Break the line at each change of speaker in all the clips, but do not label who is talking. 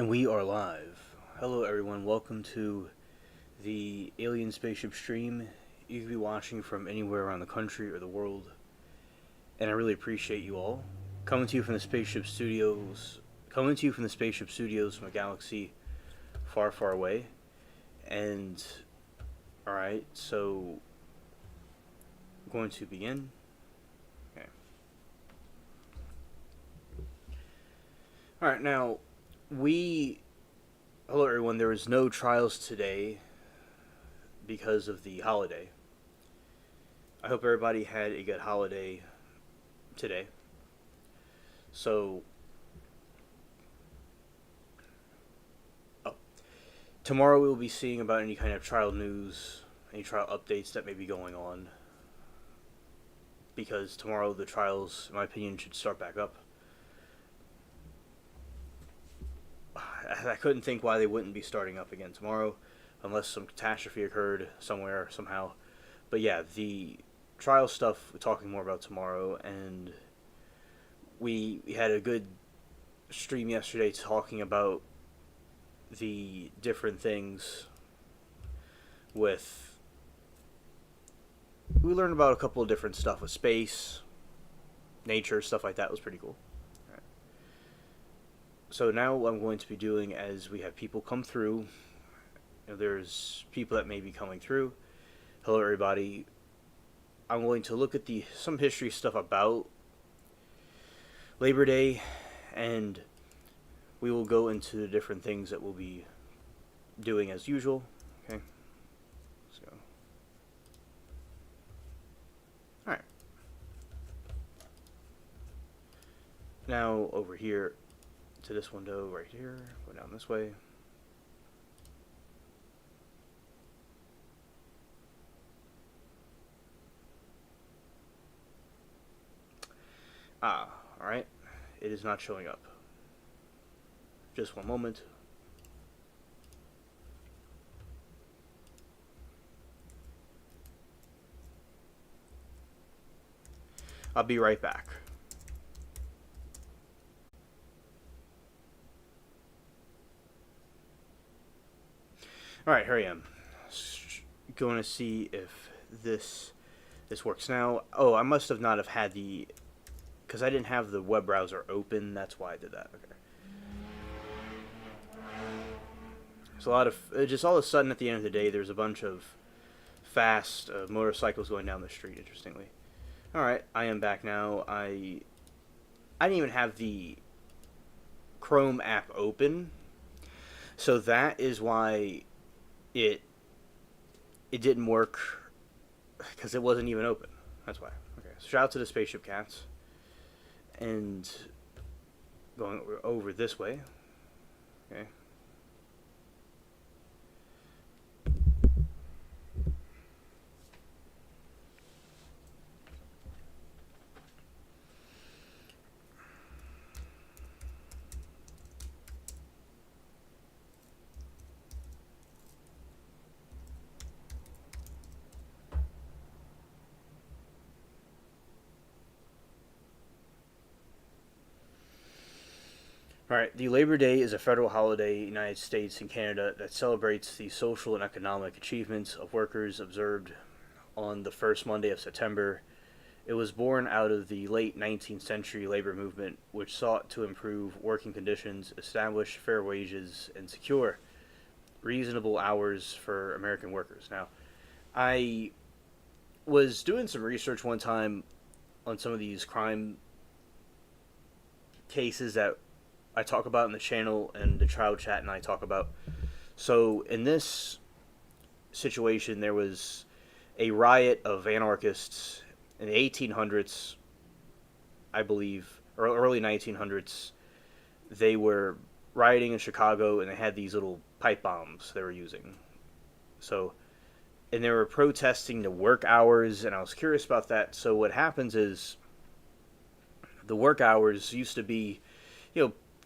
And we are live. Hello, everyone. Welcome to the Alien Spaceship stream. You can be watching from anywhere around the country or the world, and I really appreciate you all. Coming to you from the Spaceship Studios. Coming to you from the Spaceship Studios from a galaxy far, far away. And, alright, so I'm going to begin. Okay. Alright, now, hello everyone, there was no trials today because of the holiday. I hope everybody had a good holiday today. So, tomorrow we will be seeing about any kind of trial news, any trial updates that may be going on. Because tomorrow the trials, in my opinion, should start back up. I couldn't think why they wouldn't be starting up again tomorrow, unless some catastrophe occurred somewhere, somehow. But yeah, the trial stuff we're talking more about tomorrow, and we had a good stream yesterday talking about the different things with... We learned about a couple of different stuff with space, nature, stuff like that. It was pretty cool. So now what I'm going to be doing as we have people come through, there's people that may be coming through. Hello everybody. I'm going to look at some history stuff about Labor Day, and we will go into the different things that we'll be doing as usual. Okay. So, alright. Now over here to this window right here, go down this way. Alright. It is not showing up. Just one moment. I'll be right back. Alright, here I am. Going to see if this works now. Oh, I must have not have had because I didn't have the web browser open. That's why I did that. Okay. So a lot of just all of a sudden at the end of the day, there's a bunch of fast motorcycles going down the street. Interestingly. All right, I am back now. I didn't even have the Chrome app open, so that is why it didn't work, because it wasn't even open. That's why. Okay. So shout out to the Spaceship Cats. And going over this way. Okay. Alright, the Labor Day is a federal holiday in the United States and Canada that celebrates the social and economic achievements of workers observed on the first Monday of September. It was born out of the late 19th century labor movement, which sought to improve working conditions, establish fair wages, and secure reasonable hours for American workers. Now, I was doing some research one time on some of these crime cases that I talk about in the channel, and the trial chat and I talk about. So in this situation, there was a riot of anarchists in the 1800s, I believe, or early 1900s. They were rioting in Chicago, and they had these little pipe bombs they were using. So, and they were protesting the work hours, and I was curious about that. So what happens is, the work hours used to be,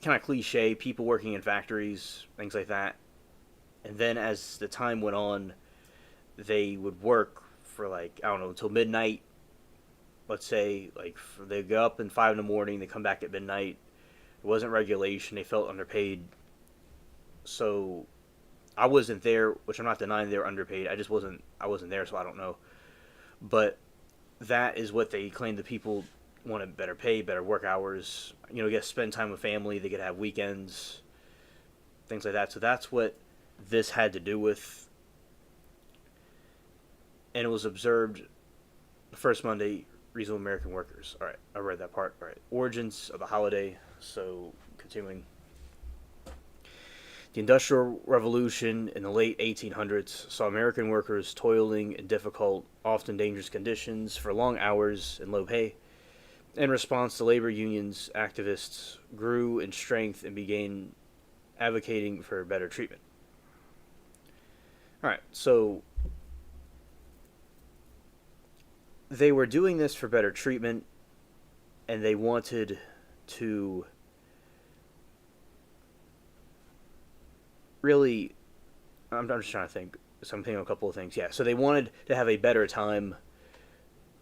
kind of cliche, people working in factories, things like that. And then as the time went on, they would work for until midnight. Let's say, they go up at 5 in the morning, they come back at midnight. It wasn't regulation, they felt underpaid. So I wasn't there, which I'm not denying they were underpaid. I wasn't there, so I don't know. But that is what they claim. The people wanted better pay, better work hours. Get to spend time with family. They could have weekends, things like that. So that's what this had to do with, and it was observed the first Monday. Reasonable American workers. All right, I read that part. All right, origins of the holiday. So continuing. The Industrial Revolution in the late 1800s saw American workers toiling in difficult, often dangerous conditions for long hours and low pay. In response, the labor unions activists grew in strength and began advocating for better treatment. All right, so they were doing this for better treatment, and they wanted to really, I'm just trying to think. So I'm thinking of a couple of things. Yeah, so they wanted to have a better time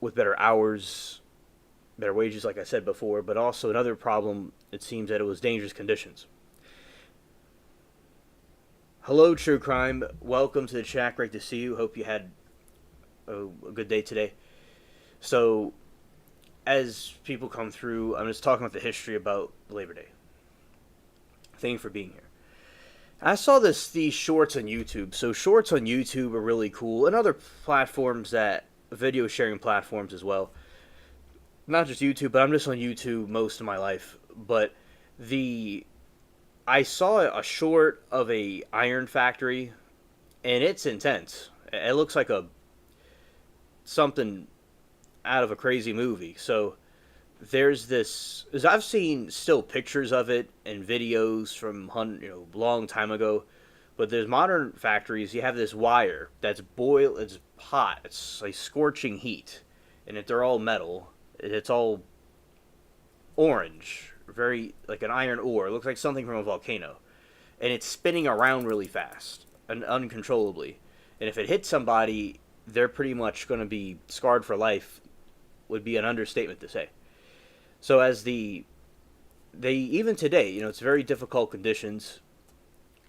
with better hours, better wages, like I said before, but also another problem, it seems that it was dangerous conditions. Hello, True Crime. Welcome to the chat. Great to see you. Hope you had a good day today. So, as people come through, I'm just talking about the history about Labor Day. Thank you for being here. I saw these shorts on YouTube. So shorts on YouTube are really cool, and other platforms, that video sharing platforms as well. Not just YouTube, but I'm just on YouTube most of my life. But I saw a short of a iron factory, and it's intense. It looks like something out of a crazy movie. So there's this, as I've seen still pictures of it and videos from long time ago, but there's modern factories. You have this wire that's it's hot, it's like scorching heat, and they're all metal. It's all orange, very like an iron ore. It looks like something from a volcano, and it's spinning around really fast and uncontrollably. And if it hits somebody, they're pretty much going to be scarred for life. Would be an understatement to say. So they even today, it's very difficult conditions.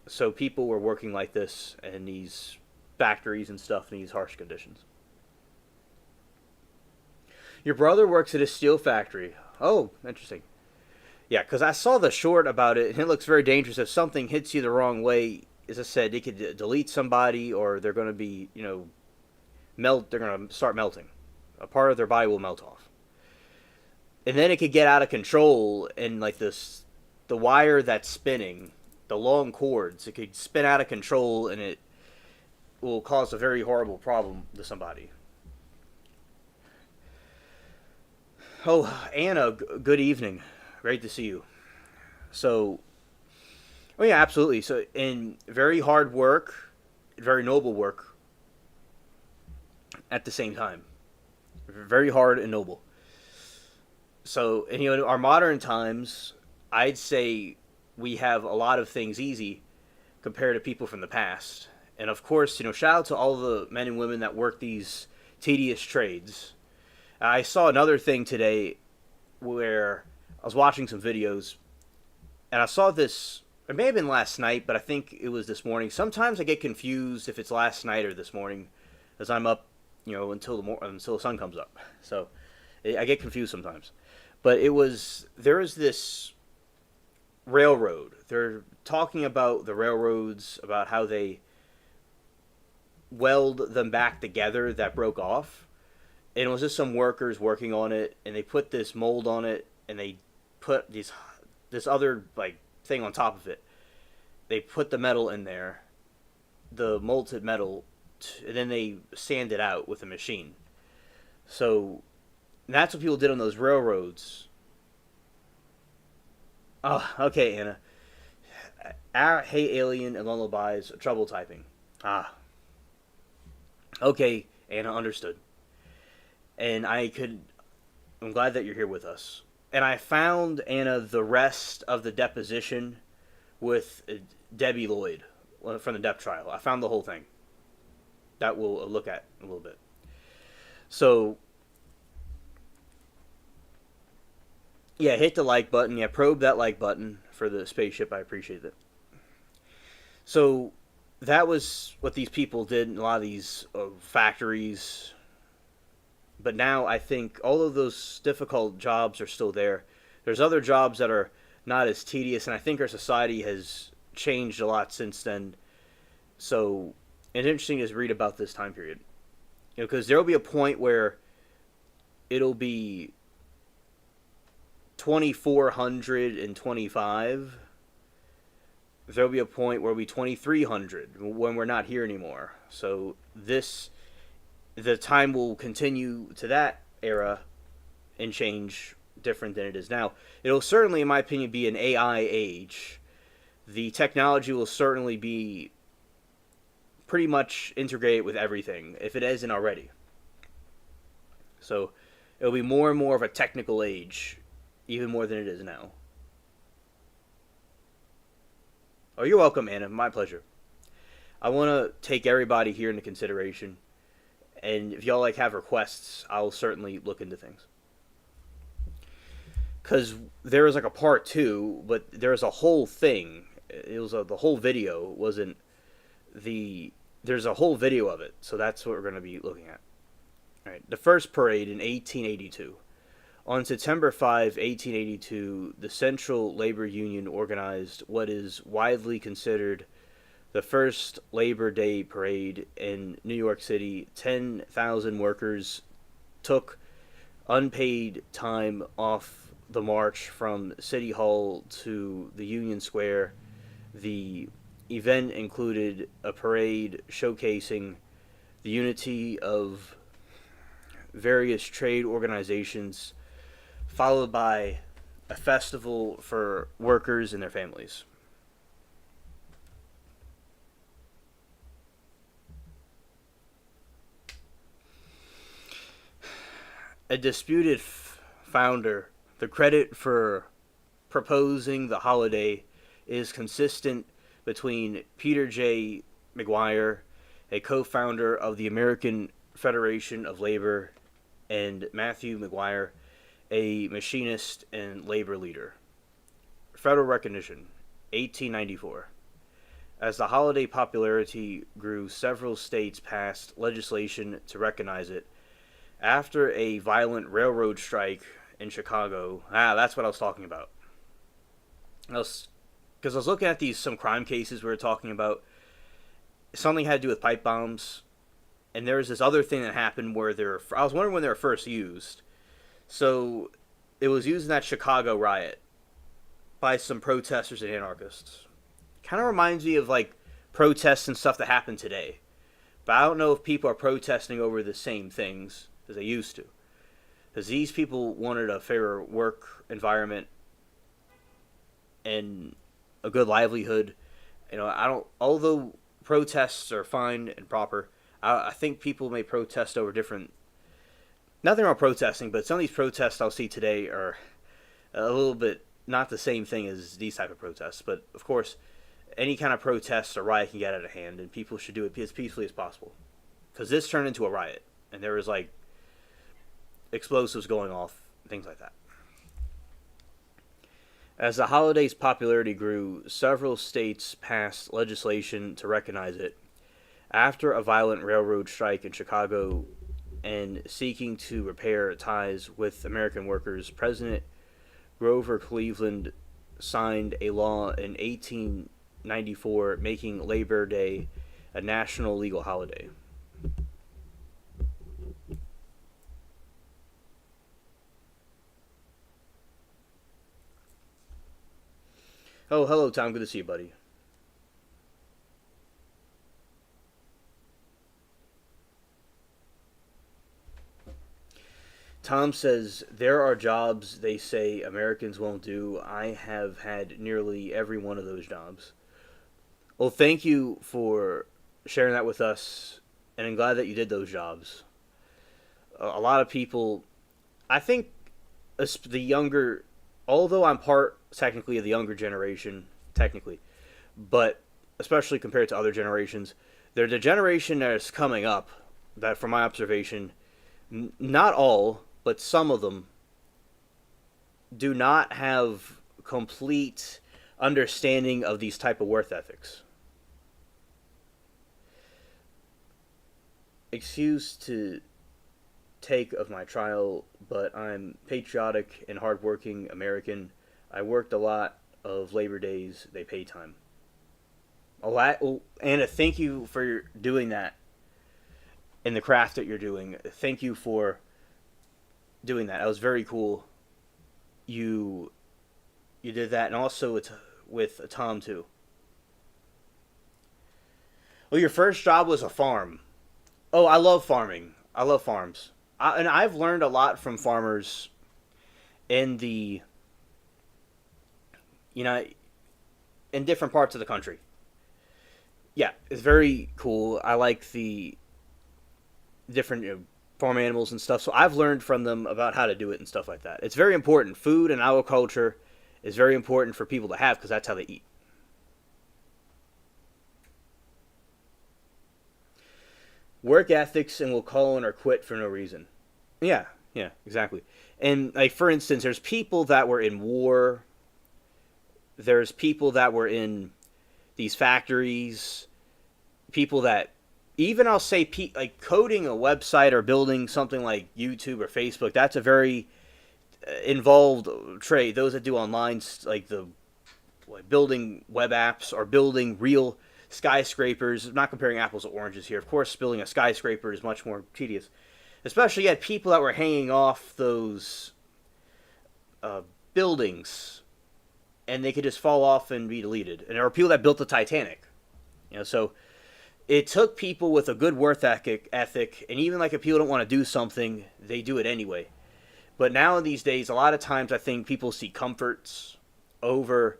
So people were working like this in these factories and stuff in these harsh conditions. Your brother works at a steel factory. Oh, interesting. Yeah, because I saw the short about it, and it looks very dangerous. If something hits you the wrong way, as I said, it could delete somebody, or they're going to be, melt. They're going to start melting. A part of their body will melt off. And then it could get out of control, and like the wire that's spinning, the long cords, it could spin out of control, and it will cause a very horrible problem to somebody. Oh, Anna, good evening. Great to see you. So, oh yeah, absolutely. So, in very hard work, very noble work at the same time. Very hard and noble. So, and in our modern times, I'd say we have a lot of things easy compared to people from the past. And of course, shout out to all the men and women that work these tedious trades. I saw another thing today where I was watching some videos, and I saw this, it may have been last night, but I think it was this morning. Sometimes I get confused if it's last night or this morning, as I'm up, until the sun comes up. So I get confused sometimes. But there is this railroad. They're talking about the railroads, about how they weld them back together that broke off. And it was just some workers working on it, and they put this mold on it, and they put this other like thing on top of it. They put the metal in there, the molten metal, and then they sand it out with a machine. So that's what people did on those railroads. Oh, okay, Anna. Hey, Alien and Lullabies, trouble typing. Ah. Okay, Anna, understood. And I'm glad that you're here with us. And I found, Anna, the rest of the deposition with Debbie Lloyd from the Depp trial. I found the whole thing. That we'll look at in a little bit. So, yeah, hit the like button. Yeah, probe that like button for the spaceship. I appreciate it. So that was what these people did in a lot of these factories. But now I think all of those difficult jobs are still there. There's other jobs that are not as tedious, and I think our society has changed a lot since then. So it's interesting to read about this time period, because there will be a point where it'll be 2425. There'll be a point where it'll be 2300 when we're not here anymore. So the time will continue to that era and change different than it is now. It'll certainly, in my opinion, be an AI age. The technology will certainly be pretty much integrated with everything, if it isn't already. So it'll be more and more of a technical age, even more than it is now. Oh, you're welcome, Anna. My pleasure. I want to take everybody here into consideration, and if y'all have requests, I'll certainly look into things. Because there was a part two, but there was a whole thing. It was the whole video wasn't the. There's a whole video of it, so that's what we're going to be looking at. All right, the first parade in 1882. On September 5, 1882, the Central Labor Union organized what is widely considered the first Labor Day parade in New York City. 10,000 workers took unpaid time off the march from City Hall to the Union Square. The event included a parade showcasing the unity of various trade organizations, followed by a festival for workers and their families. A disputed founder, the credit for proposing the holiday is consistent between Peter J. McGuire, a co-founder of the American Federation of Labor, and Matthew McGuire, a machinist and labor leader. Federal recognition, 1894. As the holiday popularity grew, several states passed legislation to recognize it. After a violent railroad strike in Chicago, that's what I was talking about. Because I was looking at some crime cases we were talking about. Something had to do with pipe bombs, and there was this other thing that happened where I was wondering when they were first used. So it was used in that Chicago riot by some protesters and anarchists. Kind of reminds me of protests and stuff that happen today. But I don't know if people are protesting over the same things as they used to. Because these people wanted a fairer work environment and a good livelihood. Although protests are fine and proper, I think people may protest over different. Nothing wrong with protesting, but some of these protests I'll see today are a little bit not the same thing as these type of protests. But of course, any kind of protest or riot can get out of hand, and people should do it as peacefully as possible. Because this turned into a riot, and there was explosives going off, things like that. As the holiday's popularity grew, several states passed legislation to recognize it. After a violent railroad strike in Chicago and seeking to repair ties with American workers, President Grover Cleveland signed a law in 1894 making Labor Day a national legal holiday. Oh, hello, Tom. Good to see you, buddy. Tom says, there are jobs they say Americans won't do. I have had nearly every one of those jobs. Well, thank you for sharing that with us, and I'm glad that you did those jobs. A lot of people, I think, the younger, although I'm part technically of the younger generation, technically, but especially compared to other generations, they're the generation that is coming up that, from my observation, not all, but some of them do not have complete understanding of these type of worth ethics. excuse to take of my trial, but I'm patriotic and hardworking American. I worked a lot of Labor Days. They pay time. A lot, and a thank you for doing that in the craft that you're doing. Thank you for doing that. That was very cool. You you did that, and also it's with Tom too. Well, your first job was a farm. Oh, I love farming. I love farms. And I've learned a lot from farmers in the, you know, in different parts of the country. Yeah, it's very cool. I like the different farm animals and stuff. So I've learned from them about how to do it and stuff like that. It's very important. Food and agriculture is very important for people to have because that's how they eat. Work ethics and will call in or quit for no reason. Yeah, yeah, exactly. And like for instance, there's people that were in war. There's people that were in these factories. People that even I'll say like coding a website or building something like YouTube or Facebook. That's a very involved trade. Those that do online like the like building web apps or building real skyscrapers. I'm not comparing apples to oranges here. Of course, building a skyscraper is much more tedious. Especially at people that were hanging off those buildings, and they could just fall off and be deleted. And there were people that built the Titanic, So it took people with a good work ethic, and even like if people don't want to do something, they do it anyway. But now in these days, a lot of times I think people see comforts over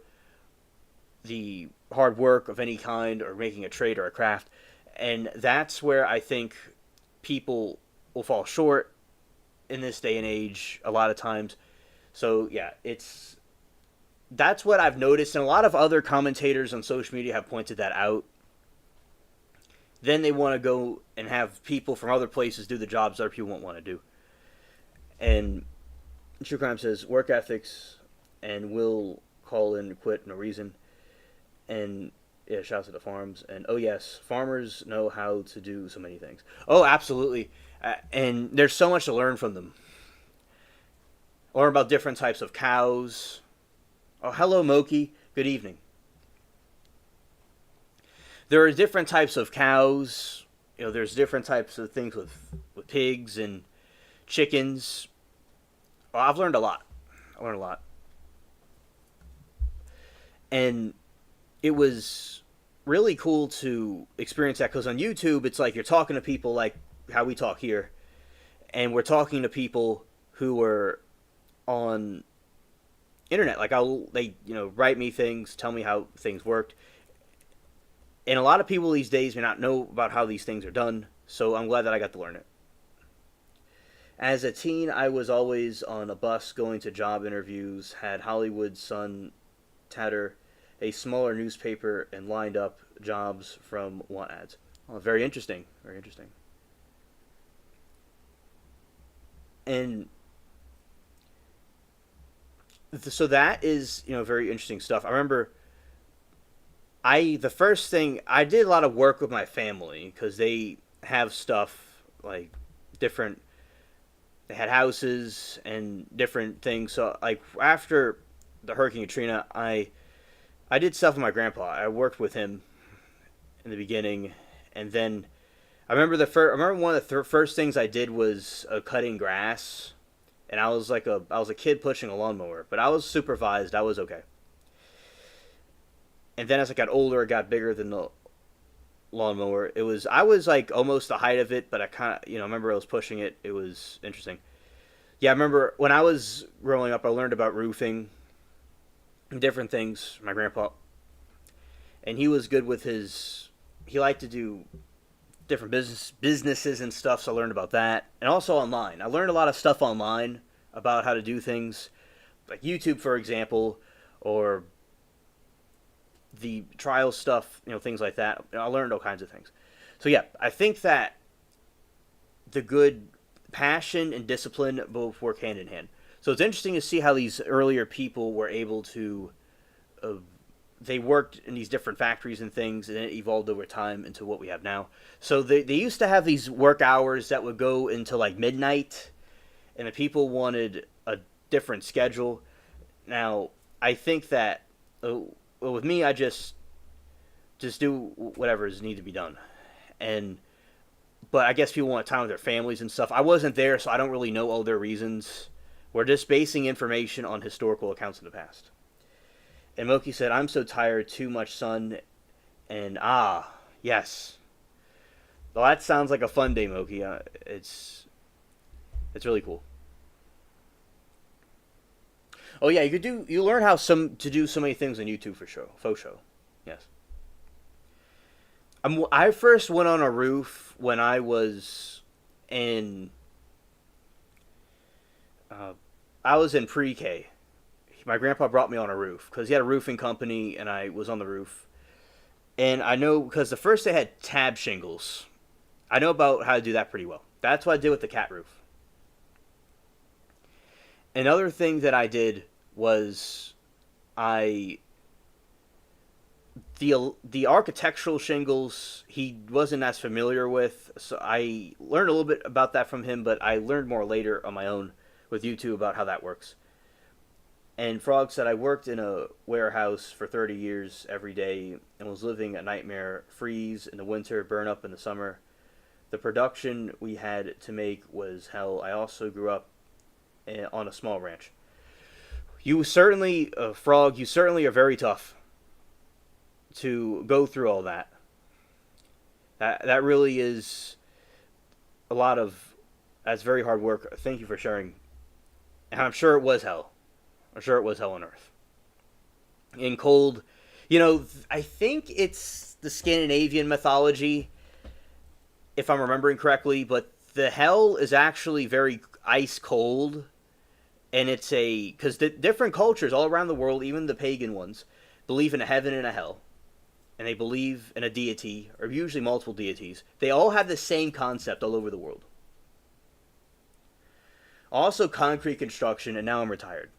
the hard work of any kind or making a trade or a craft, and that's where I think people will fall short in this day and age a lot of times. So yeah, that's what I've noticed, and a lot of other commentators on social media have pointed that out. Then they want to go and have people from other places do the jobs other people won't want to do. And True Crime says work ethics and will call in and quit no reason. And yeah, shouts at the farms. And oh yes, farmers know how to do so many things. Oh, absolutely. And there's so much to learn from them. Learn about different types of cows. Oh, hello, Moki. Good evening. There are different types of cows. There's different types of things with pigs and chickens. Well, I've learned a lot. And it was really cool to experience that because on YouTube, it's like you're talking to people like how we talk here, and we're talking to people who are on internet. Like they write me things, tell me how things worked, and a lot of people these days may not know about how these things are done. So I'm glad that I got to learn it. As a teen, I was always on a bus going to job interviews. Had Hollywood Sun Tatter, a smaller newspaper, and lined up jobs from want ads. Oh, very interesting. Very interesting. And so that is, very interesting stuff. I remember the first thing, I did a lot of work with my family because they have stuff like different, they had houses and different things. So like after the Hurricane Katrina, I did stuff with my grandpa. I worked with him in the beginning, and then I remember one of the first things I did was cutting grass, and I was a kid pushing a lawnmower, but I was supervised. I was okay. And then as I got older, it got bigger than the lawnmower. I was like almost the height of it, but I kind of remember I was pushing it. It was interesting. Yeah, I remember when I was growing up, I learned about roofing and different things. My grandpa, and he was good with he liked to do different businesses and stuff, so I learned about that. And also online. I learned a lot of stuff online about how to do things, like YouTube, for example, or the trial stuff, things like that. I learned all kinds of things. So yeah, I think that the good passion and discipline both work hand in hand. So it's interesting to see how these earlier people were able to they worked in these different factories and things, and it evolved over time into what we have now. So they used to have these work hours that would go into like midnight, and the people wanted a different schedule. Now, I think that with me, I just do whatever is need to be done, and but I guess people want time with their families and stuff. I wasn't there, so I don't really know all their reasons. We're just basing information on historical accounts in the past. And Moki said, "I'm so tired, too much sun." And yes. Well, that sounds like a fun day, Moki. It's really cool. Oh yeah, you learn how to do so many things on YouTube for show, faux show. Yes. I first went on a roof when I was in I was in pre-K. My grandpa brought me on a roof because he had a roofing company, and I was on the roof. And I know because the first they had tab shingles. I know about how to do that pretty well. That's what I did with the cat roof. Another thing that I did was the architectural shingles he wasn't as familiar with, so I learned a little bit about that from him, but I learned more later on my own with YouTube about how that works. And Frog said, I worked in a warehouse for 30 years every day and was living a nightmare. Freeze in the winter, burn up in the summer. The production we had to make was hell. I also grew up on a small ranch. You certainly, Frog, you certainly are very tough to go through all that. That really is a lot of, that's very hard work. Thank you for sharing. And I'm sure it was hell. I'm sure it was hell on earth. In cold, I think it's the Scandinavian mythology, if I'm remembering correctly, but the hell is actually very ice cold, and it's because the different cultures all around the world, even the pagan ones, believe in a heaven and a hell, and they believe in a deity, or usually multiple deities. They all have the same concept all over the world. Also concrete construction, and now I'm retired.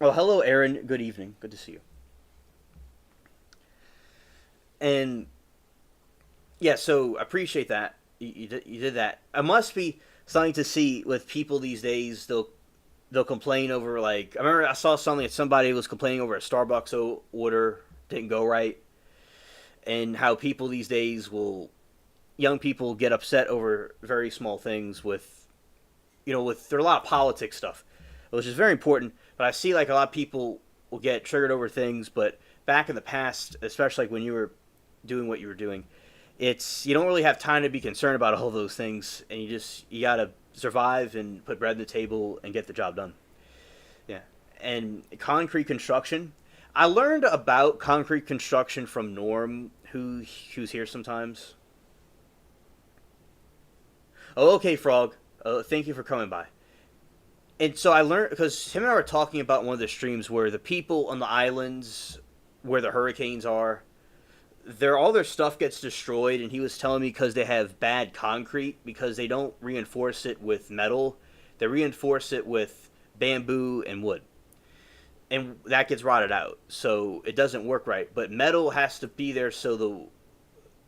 Oh, hello, Aaron. Good evening. Good to see you. And yeah, so appreciate that. You did that. It must be something to see with people these days. They'll complain over, like, I remember I saw something that somebody was complaining over a Starbucks order didn't go right, and how people these days young people get upset over very small things with there are a lot of politics stuff, which is very important. But I see like a lot of people will get triggered over things. But back in the past, especially like when you were doing what you were doing, you don't really have time to be concerned about all those things, and you gotta survive and put bread on the table and get the job done. Yeah, and concrete construction. I learned about concrete construction from Norm, who's here sometimes. Oh, okay, Frog. Thank you for coming by. And so I learned, because him and I were talking about one of the streams where the people on the islands where the hurricanes are, all their stuff gets destroyed, and he was telling me because they have bad concrete, because they don't reinforce it with metal, they reinforce it with bamboo and wood. And that gets rotted out, so it doesn't work right. But metal has to be there so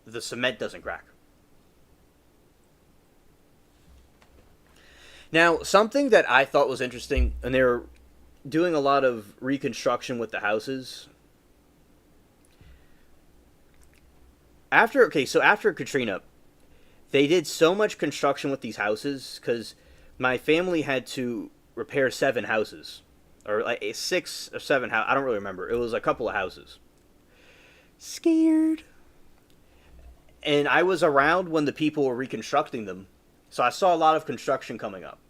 the cement doesn't crack. Now, something that I thought was interesting, and they were doing a lot of reconstruction with the houses. After Katrina, they did so much construction with these houses because my family had to repair 7 houses. Or like 6 or 7 houses. I don't really remember. It was a couple of houses. Scared. And I was around when the people were reconstructing them. So I saw a lot of construction coming up.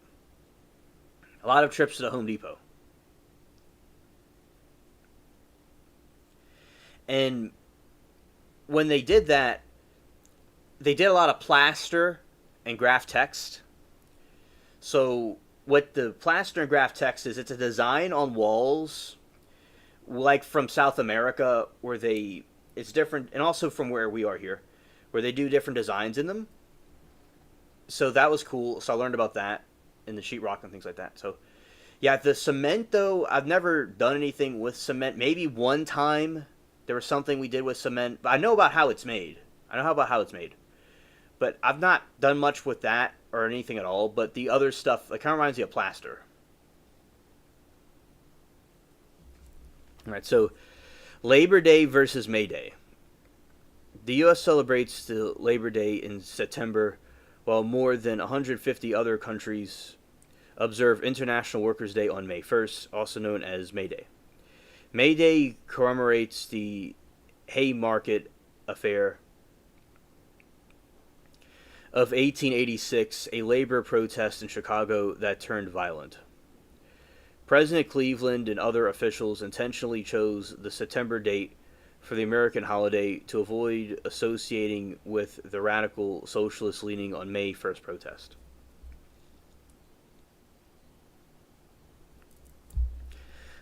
A lot of trips to the Home Depot. And when they did that, they did a lot of plaster and graph text. So what the plaster and graph text is, it's a design on walls, like from South America, where it's different, and also from where we are here, where they do different designs in them. So that was cool. So I learned about that in the sheetrock and things like that. So Yeah, the cement though, I've never done anything with cement. Maybe one time there was something we did with cement, but I know about how it's made. I know about how it's made, but I've not done much with that or anything at all. But the other stuff, it kind of reminds me of plaster. All right, so Labor Day versus May Day. The U.S. celebrates the Labor Day in September, while more than 150 other countries observe International Workers' Day on May 1st, also known as May Day. May Day commemorates the Haymarket Affair of 1886, a labor protest in Chicago that turned violent. President Cleveland and other officials intentionally chose the September date for the American holiday to avoid associating with the radical socialist leaning on May 1st protest.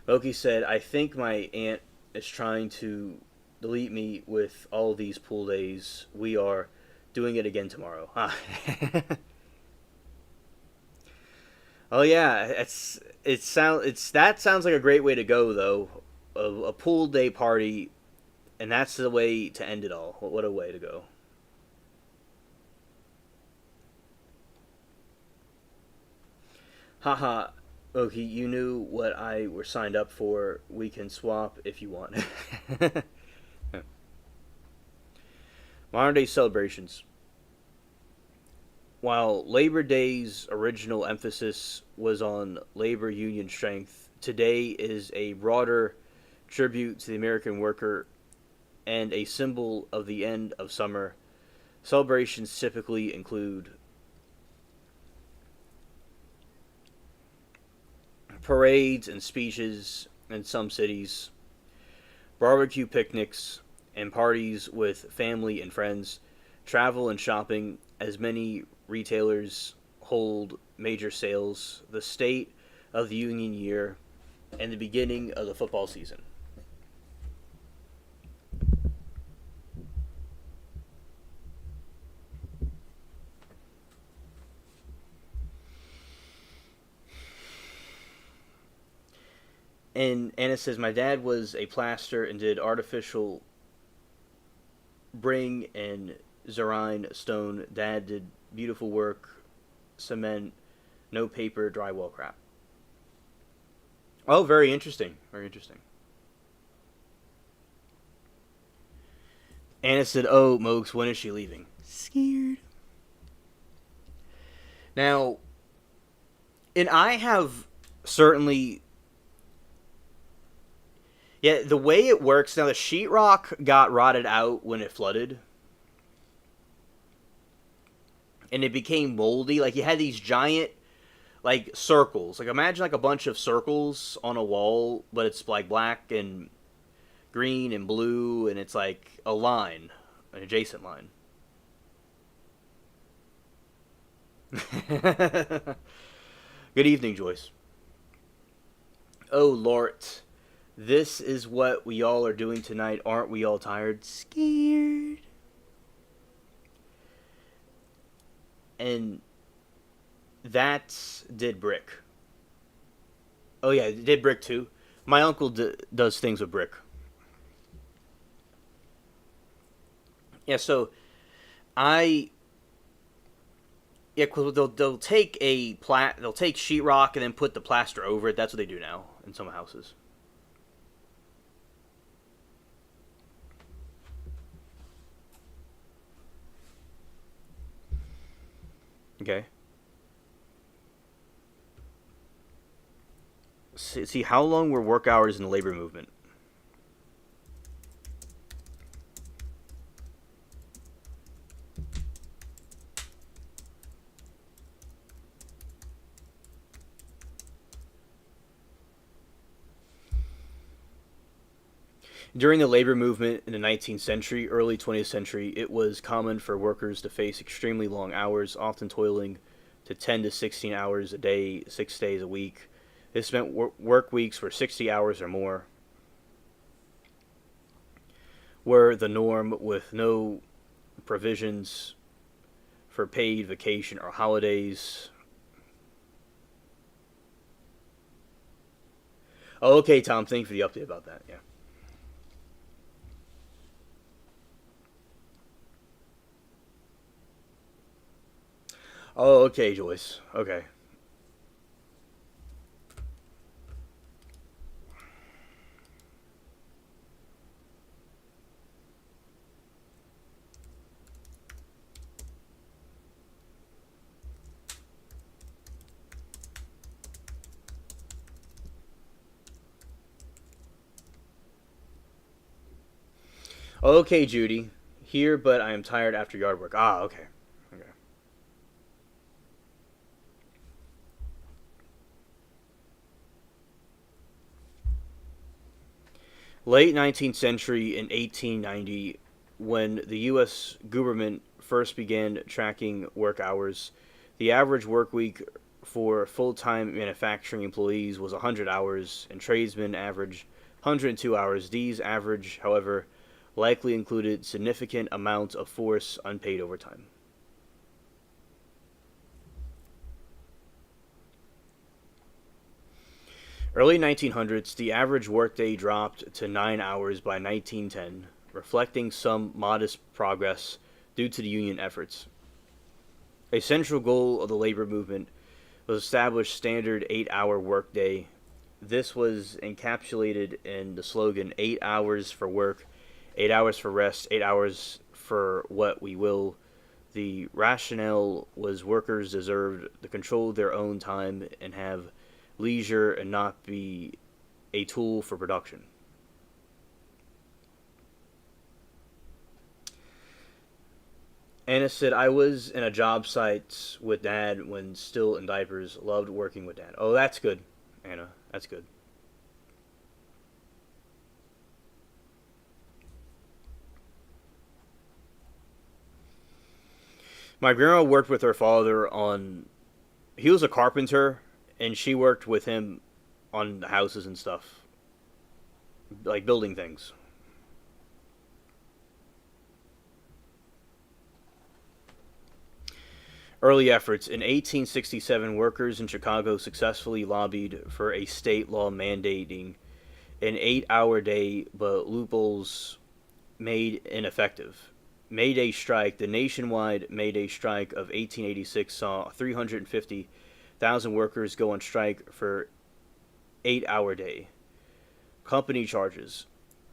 Loki said, I think my aunt is trying to delete me with all these pool days. We are doing it again tomorrow. Oh yeah, that sounds like a great way to go though. A pool day party, and that's the way to end it all. What a way to go. Haha. Okay, you knew what I were signed up for. We can swap if you want. Modern day celebrations. While Labor Day's original emphasis was on labor union strength, today is a broader tribute to the American worker and a symbol of the end of summer. Celebrations typically include parades and speeches in some cities, barbecue picnics, and parties with family and friends, travel and shopping, as many retailers hold major sales, the state of the union year, and the beginning of the football season. And Anna says, my dad was a plaster and did artificial bring and Zarine stone. Dad did beautiful work, cement, no paper, drywall crap. Oh, very interesting. Very interesting. Anna said, oh, Mokes, when is she leaving? Scared. Now, and I have certainly. Yeah, the way it works now, the sheetrock got rotted out when it flooded. And it became moldy. Like, you had these giant, like, circles. Like, imagine, like, a bunch of circles on a wall, but it's, like, black and green and blue, and it's, like, a line, an adjacent line. Good evening, Joyce. Oh, Lord. This is what we all are doing tonight. Aren't we all tired? Scared. And that's did brick. Oh yeah, did brick too. My uncle does things with brick. Yeah, so I yeah, cause they'll take they'll take sheetrock and then put the plaster over it. That's what they do now in some houses. Okay. See how long were work hours in the labor movement? During the labor movement in the 19th century, early 20th century, it was common for workers to face extremely long hours, often toiling to 10 to 16 hours a day, 6 days a week. This meant work weeks were 60 hours or more, were the norm, with no provisions for paid vacation or holidays. Oh, okay, Tom. Thank you for the update about that. Yeah. Oh, okay, Joyce. Okay. Okay, Judy. Here, but I am tired after yard work. Ah, okay. Okay. Late 19th century in 1890, when the U.S. government first began tracking work hours, the average work week for full time manufacturing employees was 100 hours, and tradesmen averaged 102 hours. These average, however, likely included significant amounts of forced unpaid overtime. Early 1900s, the average workday dropped to 9 hours by 1910, reflecting some modest progress due to the union efforts. A central goal of the labor movement was to establish standard 8-hour workday. This was encapsulated in the slogan 8 hours for work, 8 hours for rest, 8 hours for what we will. The rationale was workers deserved to control their own time and have leisure and not be a tool for production. Anna said, I was in a job site with dad when still in diapers. Loved working with dad. Oh, that's good, Anna. That's good. My grandma worked with her father on. He was a carpenter, and she worked with him on the houses and stuff, like building things. Early efforts. In 1867, workers in Chicago successfully lobbied for a state law mandating an 8-hour day, but loopholes made ineffective. May Day strike. The nationwide May Day strike of 1886 saw 350,000 workers go on strike for 8-hour day. Company charges.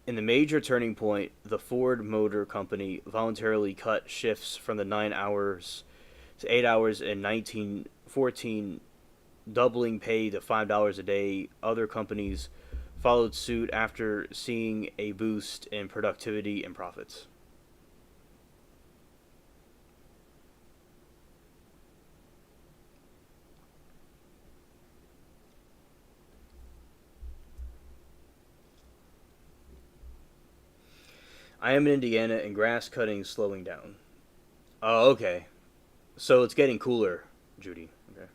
In the major turning point, the Ford Motor Company voluntarily cut shifts from the 9 hours to 8 hours in 1914, doubling pay to $5 a day. Other companies followed suit after seeing a boost in productivity and profits. I am in Indiana and grass cutting is slowing down. Oh, okay. So it's getting cooler, Judy. Okay.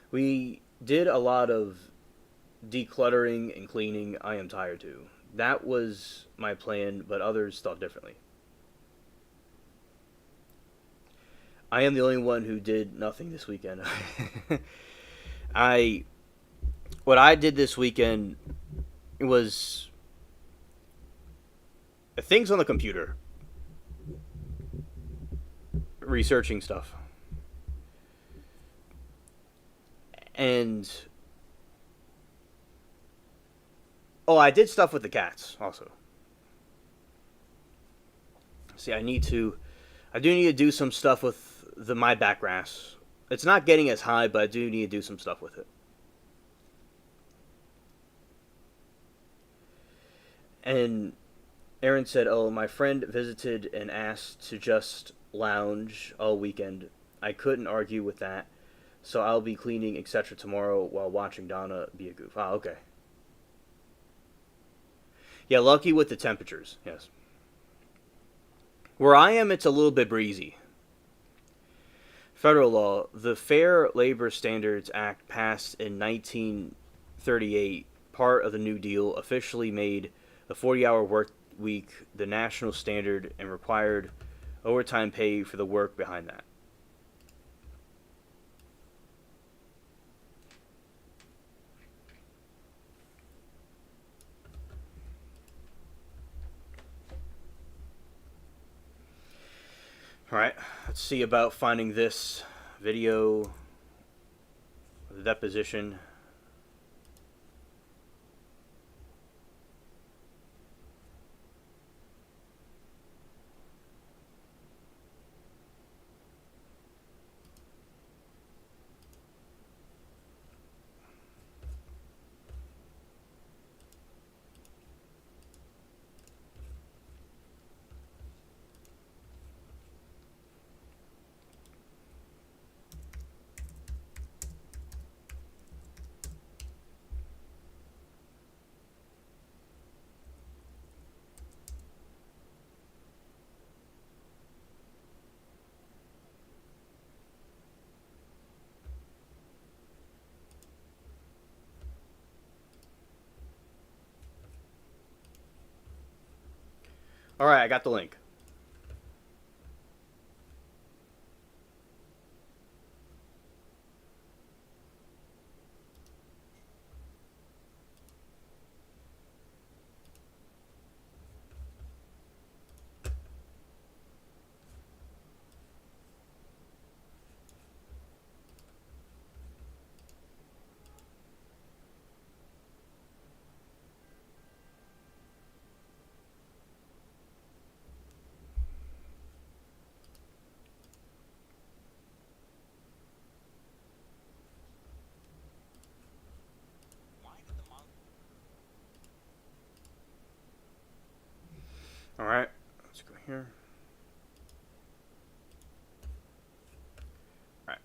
We did a lot of decluttering and cleaning. I am tired too. That was my plan, but others thought differently. I am the only one who did nothing this weekend. I what I did this weekend was things on the computer, researching stuff, and oh, I did stuff with the cats also. See, I do need to do some stuff with the my back grass. It's not getting as high, but I do need to do some stuff with it. And Aaron said, "Oh, my friend visited and asked to just lounge all weekend. I couldn't argue with that, so I'll be cleaning etc. tomorrow while watching Donna be a goof." Ah, okay. Yeah, lucky with the temperatures. Yes. Where I am, it's a little bit breezy. Federal law: the Fair Labor Standards Act passed in 1938, part of the New Deal, officially made the 40-hour work week the national standard and required overtime pay for the work behind that. All right, let's see about finding this video of the deposition. All right, I got the link. All right, let's go here. All right.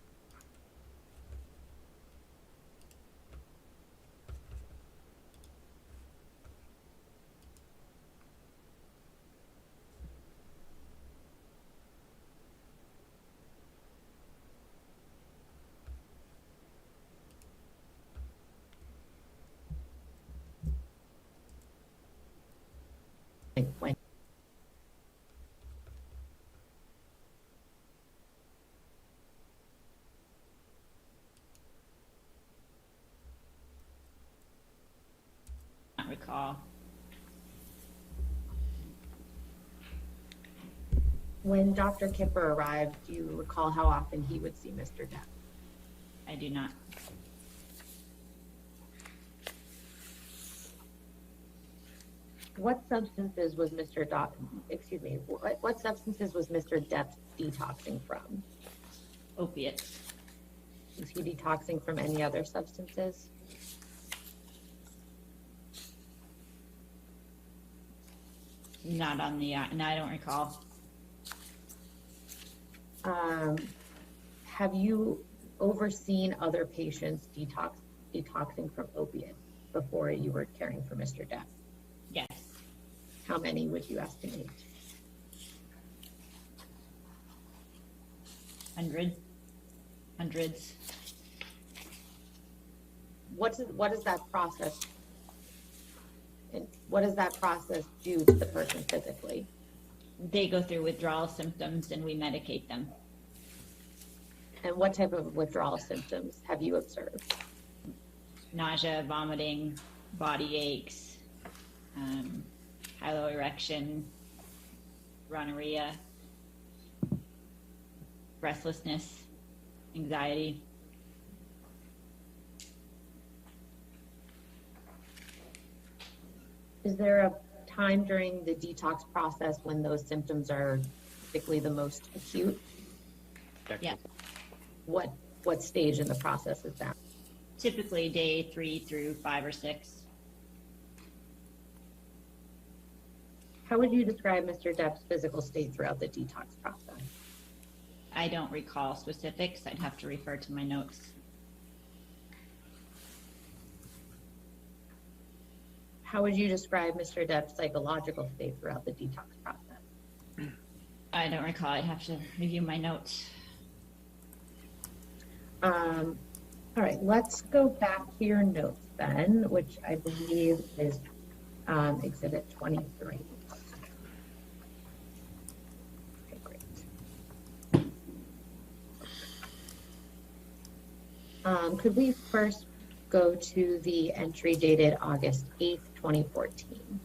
When
Not recall.
when Dr. Kipper arrived, do you recall how often he would see Mr. Depp?
I do not.
What substances was Mr. What substances was Mr. Depp detoxing from?
Opiates.
Was he detoxing from any other substances?
Not on the, no, I don't recall.
Have you overseen other patients detoxing from opiates before you were caring for Mr. Depp?
Yes.
How many would you estimate?
Hundreds.
What is that process? And what does that process do to the person physically?
They go through withdrawal symptoms and we medicate them.
And what type of withdrawal symptoms have you observed?
Nausea, vomiting, body aches, hyloerection, rhinorrhea, restlessness, anxiety.
Is there a time during the detox process when those symptoms are typically the most acute?
Yeah.
What stage in the process is that?
Typically day 3 through 5 or 6.
How would you describe Mr. Depp's physical state throughout the detox process?
I don't recall specifics. I'd have to refer to my notes.
How would you describe Mr. Depp's psychological state throughout the detox process?
I don't recall. I'd have to review my notes.
All right, let's go back to your notes then, which I believe is Exhibit 23. Okay, great. Could we first go to the entry dated August 8th, 2014?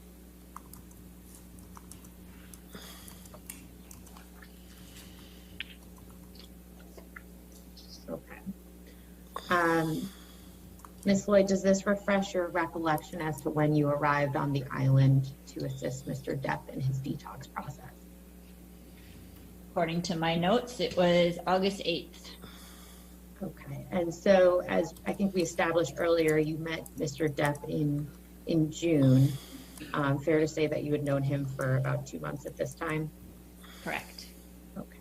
Ms. Lloyd, does this refresh your recollection as to when you arrived on the island to assist Mr. Depp in his detox process?
According to my notes, it was August 8th.
Okay, and so as I think we established earlier, you met Mr. Depp in June. Fair to say that you had known him for about 2 months at this time?
Correct.
Okay.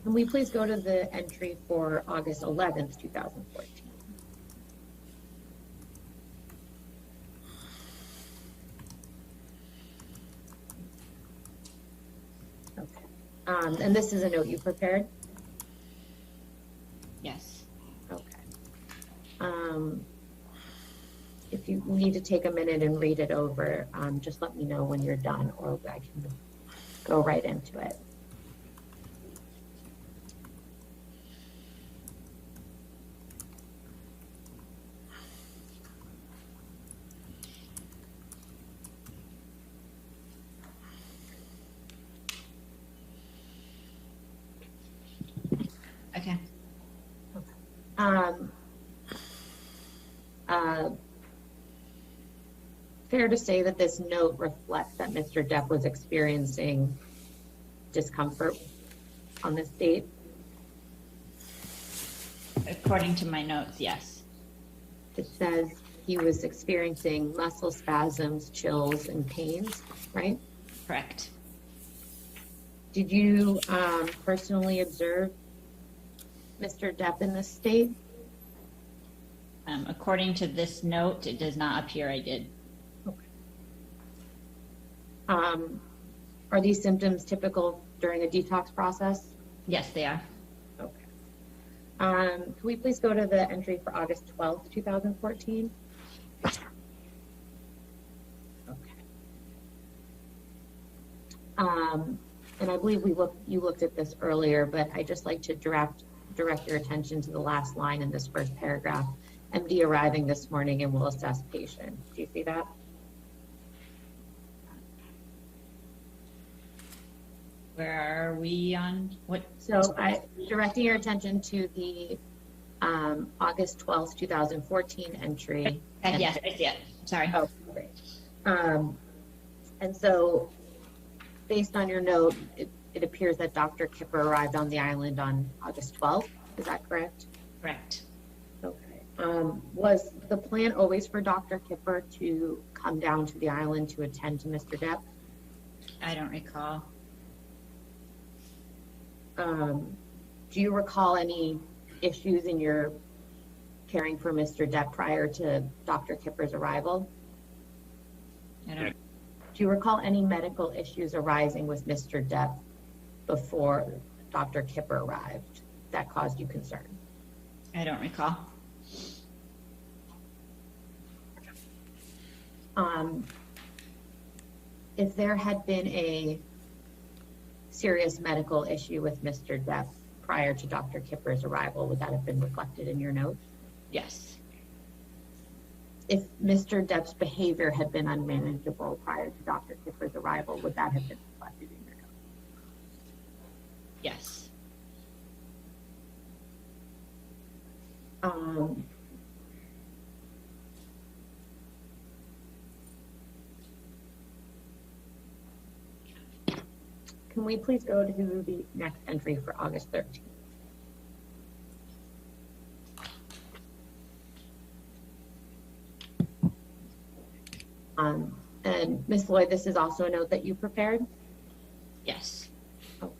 Can we please go to the entry for August 11th, 2014? Okay. And this is a note you prepared?
Yes.
Okay. If you need to take a minute and read it over, just let me know when you're done, or I can go right into it.
Okay.
Fair to say that this note reflects that Mr. Depp was experiencing discomfort on this date?
According to my notes, yes.
It says he was experiencing muscle spasms, chills, and pains, right?
Correct.
Did you personally observe Mr. Depp in this state?
According to this note, it does not appear I did.
Okay. Are these symptoms typical during a detox process?
Yes, they are.
Okay. Can we please go to the entry for August 12th, 2014? Okay. And I believe you looked at this earlier, but I just like to direct your attention to the last line in this first paragraph. MD arriving this morning and will assess patient. Do you see that?
Where are we on? What?
So directing your attention to the August 12th, 2014 entry.
Yes, I see it. Sorry.
Oh, great. And so based on your note, it appears that Dr. Kipper arrived on the island on August 12th. Is that correct?
Correct.
Okay. Was the plan always for Dr. Kipper to come down to the island to attend to Mr. Depp?
I don't recall.
Do you recall any issues in your caring for Mr. Depp prior to Dr. Kipper's arrival?
I don't.
Do you recall any medical issues arising with Mr. Depp before Dr. Kipper arrived that caused you concern?
I don't recall.
If there had been a serious medical issue with Mr. Depp prior to Dr. Kipper's arrival, would that have been reflected in your notes?
Yes.
If Mr. Depp's behavior had been unmanageable prior to Dr. Kipper's arrival, would that have been reflected in your notes?
Yes.
Can we please go to the next entry for August 13th? And Ms. Lloyd, this is also a note that you prepared?
Yes.
Okay.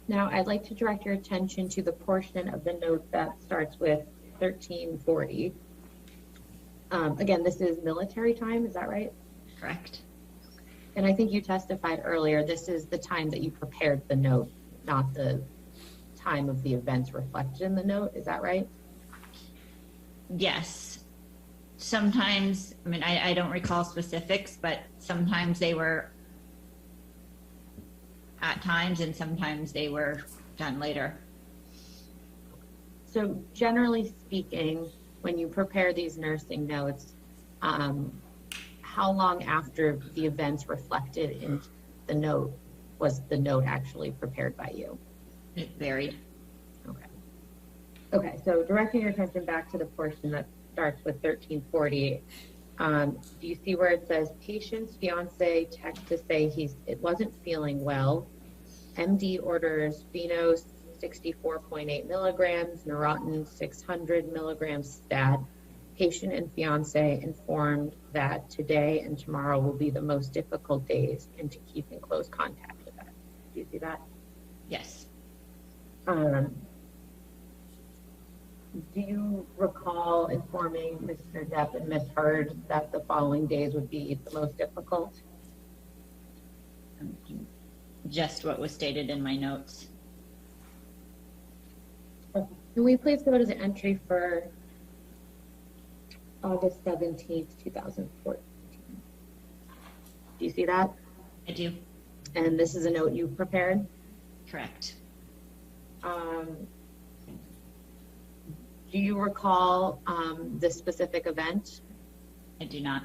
Now, I'd like to direct your attention to the portion of the note that starts with 1340. Again, this is military time, is that right?
Correct.
And I think you testified earlier, this is the time that you prepared the note, not the time of the events reflected in the note, is that right?
Yes. Sometimes, I mean, I don't recall specifics, but sometimes they were at times and sometimes they were done later.
So generally speaking, when you prepare these nursing notes, how long after the events reflected in the note was the note actually prepared by you?
It varied.
Okay. Okay, so directing your attention back to the portion that starts with 1340, do you see where it says patient's fiance text to say it wasn't feeling well? MD orders Phenos 64.8 milligrams, Neurontin 600 milligrams stat. Patient and fiance informed that today and tomorrow will be the most difficult days and to keep in close contact with us. Do you see that?
Yes.
Do you recall informing Mr. Depp and Ms. Heard that the following days would be the most difficult?
Just what was stated in my notes.
Okay. Can we please go to the entry for August 17th, 2014? Do you see that?
I do.
And this is a note you prepared?
Correct.
Do you recall this specific event?
I do not.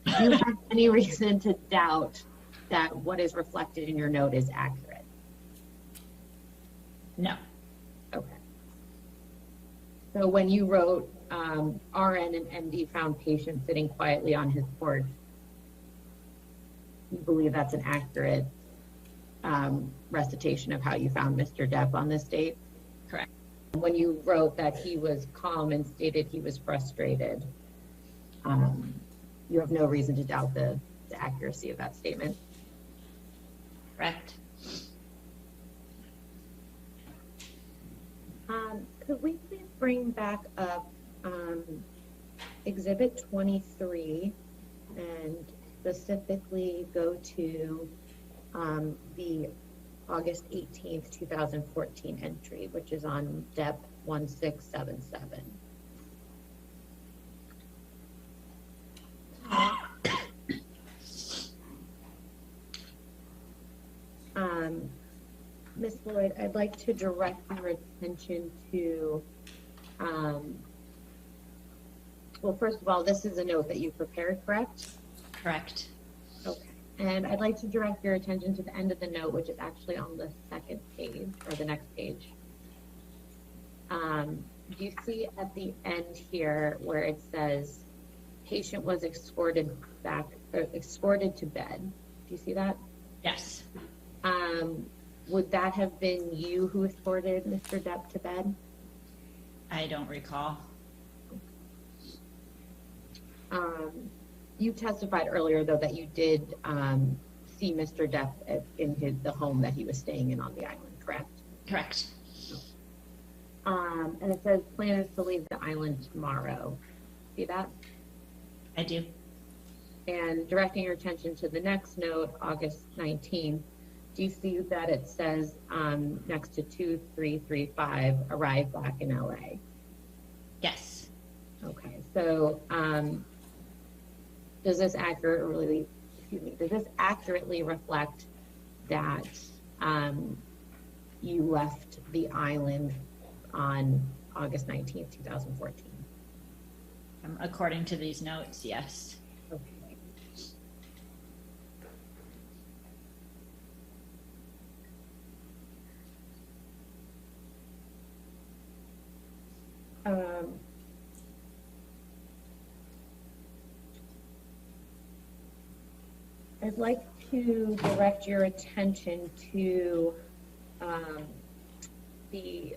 Do you have any reason to doubt that what is reflected in your note is accurate?
No.
Okay. So when you wrote RN and MD found patient sitting quietly on his porch, you believe that's an accurate recitation of how you found Mr. Depp on this date?
Correct.
When you wrote that he was calm and stated he was frustrated, you have no reason to doubt the accuracy of that statement?
Correct.
Could we please bring back up Exhibit 23 and specifically go to the August 18th, 2014 entry, which is on Depp 1677. Ms. Lloyd, I'd like to direct your attention to, well, first of all, this is a note that you prepared, correct?
Correct.
Okay. And I'd like to direct your attention to the end of the note, which is actually on the second page, or the next page. Do you see at the end here where it says patient was escorted to bed? Do you see that?
Yes.
Would that have been you who escorted Mr. Depp to bed?
I don't recall.
You testified earlier, though, that you did see Mr. Depp in the home that he was staying in on the island, correct?
Correct.
And it says plan is to leave the island tomorrow. See that?
I do.
And directing your attention to the next note, August 19th, do you see that it says next to 2335, arrive back in LA?
Yes.
Okay, so does this accurately reflect that you left the island on August 19th, 2014?
According to these notes, yes.
Okay. I'd like to direct your attention to the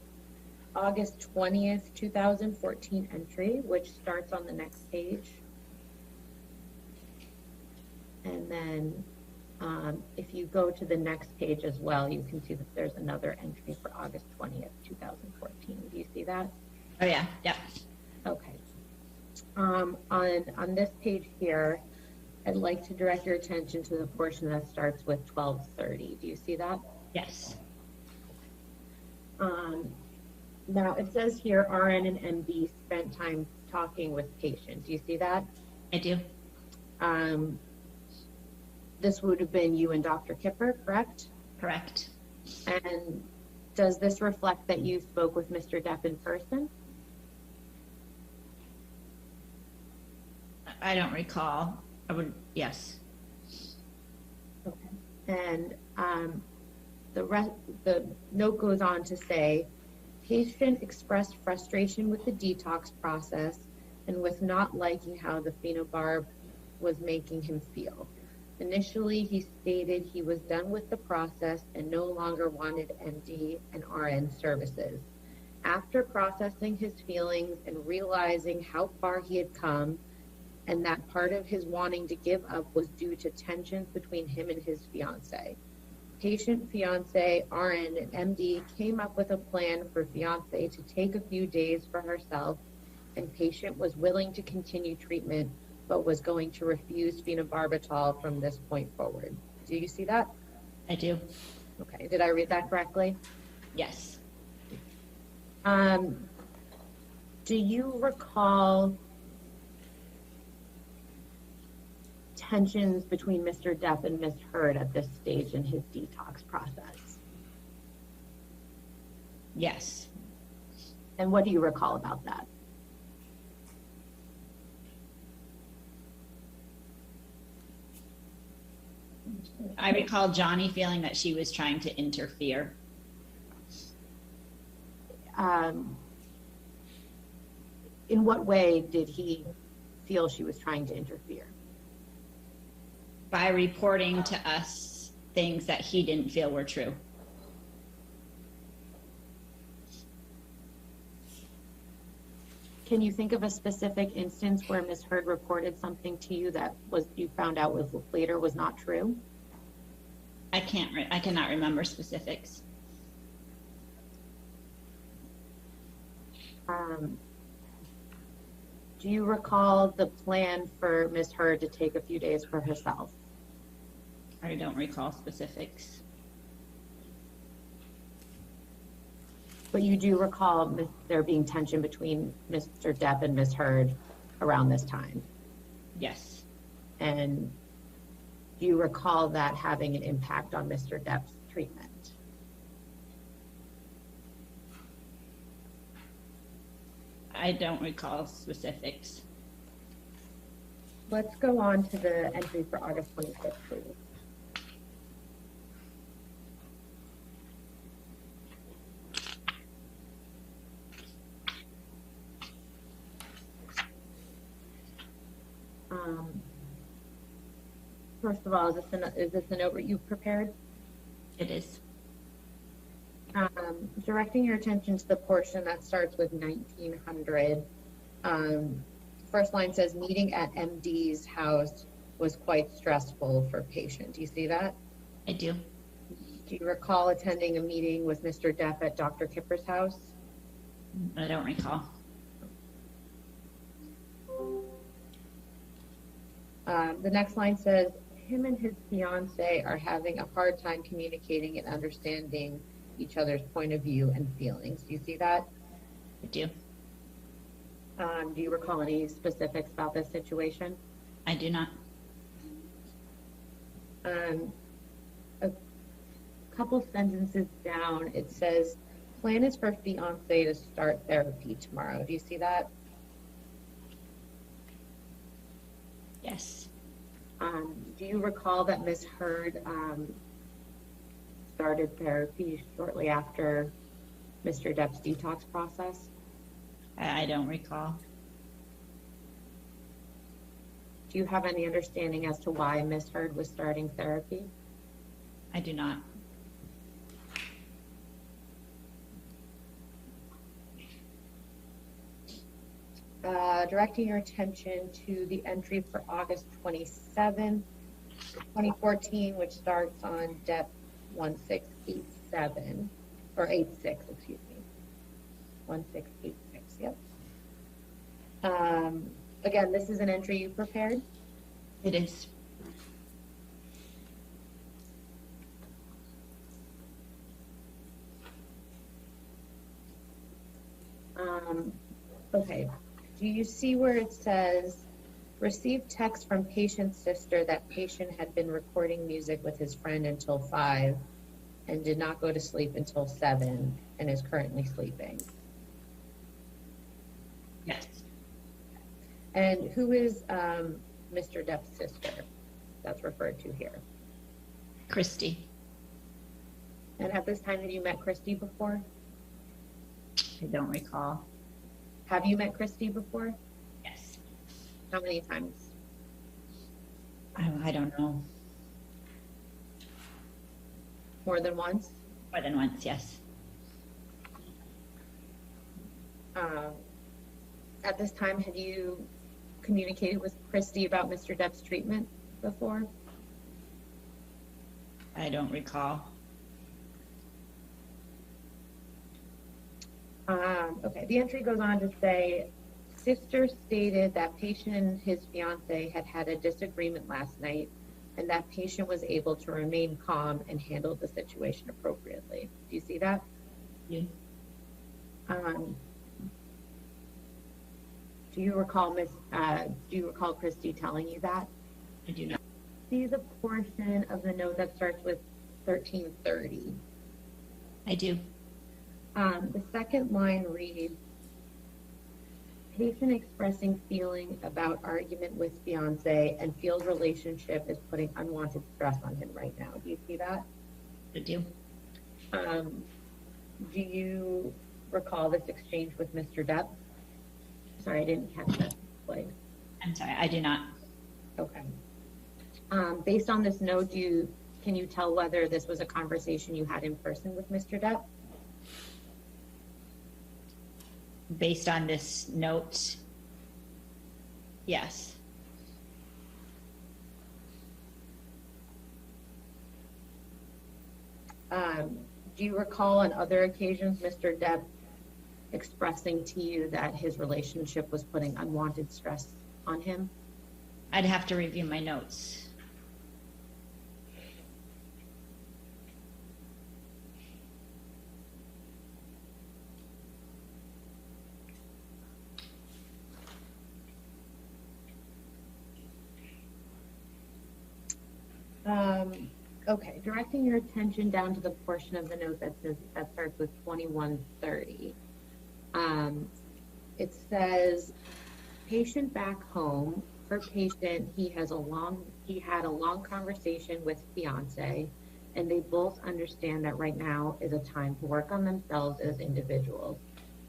August 20th, 2014 entry, which starts on the next page. And then if you go to the next page as well, you can see that there's another entry for August 20th, 2014. Do you see that?
Oh, yeah. Yep.
Okay. On this page here, I'd like to direct your attention to the portion that starts with 1230. Do you see that?
Yes.
Now, it says here RN and MD spent time talking with patient. Do you see that?
I do.
This would have been you and Dr. Kipper, correct?
Correct.
And does this reflect that you spoke with Mr. Depp in person?
I don't recall. I would, yes.
Okay. And the note goes on to say, patient expressed frustration with the detox process and was not liking how the phenobarb was making him feel. Initially, he stated he was done with the process and no longer wanted MD and RN services. After processing his feelings and realizing how far he had come, and that part of his wanting to give up was due to tensions between him and his fiance. Patient, fiance, RN, and MD came up with a plan for fiance to take a few days for herself, and patient was willing to continue treatment, but was going to refuse phenobarbital from this point forward. Do you see that?
I do.
Okay, did I read that correctly?
Yes.
Do you recall tensions between Mr. Depp and Ms. Heard at this stage in his detox process?
Yes.
And what do you recall about that?
I recall Johnny feeling that she was trying to interfere.
In what way did he feel she was trying to interfere?
By reporting to us things that he didn't feel were true.
Can you think of a specific instance where Ms. Heard reported something to you that you found out later was not true?
I cannot remember specifics.
Do you recall the plan for Ms. Heard to take a few days for herself?
I don't recall specifics.
But you do recall there being tension between Mr. Depp and Ms. Heard around this time?
Yes.
And do you recall that having an impact on Mr. Depp's treatment?
I don't recall specifics.
Let's go on to the entry for August 25th, please. First of all, is this a note that you've prepared?
It is.
Directing your attention to the portion that starts with 1900. First line says, meeting at MD's house was quite stressful for patient. Do you see that?
I do.
Do you recall attending a meeting with Mr. Depp at Dr. Kipper's house?
I don't recall.
The next line says, him and his fiance are having a hard time communicating and understanding each other's point of view and feelings. Do you see that?
I do.
Do you recall any specifics about this situation?
I do not.
A couple sentences down, it says, plan is for fiance to start therapy tomorrow. Do you see that?
Yes.
Do you recall that Ms. Heard started therapy shortly after Mr. Depp's detox process?
I don't recall.
Do you have any understanding as to why Ms. Heard was starting therapy?
I do not.
Directing your attention to the entry for August 27th, 2014, which starts on Depp 1687, or 86, excuse me. 1686, yep. Again, this is an entry you prepared?
It is.
Okay. Do you see where it says, received text from patient's sister that patient had been recording music with his friend until 5 and did not go to sleep until 7 and is currently sleeping?
Yes.
And who is Mr. Depp's sister that's referred to here?
Christy.
And at this time, have you met Christy before?
I don't recall.
Have you met Christy before?
Yes.
How many times?
I don't know.
More than once?
More than once, yes.
At this time, have you communicated with Christy about Mr. Depp's treatment before?
I don't recall.
Okay, the entry goes on to say, sister stated that patient and his fiance had had a disagreement last night, and that patient was able to remain calm and handle the situation appropriately. Do you see that?
You?
Do you recall Christy telling you that?
I do not.
See the portion of the note that starts with 1330.
I do.
The second line reads, patient expressing feeling about argument with fiance and feels relationship is putting unwanted stress on him right now. Do you see that?
I do.
Do you recall this exchange with Mr. Depp? Sorry, I didn't catch that. Like,
I'm sorry, I do not.
okay. Based on this note, can you tell whether this was a conversation you had in person with Mr. Depp?
Based on this note, yes.
Do you recall on other occasions Mr. Depp expressing to you that his relationship was putting unwanted stress on him?
I'd have to review my notes.
Okay, directing your attention down to the portion of the note that starts with 2130. It says, patient back home. For patient, he had a long conversation with fiance, and they both understand that right now is a time to work on themselves as individuals.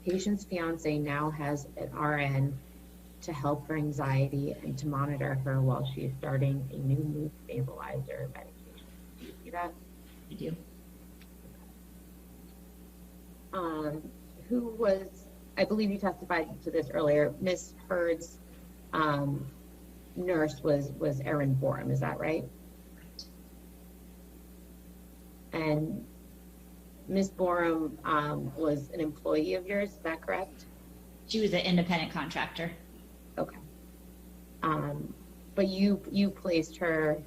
Patient's fiance now has an RN to help her anxiety and to monitor her while she is starting a new mood stabilizer medication. Do you see that?
I do.
Who was, I believe you testified to this earlier, Miss Heard's nurse was Erin Borum, is that right? And Miss Borum was an employee of yours, is that correct?
She was an independent contractor.
Okay. But you placed her,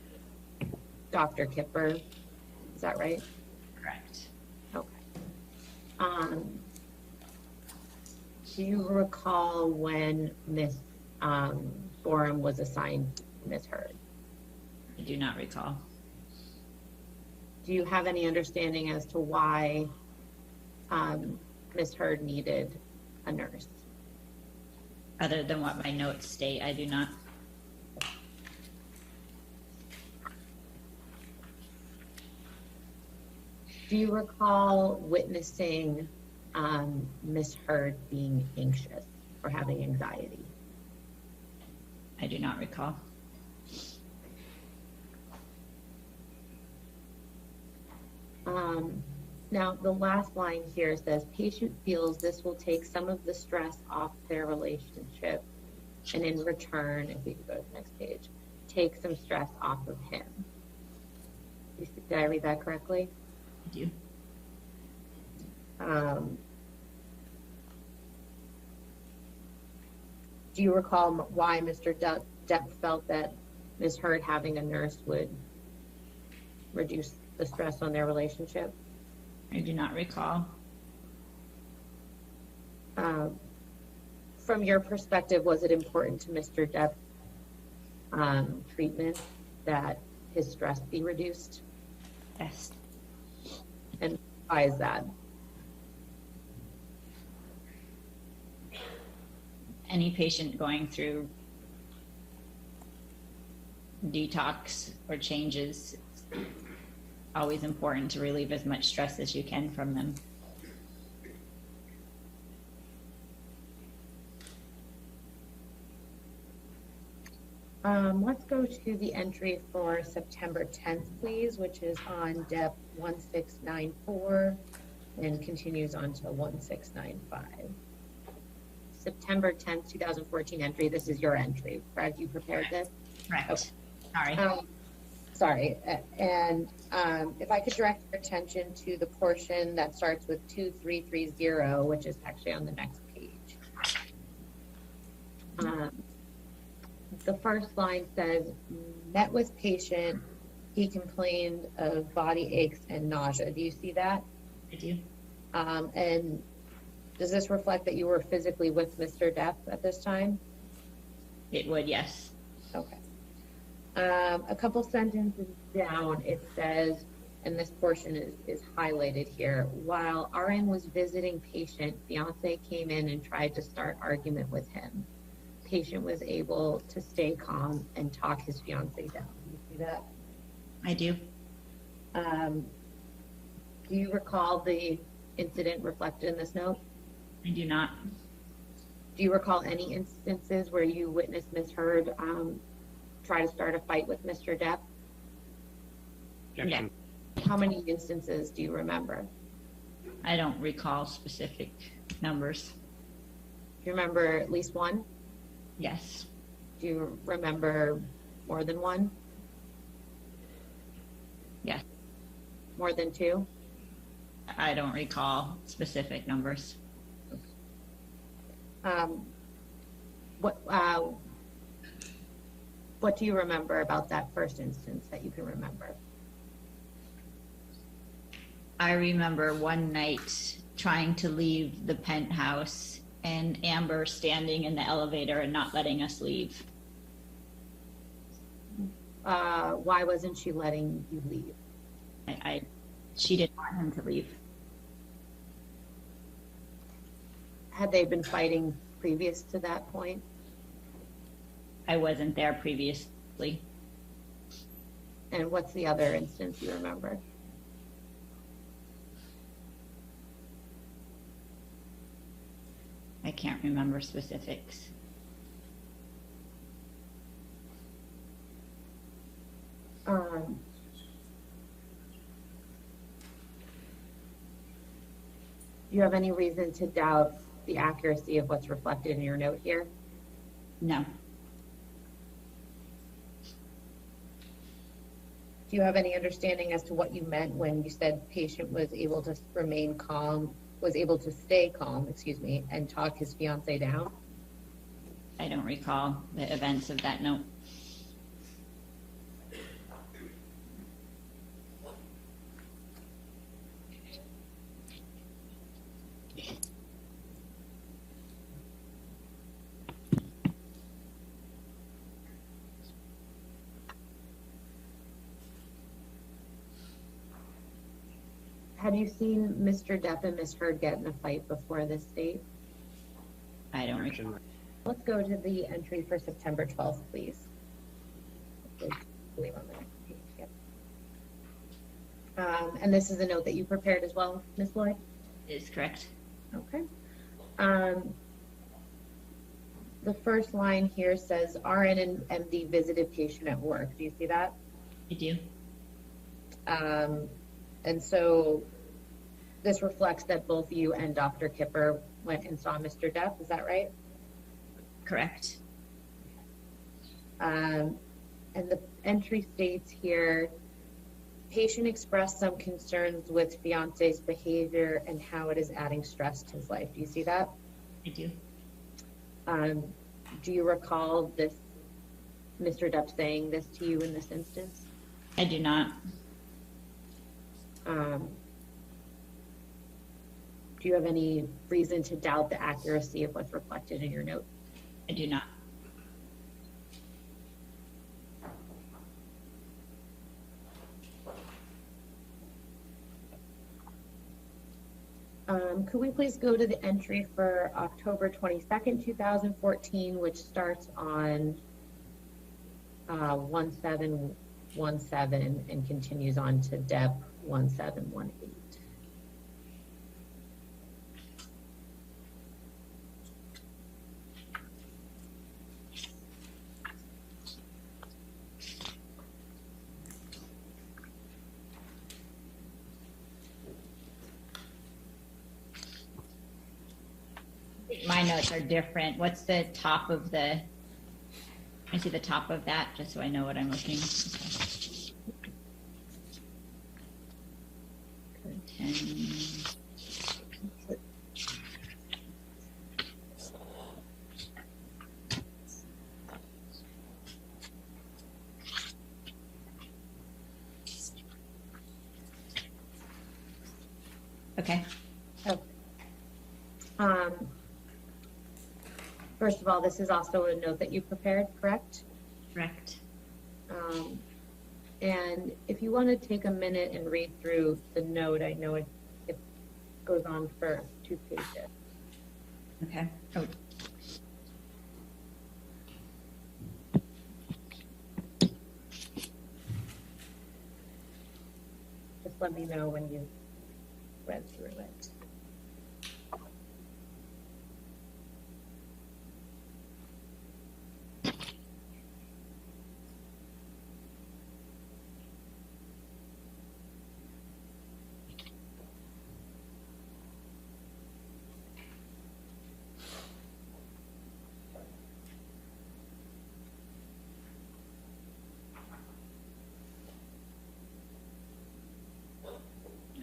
Dr. Kipper, is that right?
Correct.
Okay. Do you recall when Miss Borum was assigned Miss Heard?
I do not recall.
Do you have any understanding as to why Miss Heard needed a nurse?
Other than what my notes state, I do not.
Do you recall witnessing Miss Heard being anxious or having anxiety?
I do not recall.
Now, the last line here says, patient feels this will take some of the stress off their relationship, and in return, if we could go to the next page, take some stress off of him. Did I read that correctly?
I do.
Do you recall why Mr. Depp felt that Ms. Heard having a nurse would reduce the stress on their relationship?
I do not recall.
From your perspective, was it important to Mr. Depp's treatment that his stress be reduced?
Yes.
And why is that?
Any patient going through detox or changes always important to relieve as much stress as you can from them.
Let's go to the entry for September 10th, please, which is on Depp 1694 and continues on to 1695. September 10th, 2014 entry. This is your entry. Brad, you prepared this?
Correct.
Okay.
Sorry.
Sorry. And if I could direct your attention to the portion that starts with 2330, which is actually on the next page. The first line says, met with patient, he complained of body aches and nausea. Do you see that?
I do.
And does this reflect that you were physically with Mr. Depp at this time?
It would, yes.
Okay. A couple sentences down, it says, and this portion is highlighted here, while RN was visiting patient, fiance came in and tried to start argument with him. Patient was able to stay calm and talk his fiance down. Do you see that?
I do.
Do you recall the incident reflected in this note?
I do not.
Do you recall any instances where you witnessed Ms. Heard try to start a fight with Mr. Depp?
Yeah.
How many instances do you remember?
I don't recall specific numbers.
Do you remember at least one?
Yes.
Do you remember more than one?
Yes.
More than two?
I don't recall specific numbers.
What do you remember about that first instance that you can remember?
I remember one night trying to leave the penthouse and Amber standing in the elevator and not letting us leave.
Why wasn't she letting you leave?
She didn't want him to leave.
Had they been fighting previous to that point?
I wasn't there previously.
And what's the other instance you remember?
I can't remember specifics.
Do you have any reason to doubt the accuracy of what's reflected in your note here?
No.
Do you have any understanding as to what you meant when you said patient was able to remain calm, was able to stay calm, excuse me, and talk his fiance down?
I don't recall the events of that note.
Have you seen Mr. Depp and Ms. Heard get in a fight before this date?
I don't recall.
Let's go to the entry for September 12th, please. And this is a note that you prepared as well, Ms. Lloyd?
Is correct.
Okay. The first line here says RN and MD visited patient at work. Do you see that?
I do.
And so this reflects that both you and Dr. Kipper went and saw Mr. Depp. Is that right?
Correct.
And the entry states here, patient expressed some concerns with fiance's behavior and how it is adding stress to his life. Do you see that?
I do.
Do you recall this, Mr. Depp saying this to you in this instance?
I do not.
Do you have any reason to doubt the accuracy of what's reflected in your note?
I do not.
Could we please go to the entry for October 22nd, 2014, which starts on 17 1717 and continues on to Depp 1718.
My notes are different. What's the top of the, I see the top of that, just so I know what I'm looking. Code 10. Okay.
Oh. First of all, this is also a note that you prepared, correct?
Correct.
And if you want to take a minute and read through the note, I know it goes on for 2 pages.
Okay. Oh.
Just let me know when you've read through it.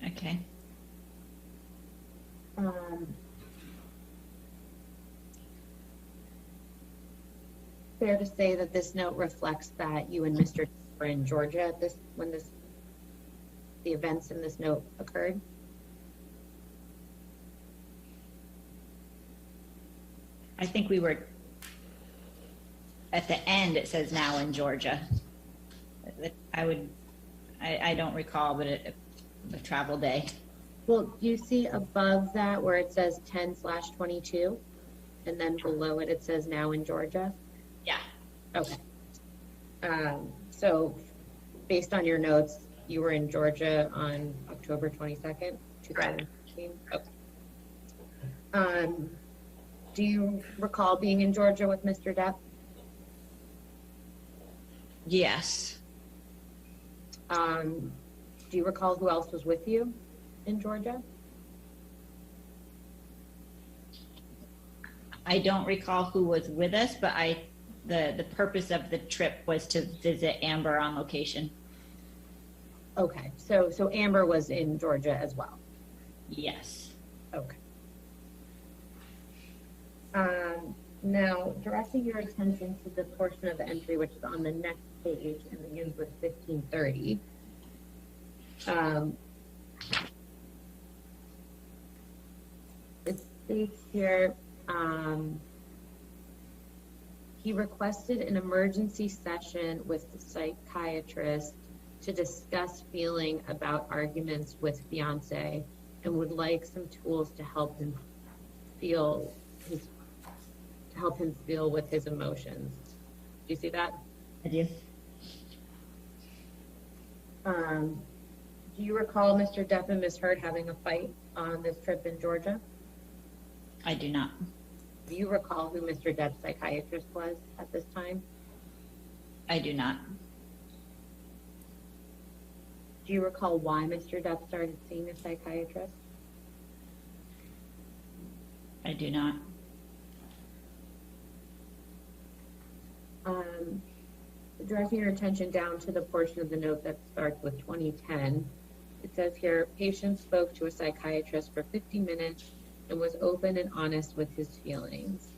Okay.
Fair to say that this note reflects that you and Mr. were in Georgia at this when the events in this note occurred?
I think we were, at the end, it says now in Georgia. I don't recall, but the travel day.
Well, do you see above that where it says 10/22? And then below it, it says now in Georgia?
Yeah.
Okay. So based on your notes, you were in Georgia on October 22nd, 2015? Okay. Do you recall being in Georgia with Mr. Depp?
Yes.
Do you recall who else was with you in Georgia?
I don't recall who was with us, but the purpose of the trip was to visit Amber on location.
Okay, so Amber was in Georgia as well.
Yes.
Okay. Now, directing your attention to the portion of the entry which is on the next page and begins with 1530. It states here, he requested an emergency session with the psychiatrist to discuss feeling about arguments with fiance and would like some tools to help him feel with his emotions. Do you see that?
I do.
Do you recall Mr. Depp and Ms. Hurd having a fight on this trip in Georgia?
I do not.
Do you recall who Mr. Depp's psychiatrist was at this time?
I do not.
Do you recall why Mr. Depp started seeing a psychiatrist?
I do not.
Directing your attention down to the portion of the note that starts with 2010, it says here, patient spoke to a psychiatrist for 50 minutes and was open and honest with his feelings.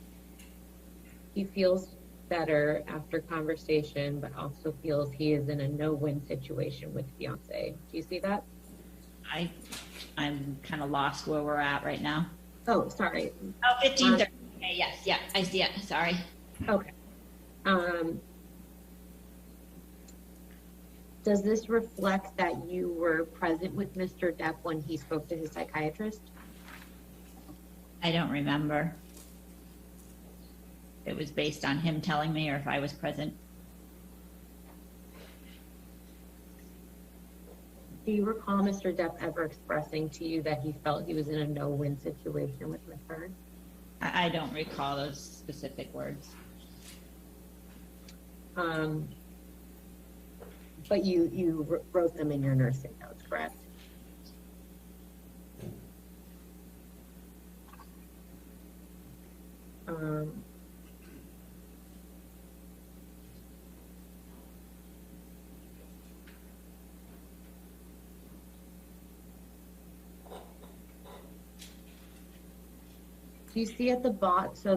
He feels better after conversation, but also feels he is in a no-win situation with fiance. Do you see that?
I'm kind of lost where we're at right now.
Oh, sorry.
Oh, 15:30. Okay, yes, yeah, I see it. Sorry.
Okay. Does this reflect that you were present with Mr. Depp when he spoke to his psychiatrist?
I don't remember. It was based on him telling me or if I was present.
Do you recall Mr. Depp ever expressing to you that he felt he was in a no-win situation with Ms. Heard?
I don't recall those specific words.
But you wrote them in your nursing notes, correct? Do you see at the bottom, so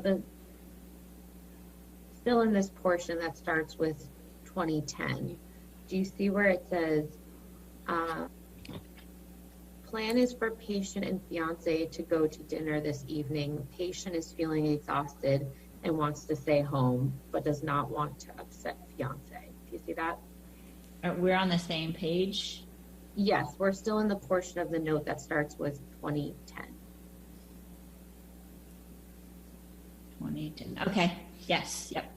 still in this portion that starts with 2010, do you see where it says, plan is for patient and fiance to go to dinner this evening. Patient is feeling exhausted and wants to stay home, but does not want to upset fiance. Do you see that?
We're on the same page.
Yes, we're still in the portion of the note that starts with 2010.
2010. Okay. Yes. Yep.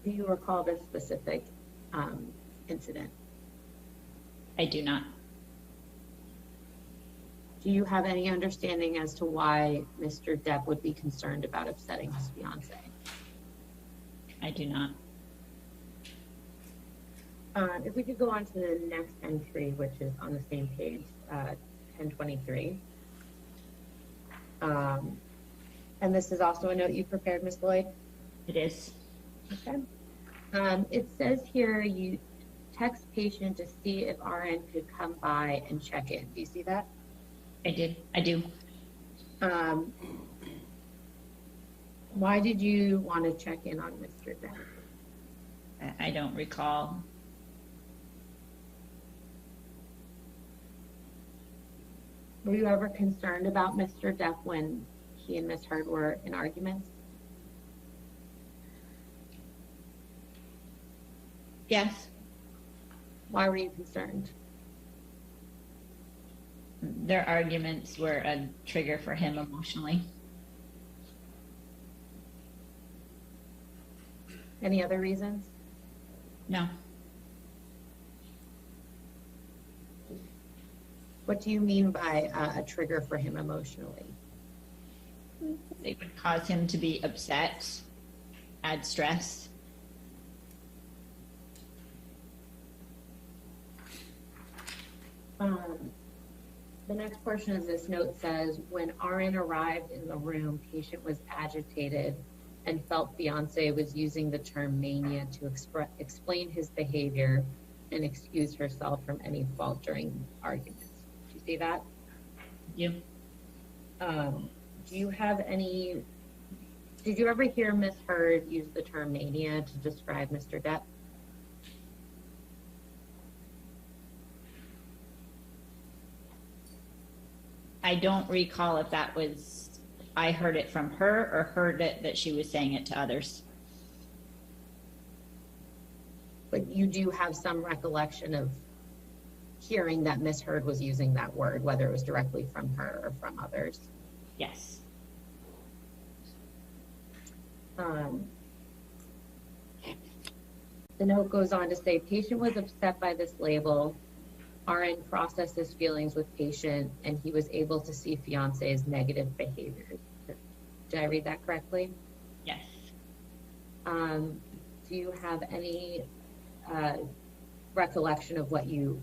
Do you recall this specific incident?
I do not.
Do you have any understanding as to why Mr. Depp would be concerned about upsetting his fiance?
I do not.
If we could go on to the next entry, which is on the same page, 1023. And this is also a note you prepared, Ms. Lloyd?
It is.
Okay. It says here you text patient to see if RN could come by and check in. Do you see that?
I did. I do.
Why did you want to check in on Mr. Depp?
I don't recall.
Were you ever concerned about Mr. Depp when he and Ms. Heard were in arguments?
Yes.
Why were you concerned?
Their arguments were a trigger for him emotionally.
Any other reasons?
No.
What do you mean by a trigger for him emotionally?
It would cause him to be upset, add stress.
The next portion of this note says, when RN arrived in the room, patient was agitated and felt fiance was using the term mania to explain his behavior and excuse herself from any fault during arguments. Do you see that?
You?
Do you have any, did you ever hear Ms. Heard use the term mania to describe Mr. Depp?
I don't recall if that was, I heard it from her or heard it that she was saying it to others.
But you do have some recollection of hearing that Ms. Heard was using that word, whether it was directly from her or from others.
Yes.
The note goes on to say, patient was upset by this label. RN processed his feelings with patient, and he was able to see fiance's negative behavior. Did I read that correctly?
Yes.
Do you have any recollection of what you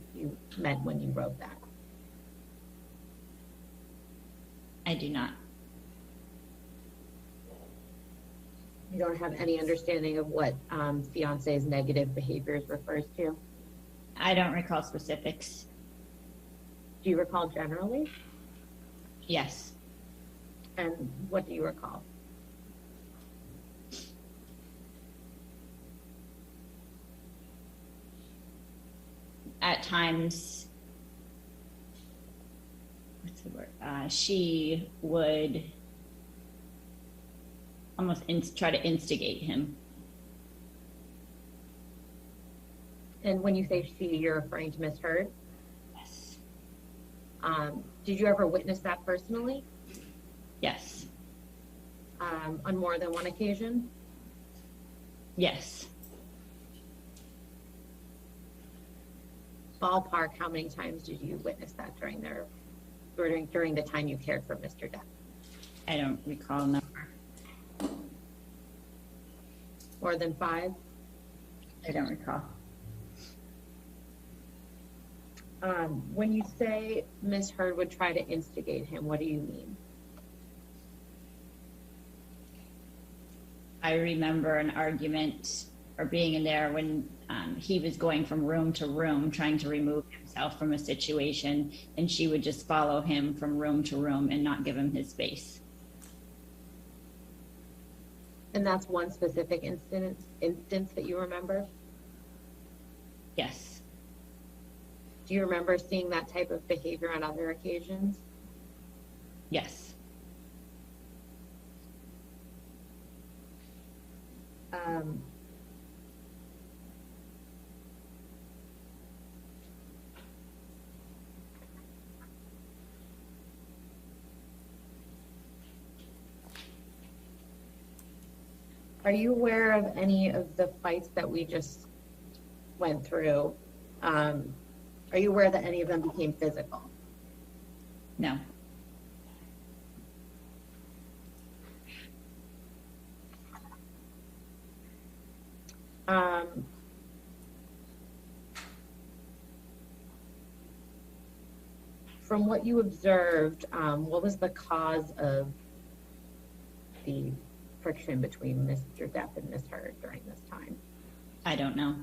meant when you wrote that?
I do not.
You don't have any understanding of what fiance's negative behaviors refers to?
I don't recall specifics.
Do you recall generally?
Yes.
And what do you recall?
At times, what's the word? She would almost try to instigate him.
And when you say she, you're referring to Ms. Heard?
Yes.
Did you ever witness that personally?
Yes.
On more than one occasion?
Yes.
Ballpark, how many times did you witness that during the time you cared for Mr. Depp?
I don't recall a number.
More than 5?
I don't recall.
When you say Ms. Heard would try to instigate him, what do you mean?
I remember an argument or being in there when he was going from room to room trying to remove himself from a situation, and she would just follow him from room to room and not give him his space.
And that's one specific instance that you remember?
Yes.
Do you remember seeing that type of behavior on other occasions?
Yes.
Are you aware of any of the fights that we just went through? Are you aware that any of them became physical?
No.
From what you observed, what was the cause of the friction between Mr. Depp and Ms. Heard during this time?
I don't know.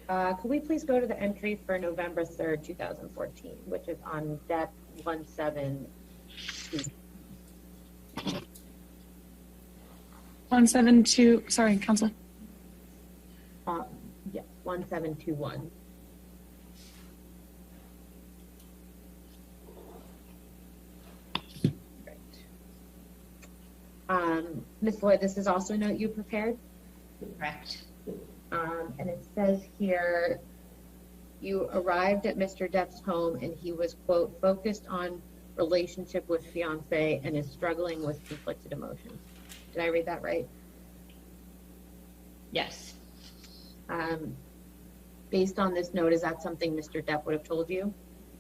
Could we please go to the entry for November 3rd, 2014, which is on Depp 172?
172, sorry, Counselor.
Yes, 1721. Right. Ms. Lloyd, this is also a note you prepared?
Correct.
And it says here, you arrived at Mr. Depp's home and he was, quote, focused on relationship with fiance and is struggling with conflicted emotions. Did I read that right?
Yes.
Based on this note, is that something Mr. Depp would have told you?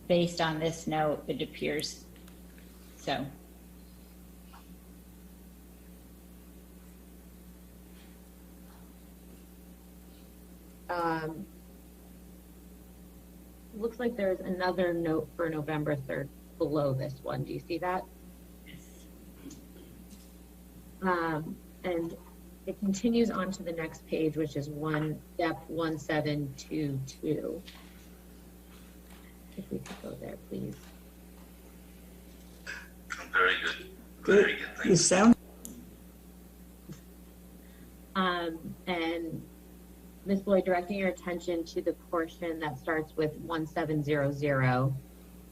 Based on this note, it appears so.
Looks like there's another note for November 3rd below this one. Do you see that?
Yes.
And it continues on to the next page, which is Depp 1722. If we could go there, please.
Very good. Very good. Thank
You sound
And Ms. Lloyd, directing your attention to the portion that starts with 1700.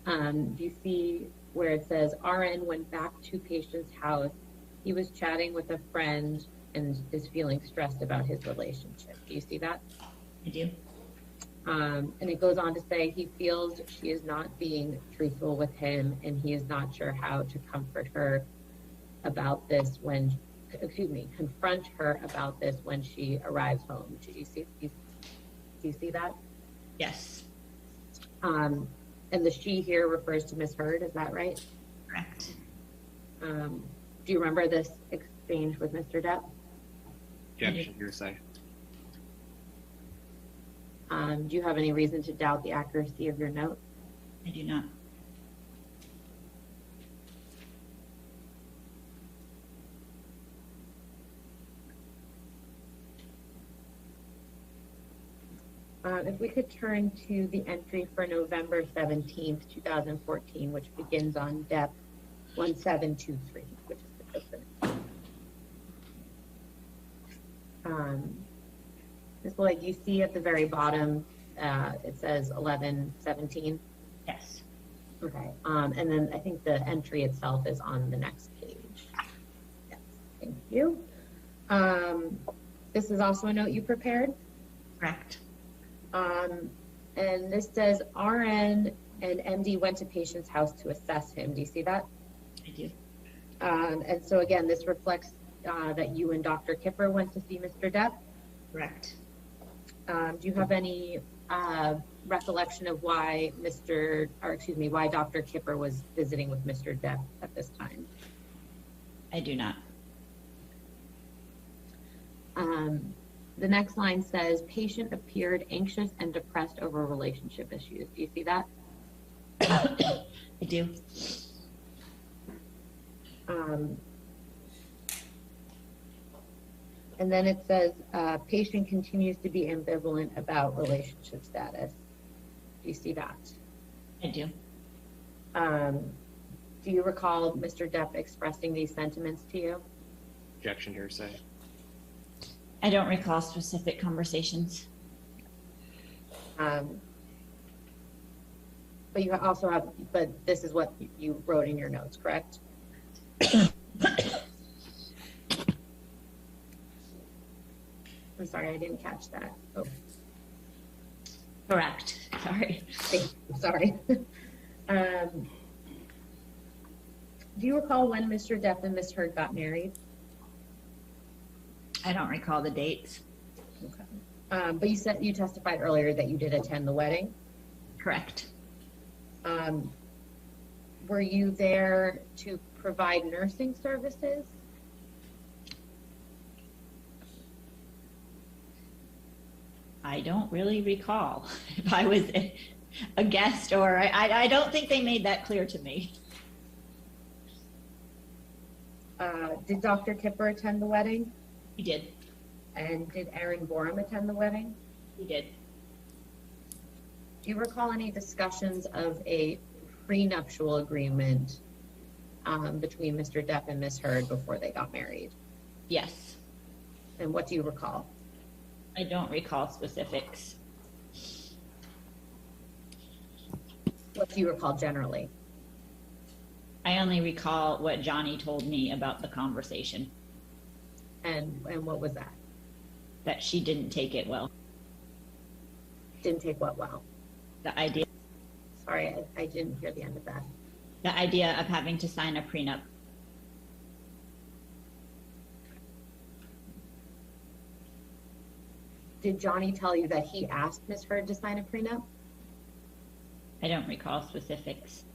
Do you see where it says RN went back to patient's house? He was chatting with a friend and is feeling stressed about his relationship. Do you see that?
I do.
And it goes on to say he feels she is not being truthful with him and he is not sure how to comfort her about this confront her about this when she arrives home. Do you see that?
Yes.
And the she here refers to Ms. Heard, is that right?
Correct.
Do you remember this exchange with Mr. Depp?
Objection, hearsay.
Do you have any reason to doubt the accuracy of your note?
I do not.
If we could turn to the entry for November 17th, 2014, which begins on Depp 1723, which is the code. Ms. Lloyd, you see at the very bottom, it says 1117.
Yes.
Okay. And then I think the entry itself is on the next page. Yes. Thank you. This is also a note you prepared.
Correct.
And this says RN and MD went to patient's house to assess him. Do you see that?
I do.
And so again, this reflects that you and Dr. Kipper went to see Mr. Depp.
Correct.
Do you have any recollection of why why Dr. Kipper was visiting with Mr. Depp at this time?
I do not.
The next line says, patient appeared anxious and depressed over relationship issues. Do you see that?
I do.
And then it says, patient continues to be ambivalent about relationship status. Do you see that?
I do.
Do you recall Mr. Depp expressing these sentiments to you?
Objection, hearsay.
I don't recall specific conversations.
But you also have, but this is what you wrote in your notes, correct? I'm sorry, I didn't catch that. Oh,
Correct. Sorry.
sorry. Do you recall when Mr. Depp and Ms. Heard got married?
I don't recall the dates.
Okay. But you testified earlier that you did attend the wedding.
Correct.
Were you there to provide nursing services?
I don't really recall if I was a guest or I don't think they made that clear to me.
Did Dr. Kipper attend the wedding?
He did.
And did Aaron Gorham attend the wedding?
He did.
Do you recall any discussions of a prenuptial agreement between Mr. Depp and Ms. Heard before they got married?
Yes.
And what do you recall?
I don't recall specifics.
What do you recall generally?
I only recall what Johnny told me about the conversation,
And what was that?
that she didn't take it well.
Didn't take what well?
The idea
Sorry, I didn't hear the end of that.
of having to sign a prenup.
Did Johnny tell you that he asked Ms. Heard to sign a prenup?
I don't recall specifics.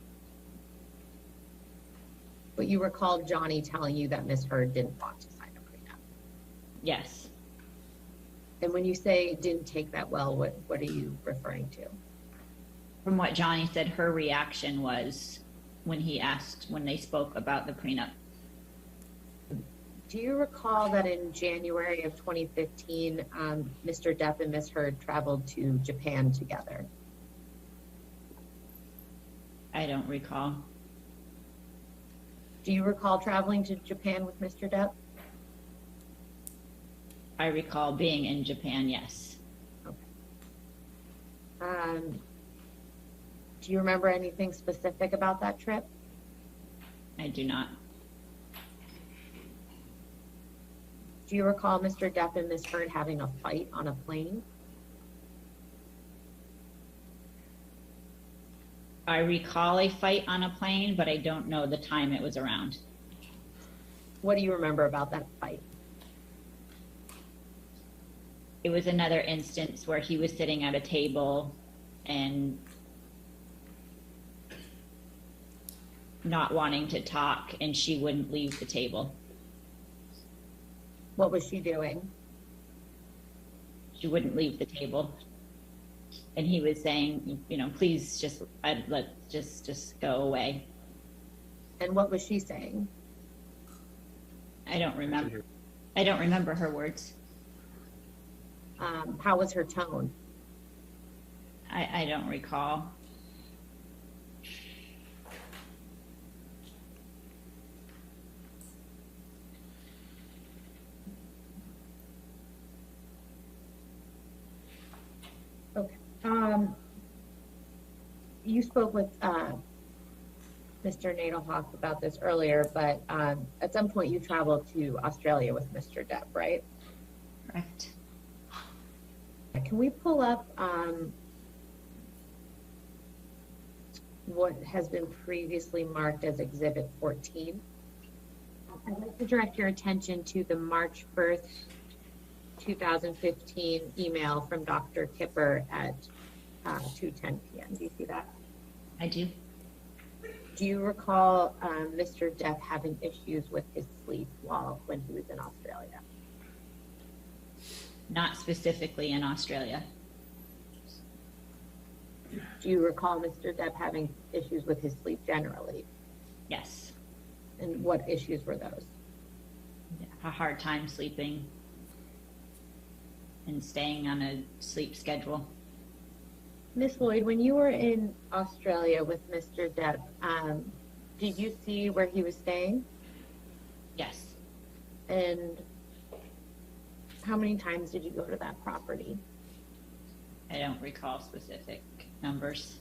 But you recall Johnny telling you that Ms. Heard didn't want to sign a prenup.
Yes.
And when you say didn't take that well, what are you referring to?
From what Johnny said, her reaction was when they spoke about the prenup.
Do you recall that in January of 2015, Mr. Depp and Ms. Heard traveled to Japan together?
I don't recall.
Do you recall traveling to Japan with Mr. Depp?
I recall being in Japan, yes.
Do you remember anything specific about that trip?
I do not.
Do you recall Mr. Depp and Ms. Heard having a fight on a plane?
I recall a fight on a plane, but I don't know the time it was around.
What do you remember about that fight?
It was another instance where he was sitting at a table and not wanting to talk, and she wouldn't leave the table.
What was she doing?
She wouldn't leave the table. And he was saying, please just go away.
And what was she saying?
I don't remember. I don't remember her words.
How was her tone?
I don't recall.
Okay. You spoke with Mr. Nadelhoff about this earlier, but at some point you traveled to Australia with Mr. Depp, right?
Correct.
what has been previously marked as Exhibit 14. I'd like to direct your attention to the March 1st, 2015 email from Dr. Kipper at 2:10 p.m. Do you see that?
I do.
Do you recall Mr. Depp having issues with his sleep when he was in Australia?
Not specifically in Australia.
Do you recall Mr. Depp having issues with his sleep generally?
Yes.
And what issues were those?
A hard time sleeping and staying on a sleep schedule.
Miss Lloyd, when you were in Australia with Mr. Depp, did you see where he was staying?
Yes.
And how many times did you go to that property?
I don't recall specific numbers.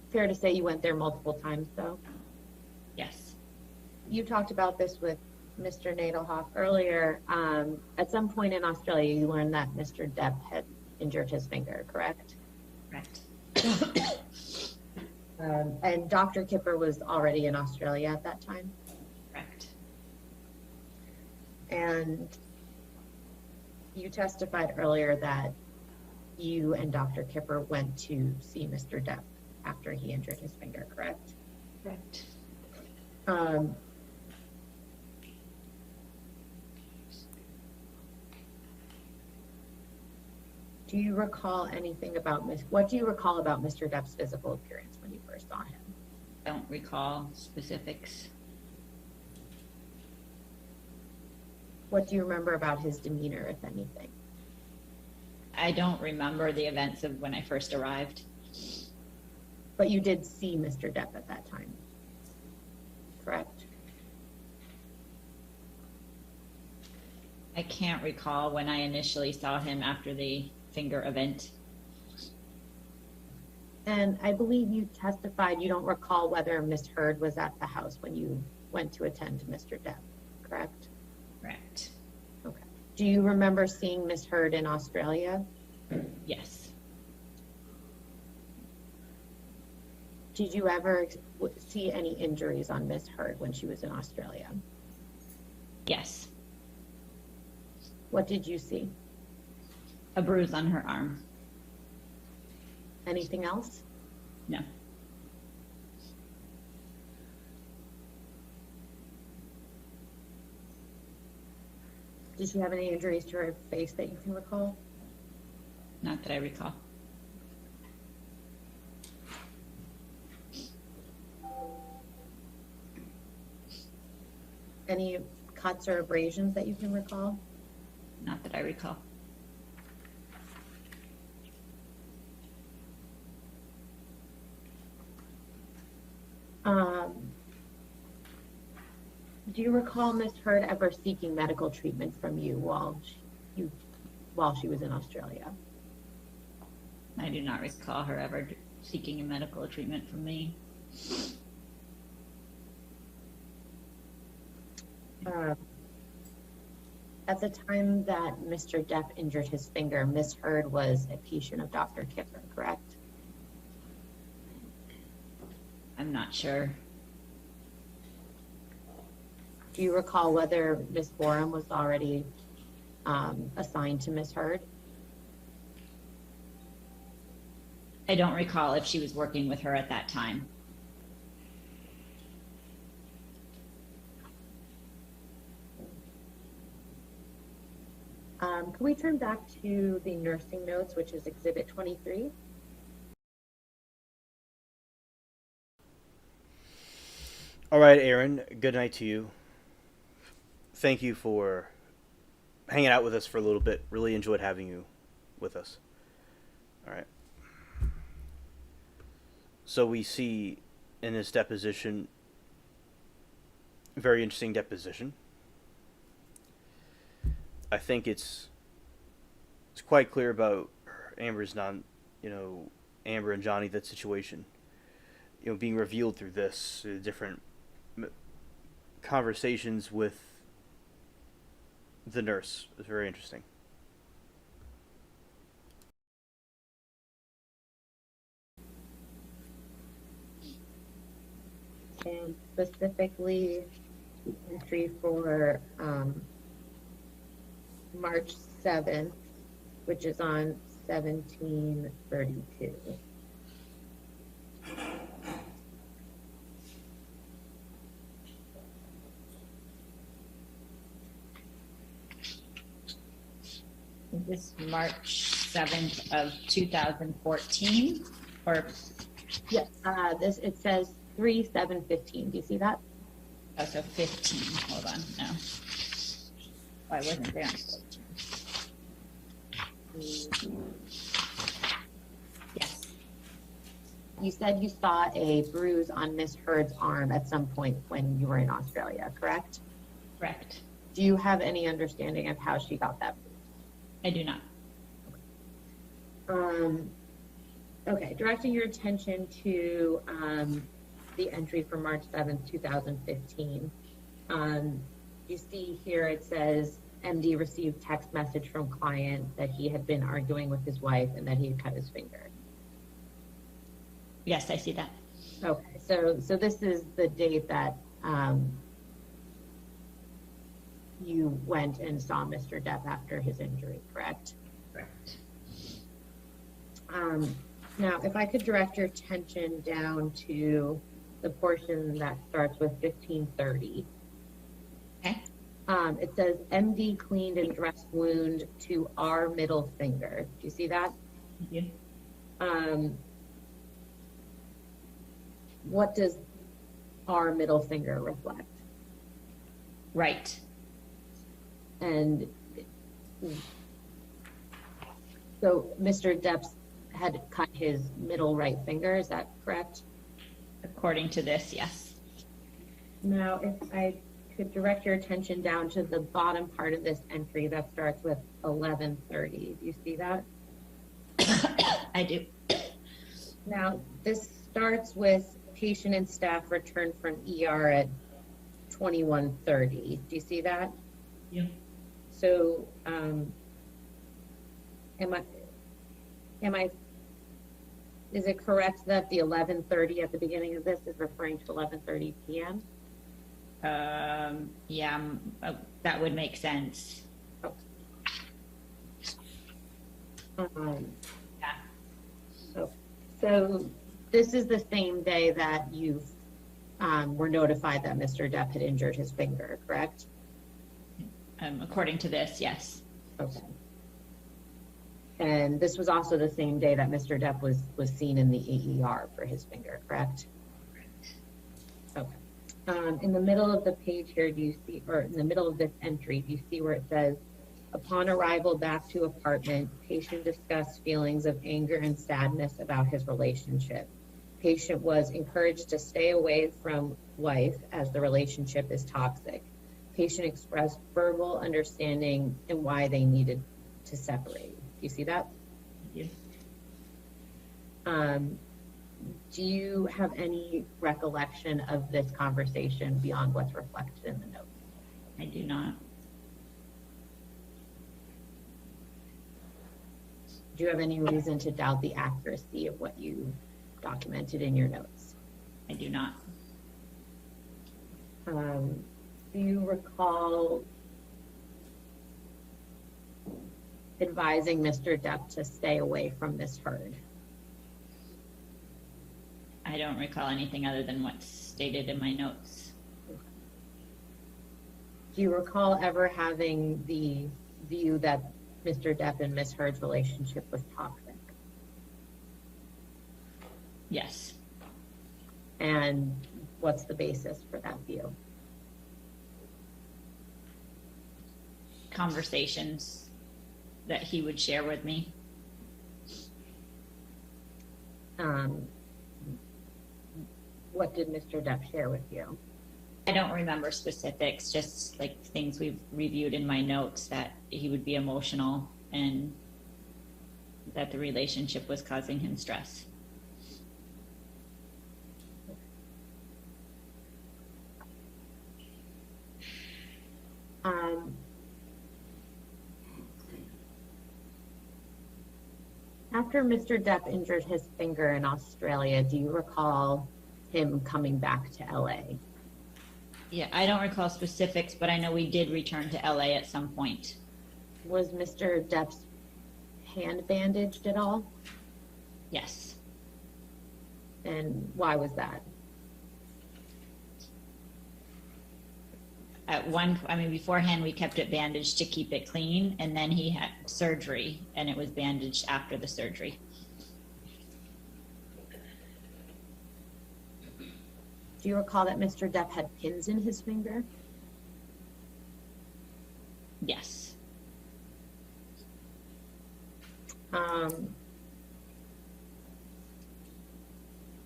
Fair to say you went there multiple times, though?
Yes.
You talked about this with Mr. Nadelhoff earlier. At some point in Australia, you learned that Mr. Depp had injured his finger, correct?
Correct.
And Dr. Kipper was already in Australia at that time?
Correct.
And you testified earlier that you and Dr. Kipper went to see Mr. Depp after he injured his finger, correct?
Correct.
Do you recall anything about what do you recall about Mr. Depp's physical appearance when you first saw him?
Don't recall specifics.
What do you remember about his demeanor, if anything?
I don't remember the events of when I first arrived.
But you did see Mr. Depp at that time, correct?
I can't recall when I initially saw him after the finger event.
And I believe you testified you don't recall whether Miss Heard was at the house when you went to attend to Mr. Depp, correct?
Correct.
Okay. Do you remember seeing Miss Heard in Australia?
Yes.
Did you ever see any injuries on Miss Heard when she was in Australia?
Yes.
What did you see?
A bruise on her arm.
Anything else?
No.
Did she have any injuries to her face that you can recall?
Not that I recall.
Any cuts or abrasions that you can recall?
Not that I recall.
Do you recall Miss Heard ever seeking medical treatment from you while she was in Australia?
I do not recall her ever seeking a medical treatment from me.
At the time that Mr. Depp injured his finger, Miss Heard was a patient of Dr. Kipper, correct?
I'm not sure.
Do you recall whether Miss Borum was already assigned to Miss Heard?
I don't recall if she was working with her at that time.
Can we turn back to the nursing notes, which is Exhibit 23?
All right, Aaron, good night to you. Thank you for hanging out with us for a little bit. Really enjoyed having you with us. All right. So we see in this deposition, very interesting deposition. I think it's quite clear about Amber and Johnny, that situation, being revealed through this, different conversations with the nurse is very interesting.
and specifically entry for March 7th, which is on 1732.
Is this March 7th of 2014 or
Yes, it says 3/7/15. Do you see that?
oh, so 15? Hold on, no. Oh, I wasn't there on 14. Yes,
You said you saw a bruise on Miss Heard's arm at some point when you were in Australia, correct?
correct.
Do you have any understanding of how she got that bruise?
I do not.
Okay, directing your attention to the entry for March 7th, 2015. You see here it says MD received text message from client that he had been arguing with his wife and that he had cut his finger.
Yes, I see that.
Okay, so this is the date that you went and saw Mr. Depp after his injury, correct?
Correct.
Now, if I could direct your attention down to the portion that starts with 1530.
Okay.
It says MD cleaned and dressed wound to our middle finger. Do you see that?
Thank you.
What does our middle finger reflect?
Right.
And so Mr. Depp had cut his middle right finger, is that correct?
According to this, yes.
Now, if I could direct your attention down to the bottom part of this entry that starts with 1130. Do you see that?
I do.
Now, this starts with patient and staff returned from ER at 2130. Do you see that?
Yeah.
So, is it correct that the 1130 at the beginning of this is referring to 11:30 p.m.?
Yeah, that would make sense. Yeah.
So this is the same day that you were notified that Mr. Depp had injured his finger, correct?
According to this, yes.
Okay. And this was also the same day that Mr. Depp was seen in the AER for his finger, correct? Okay. In the middle of the page here, do you see, or in the middle of this entry, do you see where it says, upon arrival back to apartment, patient discussed feelings of anger and sadness about his relationship. Patient was encouraged to stay away from wife as the relationship is toxic. Patient expressed verbal understanding and why they needed to separate. Do you see that?
Yeah.
Do you have any recollection of this conversation beyond what's reflected in the notes?
I do not.
Do you have any reason to doubt the accuracy of what you documented in your notes?
I do not.
Do you recall advising Mr. Depp to stay away from Miss Heard?
I don't recall anything other than what's stated in my notes.
Do you recall ever having the view that Mr. Depp and Miss Heard's relationship was toxic?
Yes.
And what's the basis for that view?
Conversations that he would share with me.
What did Mr. Depp share with you?
I don't remember specifics, just like things we've reviewed in my notes, that he would be emotional and that the relationship was causing him stress.
After Mr. Depp injured his finger in Australia, do you recall him coming back to LA.
Yeah, I don't recall specifics, but I know we did return to LA at some point.
Was Mr. Depp's hand bandaged at all?
Yes.
And why was that?
Beforehand we kept it bandaged to keep it clean, and then he had surgery and it was bandaged after the surgery.
Do you recall that Mr. Depp had pins in his finger?
Yes.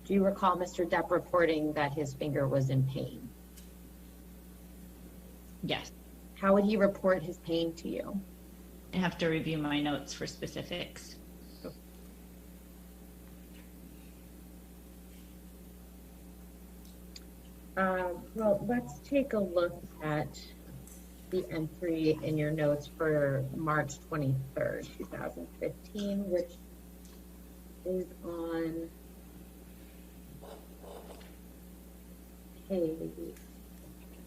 Do you recall Mr. Depp reporting that his finger was in pain?
Yes.
How would he report his pain to you?
I have to review my notes for specifics.
Well, let's take a look at the entry in your notes for March 23rd, 2015, which is on page,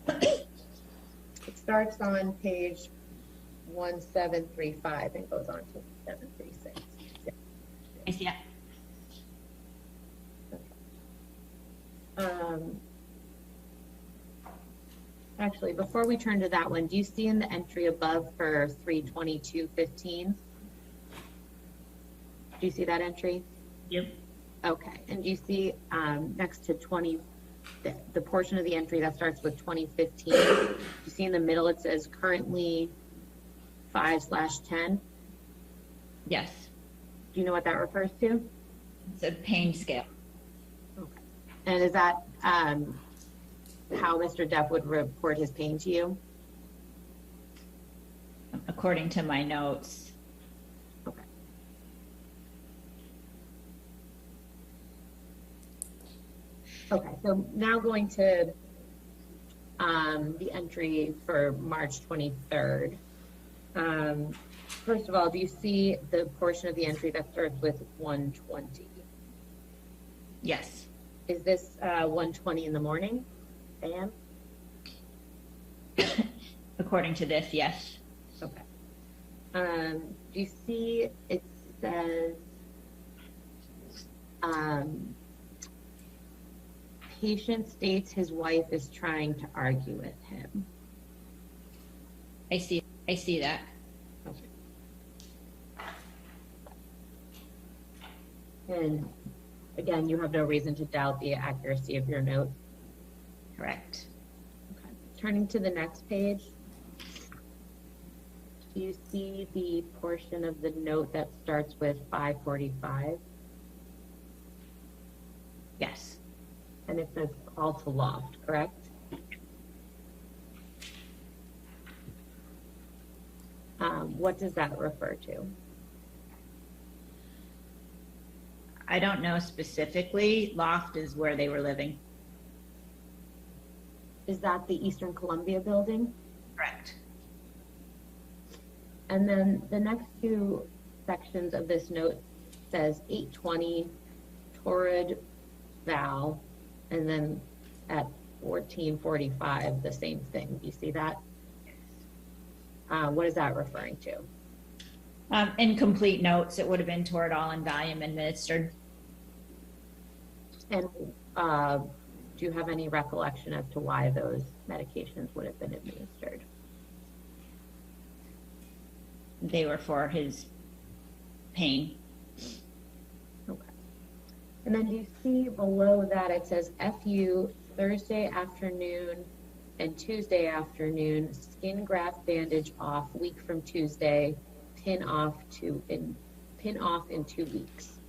it starts on page 1735 and goes on to 736.
I see it.
Actually, before we turn to that one, do you see in the entry above for 32215? Do you see that entry?
Yep.
Okay, and do you see next to 20, the portion of the entry that starts with 2015? You see in the middle it says currently 5/10?
Yes.
Do you know what that refers to?
It's a pain scale.
Okay. And is that how Mr. Depp would report his pain to you?
According to my notes.
Okay. Okay, so now going to the entry for March 23rd. First of all, do you see the portion of the entry that starts with 120?
Yes.
Is this 1:20 in the morning? AM?
According to this, yes.
Okay. Do you see it says patient states his wife is trying to argue with him?
I see that.
Okay. And again, you have no reason to doubt the accuracy of your note.
Correct.
Okay. Turning to the next page, do you see the portion of the note that starts with 545?
Yes.
And it says call to loft, correct? What does that refer to?
I don't know specifically. Loft is where they were living.
Is that the Eastern Columbia building?
Correct.
And then the next two sections of this note says 820 Torrid Val, and then at 1445, the same thing. Do you see that? What is that referring to?
Incomplete notes. It would have been Toradol and Valium administered.
And do you have any recollection as to why those medications would have been administered?
They were for his pain.
Okay. And then do you see below that it says FU Thursday afternoon and Tuesday afternoon, skin graft bandage off, week from Tuesday, pin off in 2 weeks.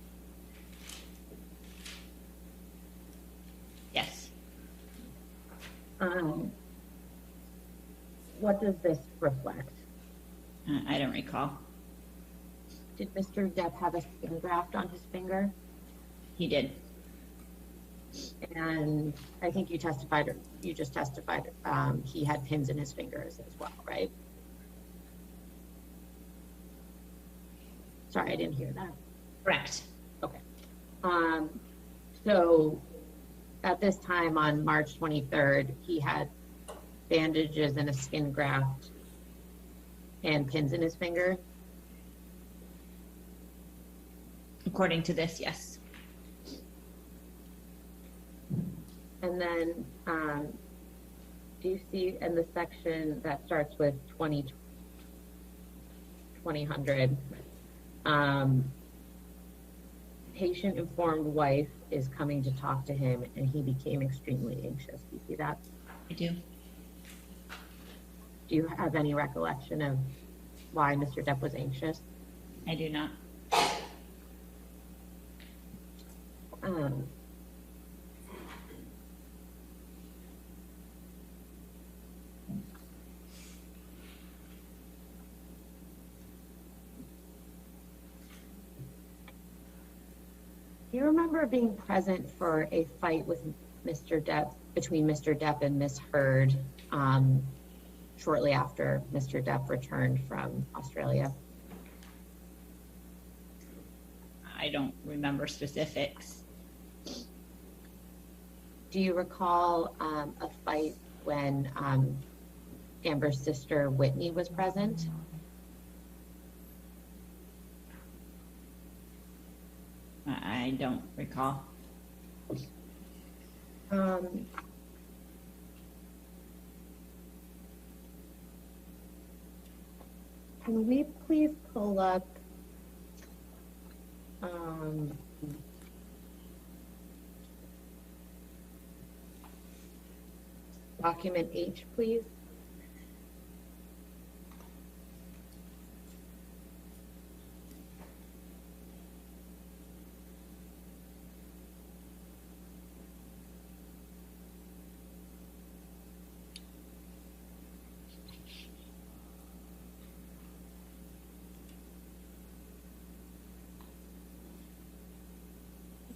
Yes.
What does this reflect?
I don't recall.
Did Mr. Depp have a skin graft on his finger?
He did.
And I think you just testified, he had pins in his fingers as well, right? Sorry, I didn't hear that.
Correct.
Okay. So at this time on March 23rd, he had bandages and a skin graft and pins in his finger.
According to this, yes.
And then, do you see in the section that starts with 2000, patient informed wife is coming to talk to him and he became extremely anxious. Do you see that?
I do.
Do you have any recollection of why Mr. Depp was anxious?
I do not.
Do you remember being present for a fight with Mr. Depp, between Mr. Depp and Miss Heard, shortly after Mr. Depp returned from Australia?
I don't remember specifics.
Do you recall a fight when Amber's sister Whitney was present?
I don't recall.
Can we please pull up document H, please?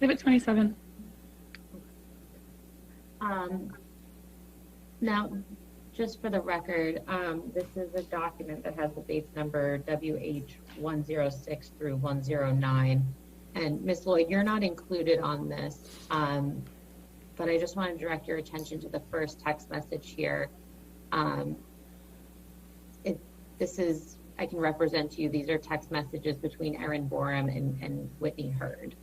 Exhibit 27.
Now, just for the record, this is a document that has the base number WH106 through 109. And Ms. Lloyd, you're not included on this, but I just want to direct your attention to the first text message here. This is, I can represent to you, these are text messages between Erin Borum and Whitney Heard.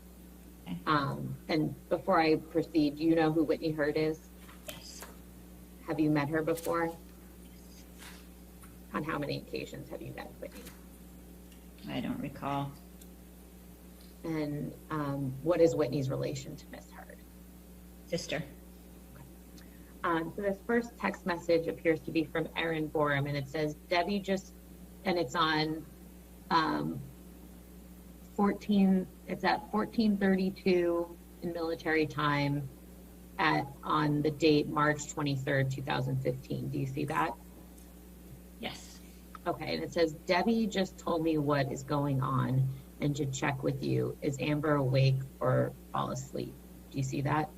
And before I proceed, do you know who Whitney Heard is?
Yes.
Have you met her before? On how many occasions have you met Whitney?
I don't recall.
And what is Whitney's relation to Miss Heard?
Sister.
So this first text message appears to be from Erin Borum, and it says, Debbie just, and it's on 1432 in military time on the date March 23rd, 2015. Do you see that?
Yes.
Okay, and it says, Debbie just told me what is going on and to check with you. Is Amber awake or fall asleep? Do you see that?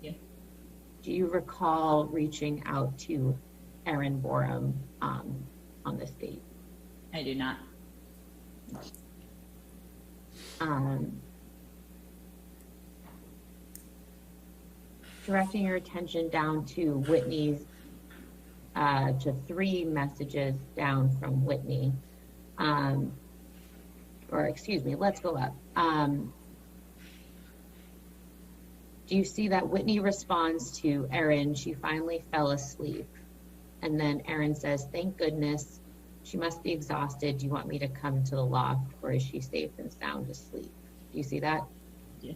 Yeah.
Do you recall reaching out to Erin Borum on this date?
I do not.
Directing your attention down to Whitney's, to 3 messages down from Whitney. Or excuse me, let's go up. Do you see that Whitney responds to Erin, she finally fell asleep. And then Erin says, thank goodness, she must be exhausted. Do you want me to come to the loft or is she safe and sound asleep? Do you see that?
Yeah.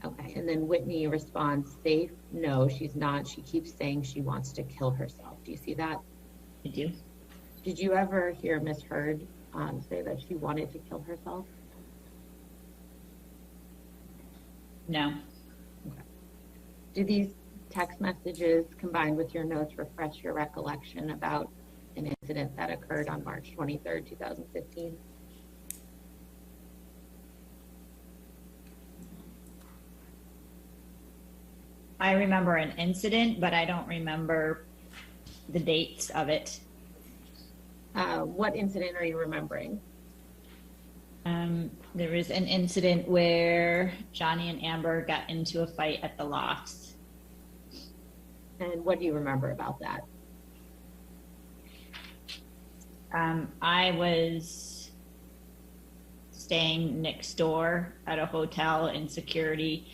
Okay, and then Whitney responds, safe? No, she's not. She keeps saying she wants to kill herself. Do you see that?
I do.
Did you ever hear Miss Heard say that she wanted to kill herself?
No.
Do these text messages combined with your notes refresh your recollection about an incident that occurred on March 23rd, 2015?
I remember an incident, but I don't remember the dates of it.
What incident are you remembering?
There was an incident where Johnny and Amber got into a fight at the lofts,
And what do you remember about that?
I was staying next door at a hotel, and security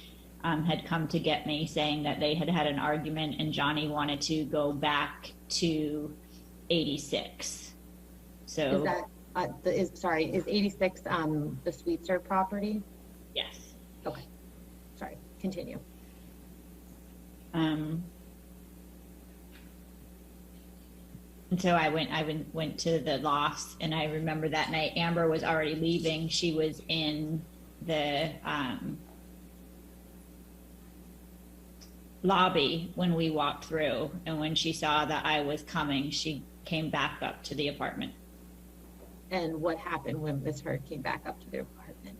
had come to get me, saying that they had had an argument and Johnny wanted to go back to 86. So
Is that, is 86 the Sweetser property?
yes.
Okay, sorry, continue.
And so I went to the lofts, and I remember that night Amber was already leaving. She was in the lobby when we walked through, and when she saw that I was coming, she came back up to the apartment.
And what happened when Ms. Heard came back up to the apartment?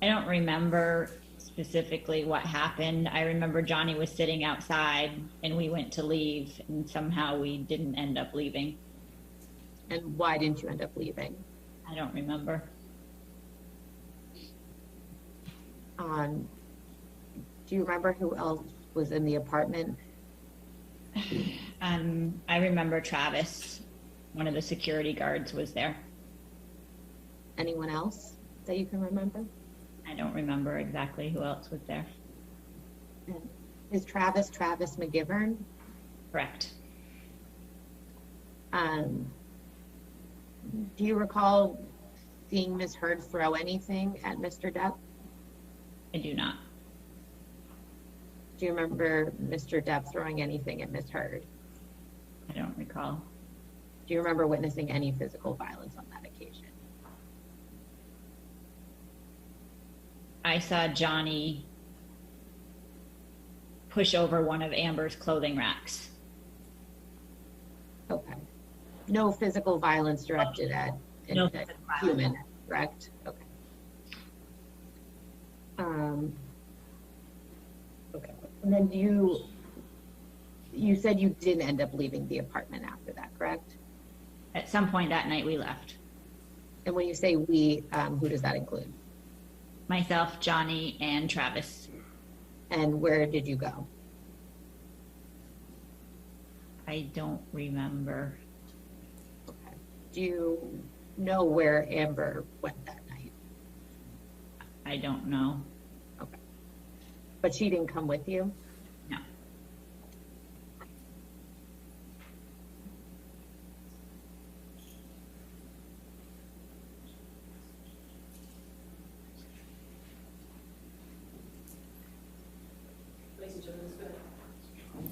I don't remember specifically what happened. I remember Johnny was sitting outside and we went to leave, and somehow we didn't end up leaving.
And why didn't you end up leaving?
I don't remember.
Do you remember who else was in the apartment?
I remember Travis, one of the security guards, was there.
Anyone else that you can remember?
I don't remember exactly who else was there.
Is Travis McGivern?
Correct.
Do you recall seeing Ms. Heard throw anything at Mr. Depp?
I do not.
Do you remember Mr. Depp throwing anything at Ms. Heard?
I don't recall.
Do you remember witnessing any physical violence on that occasion?
I saw Johnny push over one of Amber's clothing racks.
Okay. No physical violence directed at
No
a
physical
human, correct? Okay. Okay. And then you said you didn't end up leaving the apartment after that, correct?
At some point that night we left.
And when you say we, who does that include?
Myself, Johnny, and Travis.
And where did you go?
I don't remember.
Okay. Do you know where Amber went that night?
I don't know.
Okay. But she didn't come with you?
No.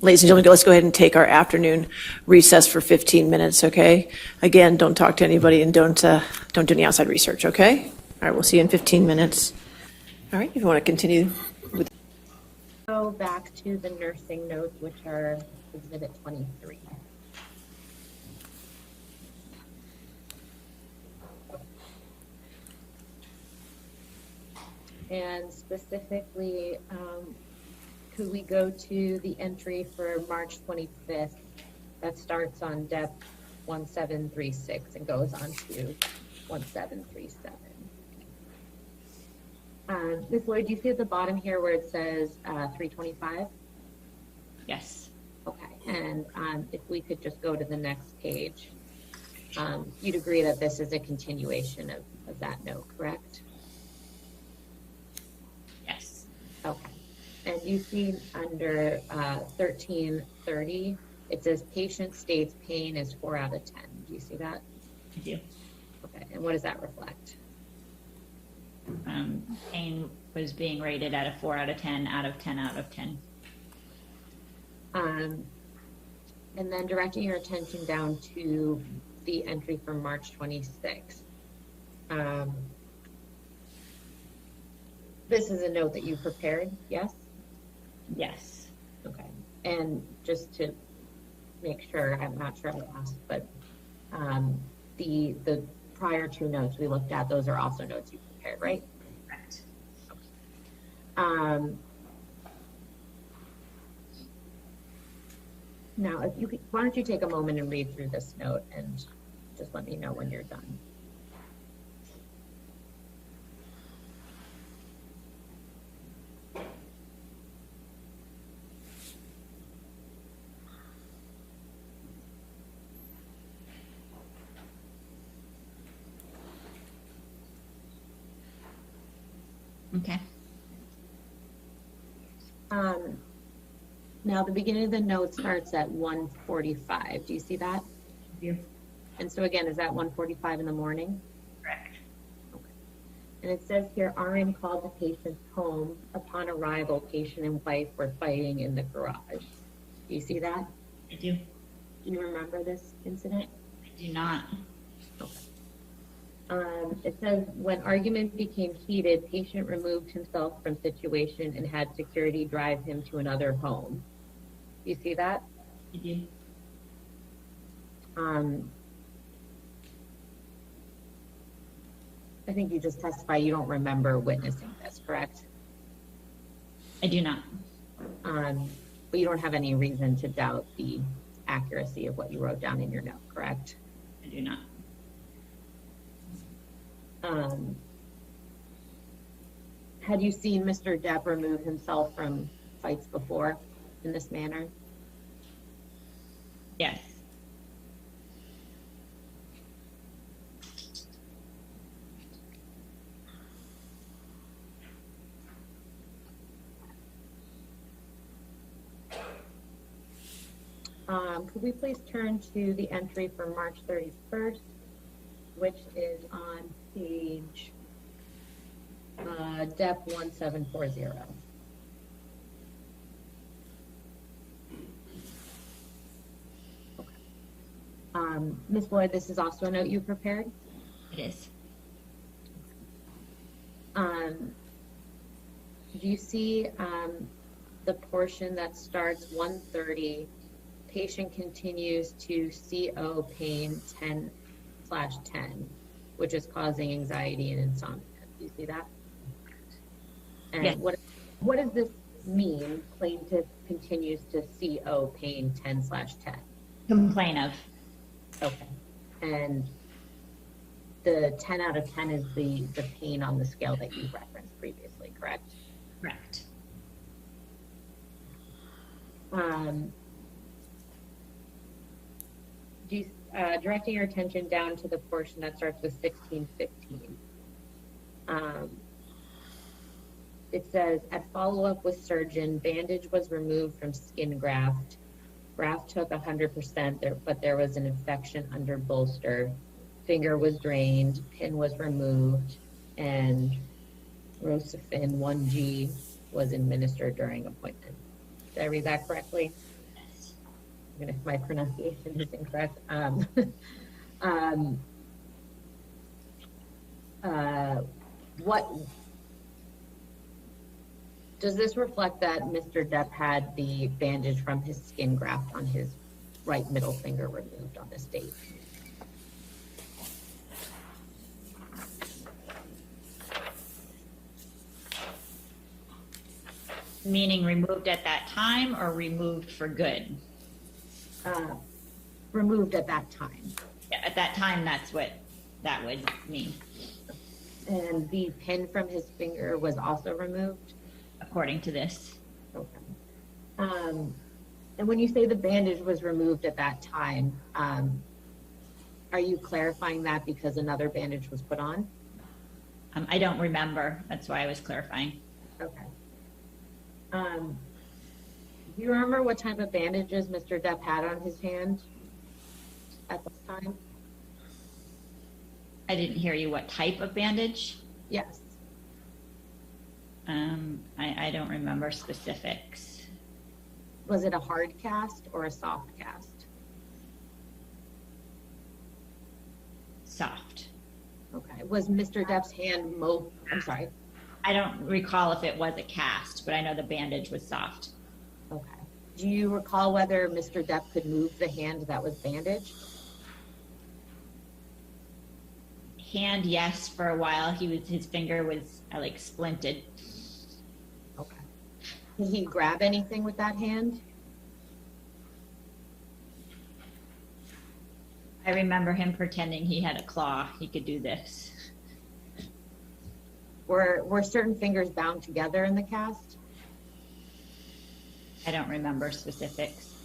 Ladies and gentlemen, let's go ahead and take our afternoon recess for 15 minutes, okay? Again, don't talk to anybody and don't do any outside research, okay? All right, we'll see you in 15 minutes. All right, if you want to continue with.
Go back to the nursing notes, which are exhibit 23. And specifically, could we go to the entry for March 25th that starts on Depp 1736 and goes on to 1737? Ms. Lloyd, do you see at the bottom here where it says 325?
Yes.
Okay, and if we could just go to the next page, you'd agree that this is a continuation of that note, correct?
Yes.
Okay. And you see under 1330, it says patient states pain is 4 out of 10. Do you see that?
I do.
Okay. And what does that reflect?
Pain was being rated at a 4 out of 10 out of 10 out of 10.
And then directing your attention down to the entry from March 26th. This is a note that you prepared, yes?
Yes.
Okay. And just to make sure, I'm not sure I asked, but the prior two notes we looked at, those are also notes you prepared, right?
Correct.
Now, if you could, why don't you take a moment and read through this note and just let me know when you're done.
Okay.
Now, the beginning of the note starts at 1:45. Do you see that?
You.
And so again, is that 1:45 in the morning?
Correct.
And it says here, RN called the patient's home. Upon arrival, patient and wife were fighting in the garage. Do you see that?
I do.
Do you remember this incident?
I do not.
It says, when argument became heated, patient removed himself from situation and had security drive him to another home. Do you see that?
I do.
I think you just testify you don't remember witnessing this, correct?
I do not.
But you don't have any reason to doubt the accuracy of what you wrote down in your note, correct?
I do not.
Had you seen Mr. Depp remove himself from fights before in this manner?
Yes.
Could we please turn to the entry for March 31st, which is on page Depp 1740. Okay. Ms. Lloyd, this is also a note you prepared?
It is.
Do you see the portion that starts 1:30? Patient continues to CO pain 10/10, which is causing anxiety and insomnia. Do you see that? And
Yes.
what does this mean? Plaintiff continues to CO pain 10/10.
Complain of.
Okay. And the 10 out of 10 is the pain on the scale that you referenced previously, correct?
Correct.
Directing your attention down to the portion that starts with 1615. It says, at follow-up with surgeon, bandage was removed from skin graft. Graft took 100%, but there was an infection under bolster. Finger was drained, pin was removed, and Rosafin 1G was administered during appointment. Did I read that correctly? Even if my pronunciation is incorrect. What does this reflect that Mr. Depp had the bandage from his skin graft on his right middle finger removed on this date?
Meaning removed at that time or removed for good?
Removed at that time.
Yeah, at that time, that's what that would mean,
And the pin from his finger was also removed?
according to this.
Okay. And when you say the bandage was removed at that time, are you clarifying that because another bandage was put on?
I don't remember. That's why I was clarifying.
Okay. Do you remember what type of bandages Mr. Depp had on his hand at this time?
I didn't hear you. What type of bandage?
Yes.
I don't remember specifics.
Was it a hard cast or a soft cast?
Soft.
Okay. Was Mr. Depp's hand I'm sorry.
I don't recall if it was a cast, but I know the bandage was soft.
Okay. Do you recall whether Mr. Depp could move the hand that was bandaged?
Hand, yes, for a while. His finger was like splinted.
Okay. Did he grab anything with that hand?
I remember him pretending he had a claw. He could do this.
Were certain fingers bound together in the cast?
I don't remember specifics.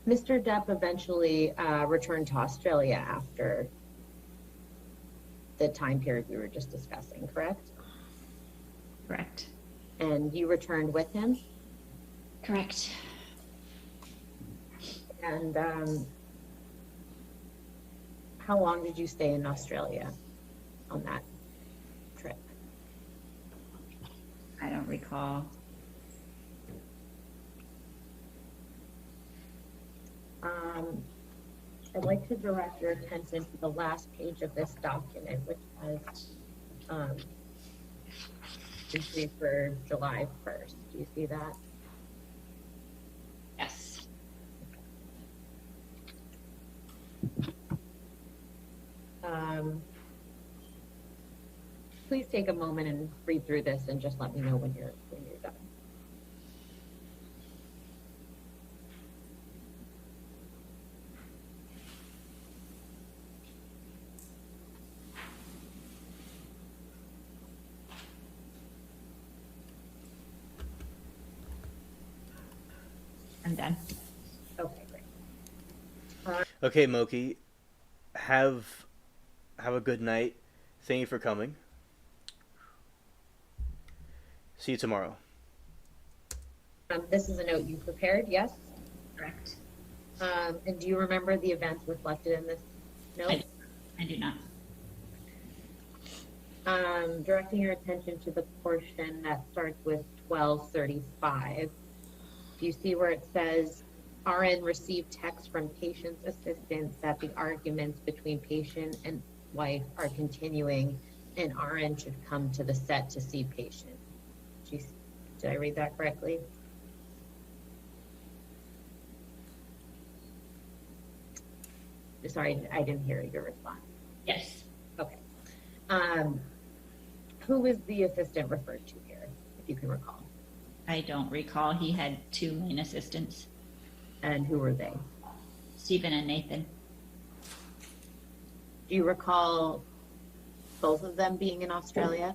Mr. Depp eventually returned to Australia after the time period we were just discussing, correct?
Correct.
And you returned with him?
Correct.
And how long did you stay in Australia on that trip?
I don't recall.
I'd like to direct your attention to the last page of this document, which has entry for July 1st. Do you see that?
Yes.
Please take a moment and read through this and just let me know when you're done.
I'm done.
Okay, great.
Okay, Moki, have a good night. Thank you for coming. See you tomorrow.
This is a note you prepared, yes?
Correct.
And do you remember the events reflected in this note?
I do not.
Directing your attention to the portion that starts with 1235. Do you see where it says, RN received text from patient's assistants that the arguments between patient and wife are continuing and RN should come to the set to see patient? Did I read that correctly? Sorry, I didn't hear your response.
Yes.
Okay. Who is the assistant referred to here, if you can recall?
I don't recall. He had two main assistants,
And who were they?
Stephen and Nathan.
Do you recall both of them being in Australia?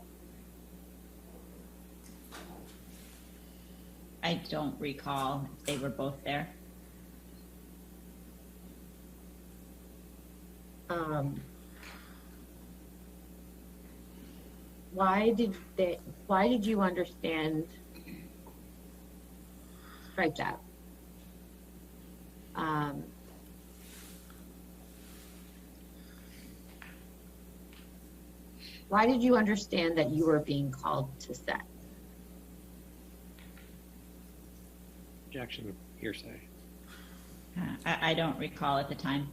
I don't recall if they were both there.
Why did you understand, strike that. Why did you understand that you were being called to set?
Objection, hearsay.
I don't recall at the time.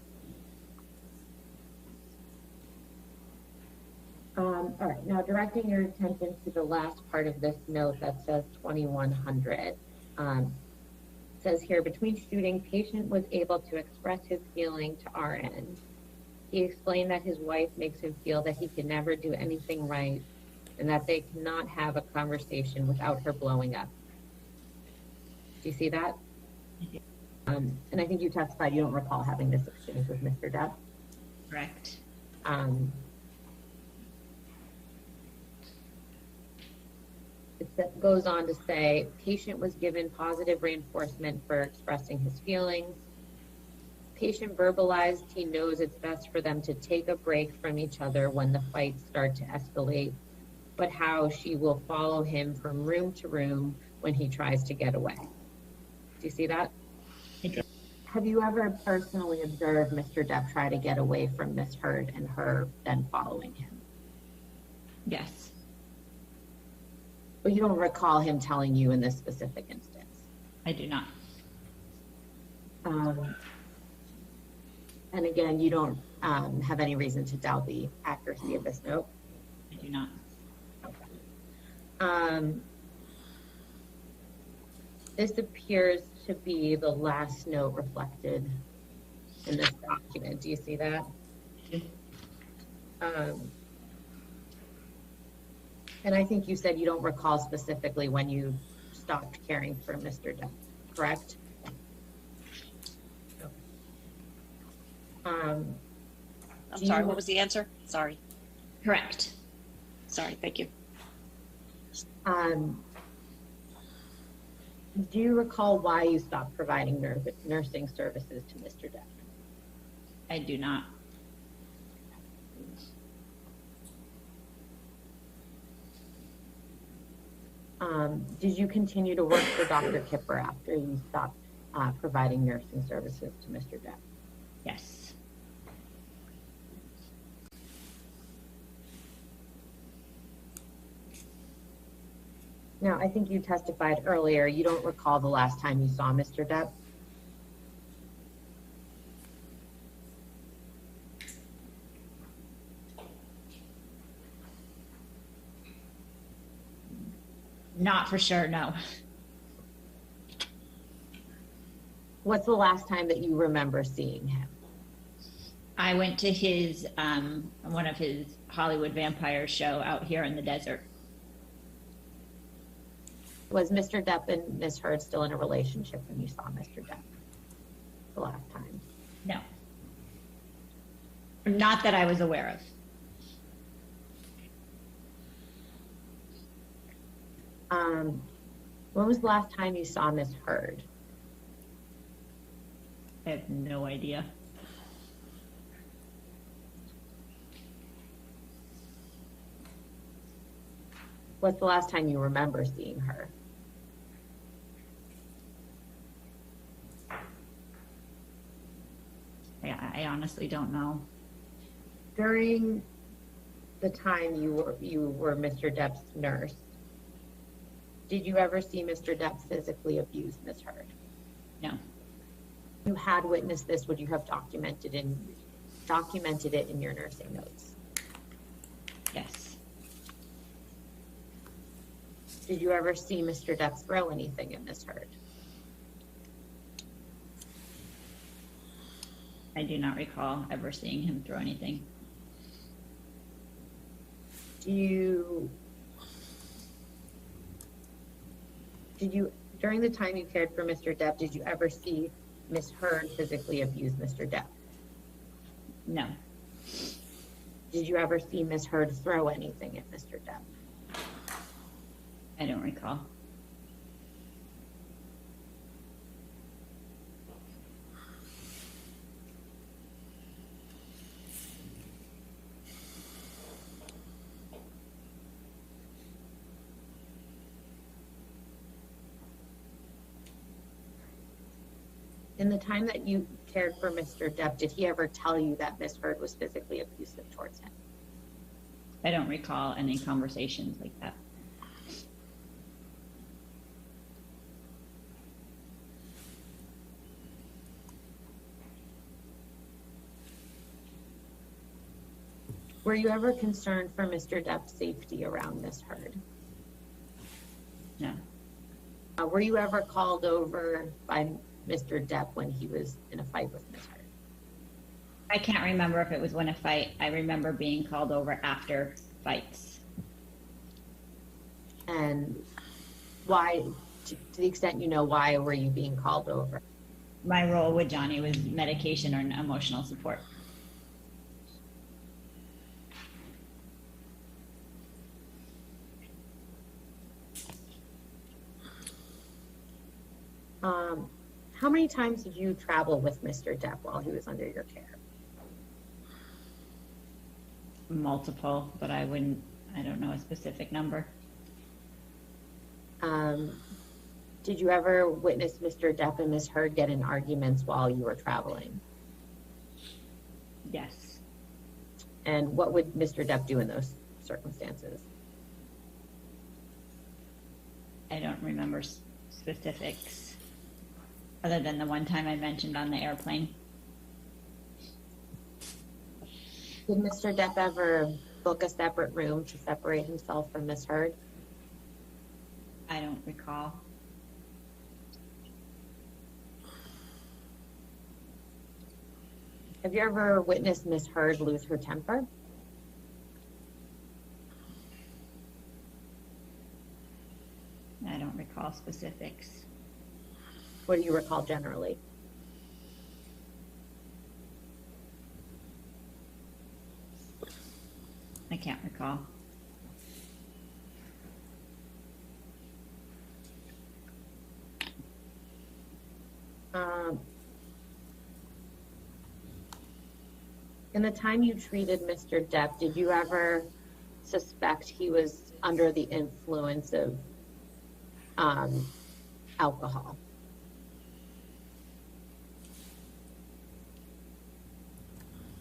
All right, now directing your attention to the last part of this note that says 2100. It says here, between shooting, patient was able to express his feeling to RN. He explained that his wife makes him feel that he can never do anything right and that they cannot have a conversation without her blowing up. Do you see that? And I think you testified you don't recall having this exchange with Mr. Depp.
Correct.
It goes on to say, patient was given positive reinforcement for expressing his feelings. Patient verbalized he knows it's best for them to take a break from each other when the fights start to escalate, but how she will follow him from room to room when he tries to get away. Do you see that?
I do.
Have you ever personally observed Mr. Depp try to get away from Miss Heard and her then following him?
Yes.
But you don't recall him telling you in this specific instance?
I do not.
And again, you don't have any reason to doubt the accuracy of this note?
I do not.
This appears to be the last note reflected in this document. Do you see that? And I think you said you don't recall specifically when you stopped caring for Mr. Depp, correct?
I'm
Do
sorry,
you-
what was the answer? Sorry.
Correct.
Sorry, thank you.
Do you recall why you stopped providing nursing services to Mr. Depp?
I do not.
Did you continue to work for Dr. Kipper after you stopped providing nursing services to Mr. Depp?
Yes.
Now, I think you testified earlier, you don't recall the last time you saw Mr. Depp?
Not for sure, no.
What's the last time that you remember seeing him?
I went to his, one of his Hollywood vampire show out here in the desert.
Was Mr. Depp and Ms. Heard still in a relationship when you saw Mr. Depp the last time?
No. Not that I was aware of.
When was the last time you saw Ms. Heard?
I have no idea.
What's the last time you remember seeing her?
I honestly don't know.
During the time you were Mr. Depp's nurse, did you ever see Mr. Depp physically abuse Ms. Heard?
No.
If you had witnessed this, would you have documented it in your nursing notes?
Yes.
Did you ever see Mr. Depp throw anything at Ms. Heard?
I do not recall ever seeing him throw anything.
During the time you cared for Mr. Depp, did you ever see Ms. Heard physically abuse Mr. Depp?
No.
Did you ever see Ms. Heard throw anything at Mr. Depp?
I don't recall.
In the time that you cared for Mr. Depp, did he ever tell you that Ms. Heard was physically abusive towards him?
I don't recall any conversations like that.
Were you ever concerned for Mr. Depp's safety around Ms. Heard?
No.
Were you ever called over by Mr. Depp when he was in a fight with Ms. Heard?
I can't remember if it was when a fight. I remember being called over after fights.
And why, to the extent you know, why were you being called over?
My role with Johnny was medication or emotional support.
How many times did you travel with Mr. Depp while he was under your care?
Multiple, but I don't know a specific number.
Did you ever witness Mr. Depp and Ms. Heard get in arguments while you were traveling?
Yes.
And what would Mr. Depp do in those circumstances?
I don't remember specifics other than the one time I mentioned on the airplane.
Did Mr. Depp ever book a separate room to separate himself from Ms. Heard?
I don't recall.
Have you ever witnessed Ms. Heard lose her temper?
I don't recall specifics.
What do you recall generally?
I can't recall.
Um, in the time you treated Mr. Depp, did you ever suspect he was under the influence of alcohol?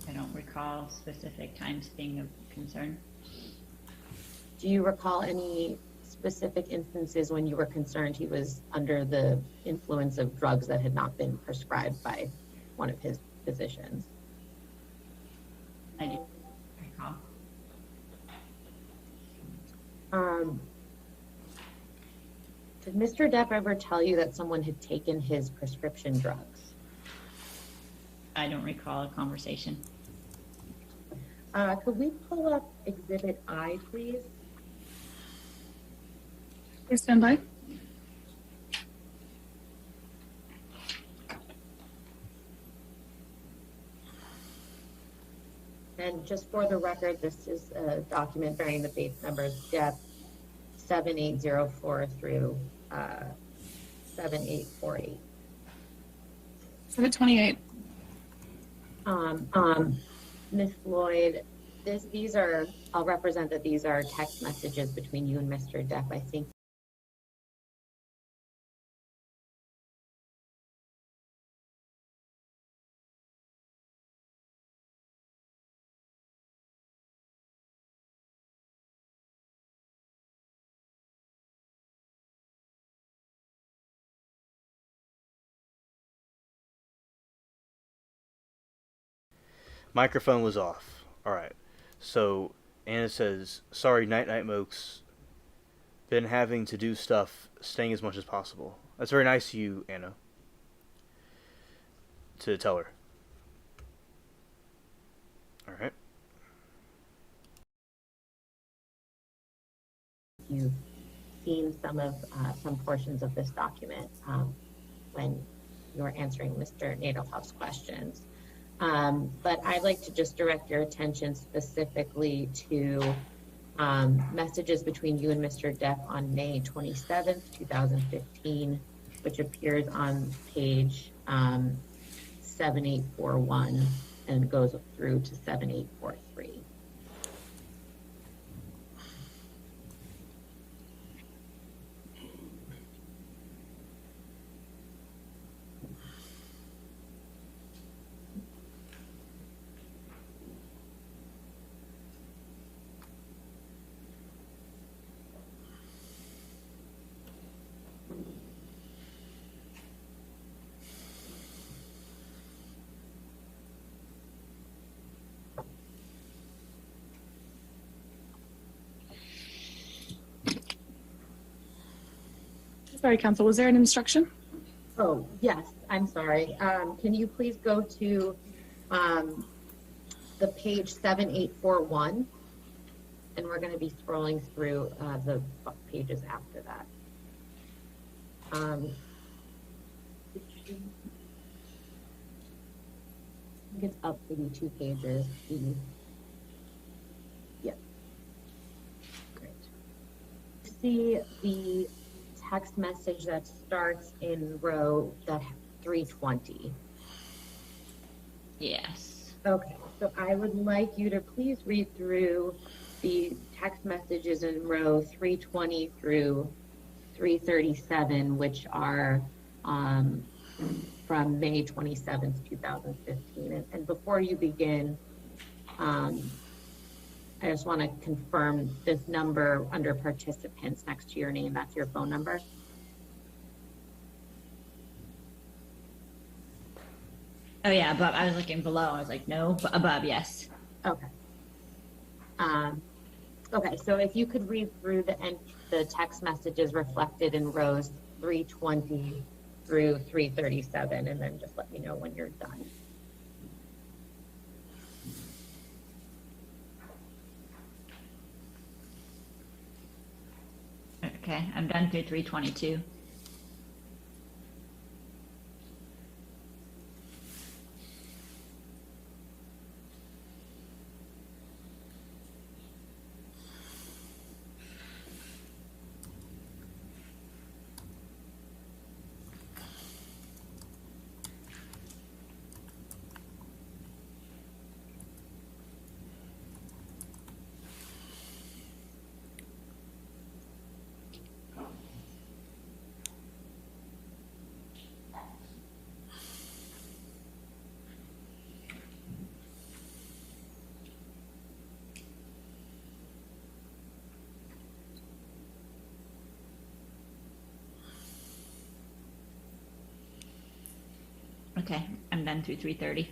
I don't recall specific times being of concern.
Do you recall any specific instances when you were concerned he was under the influence of drugs that had not been prescribed by one of his physicians?
I do recall.
Did Mr. Depp ever tell you that someone had taken his prescription drugs?
I don't recall a conversation.
Could we pull up Exhibit I, please?
Please stand by.
And just for the record, this is a document bearing the base numbers Depp 7804 through 7848.
728.
Ms. Floyd, these are, I'll represent that these are text messages between you and Mr. Depp. I think
Microphone was off. All right. So Anna says, "Sorry, night night mokes. Been having to do stuff, staying as much as possible." That's very nice of you, Anna, to tell her. All right.
you've seen some portions of this document when you were answering Mr. Nadelhoff's questions. But I'd like to just direct your attention specifically to messages between you and Mr. Depp on May 27th, 2015, which appears on page 7841 and goes through to 7843.
Sorry, counsel, was there an instruction?
Oh, yes, I'm sorry. Can you please go to the page 7841? And we're going to be scrolling through the pages after that. I think it's up maybe 2 pages. Yep. Great. See the text message that starts in row 320.
Yes.
Okay, so I would like you to please read through the text messages in row 320 through 337, which are from May 27th, 2015. And before you begin, I just want to confirm this number under participants next to your name, that's your phone number?
Oh yeah, above. I was looking below. I was like, no, but above, yes.
Okay. Okay, so if you could read through the text messages reflected in rows 320 through 337, and then just let me know when you're done.
Okay, I'm done through 322. Okay, I'm done through 3:30.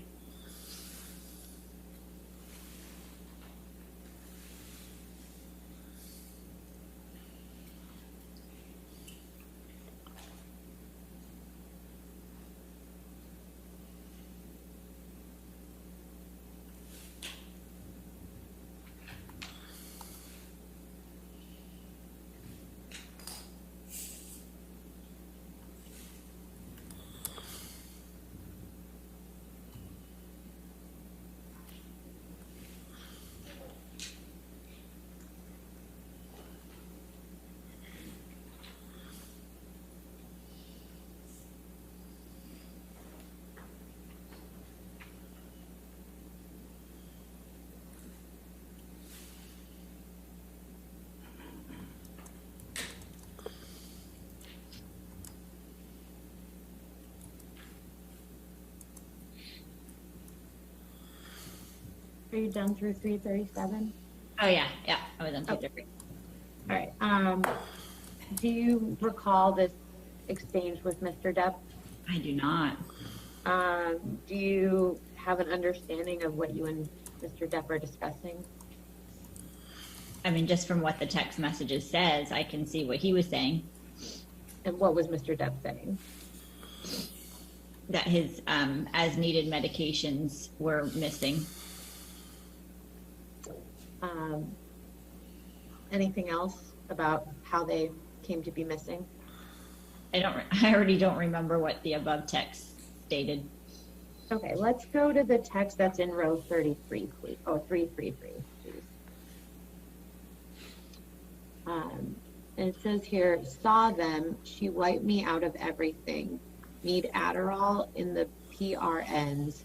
Are you done through 337?
Oh, yeah, I was on 3:30.
All right. Do you recall this exchange with Mr. Depp?
I do not.
Do you have an understanding of what you and Mr. Depp are discussing?
I mean, just from what the text messages says, I can see what he was saying,
And what was Mr. Depp saying?
that his as-needed medications were missing.
Anything else about how they came to be missing?
I already don't remember what the above text stated.
Okay, let's go to the text that's in row 33, please. Oh, 333, please. And it says here, saw them, she wiped me out of everything. Need Adderall in the PRNs.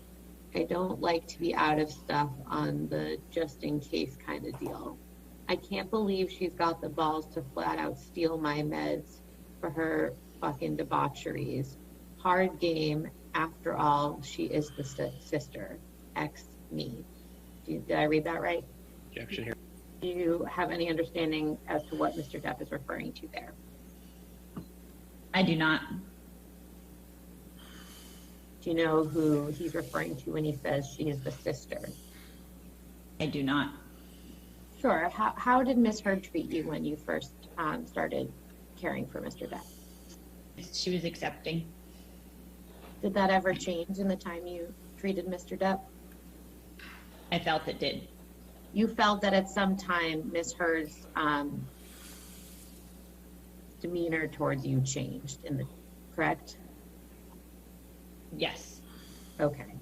I don't like to be out of stuff on the just in case kind of deal. I can't believe she's got the balls to flat out steal my meds for her fucking debaucheries. Hard game. After all, she is the sister. X me. Did I read that right?
Objection here.
Do you have any understanding as to what Mr. Depp is referring to there?
I do not.
Do you know who he's referring to when he says she is the sister?
I do not.
Sure. How did Miss Heard treat you when you first started caring for Mr. Depp?
She was accepting.
Did that ever change in the time you treated Mr. Depp?
I felt it did.
You felt that at some time Miss Heard's demeanor towards you changed, correct?
Yes.
Okay.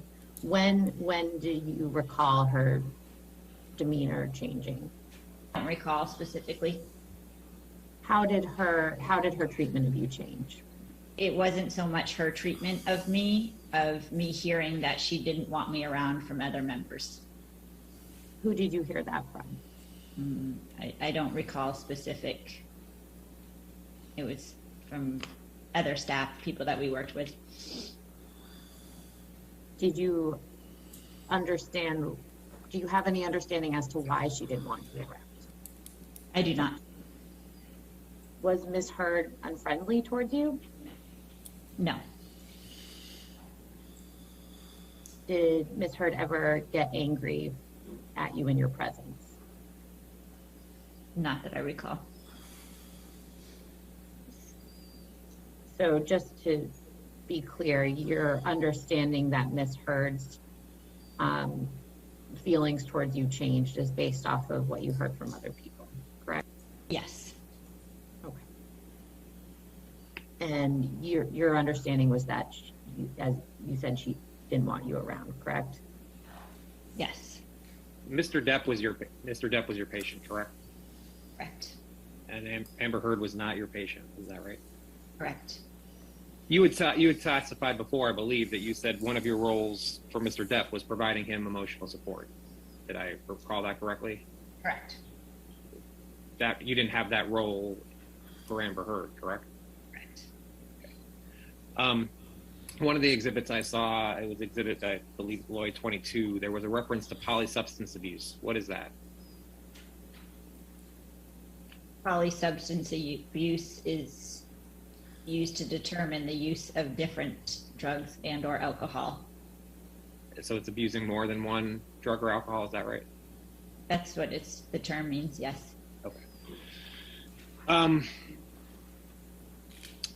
When do you recall her demeanor changing?
I don't recall specifically.
How did her treatment of you change?
It wasn't so much her treatment of me hearing that she didn't want me around from other members.
Who did you hear that from?
I don't recall specific. It was from other staff, people that we worked with.
Did you understand, do you have any understanding as to why she didn't want you around?
I do not.
Was Miss Heard unfriendly towards you?
No.
Did Miss Heard ever get angry at you in your presence?
Not that I recall.
So just to be clear, your understanding that Miss Heard's feelings towards you changed is based off of what you heard from other people, correct?
Yes.
Okay. And your understanding was that, as you said, she didn't want you around, correct?
Yes.
Mr. Depp was your patient, correct?
Correct.
And Amber Heard was not your patient. Is that right?
Correct.
You had testified before, I believe, that you said one of your roles for Mr. Depp was providing him emotional support. Did I recall that correctly?
Correct.
That you didn't have that role for Amber Heard, correct?
Correct.
One of the exhibits I saw, it was exhibit, I believe, Lloyd 22. There was a reference to polysubstance abuse. What is that?
Polysubstance abuse is used to determine the use of different drugs and or alcohol.
So it's abusing more than one drug or alcohol, is that right?
That's what the term means, yes.
Okay.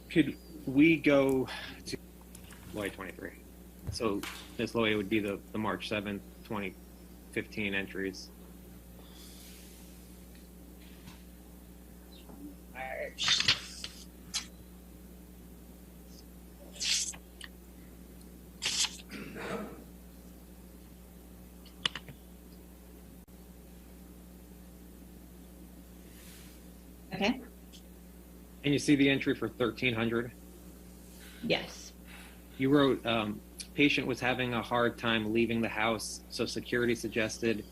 Could we go to Loy 23? So this Loy would be the March 7th, 2015 entries.
March. Okay,
And you see the entry for 1300?
yes,
You wrote, patient was having a hard time leaving the house, so security suggested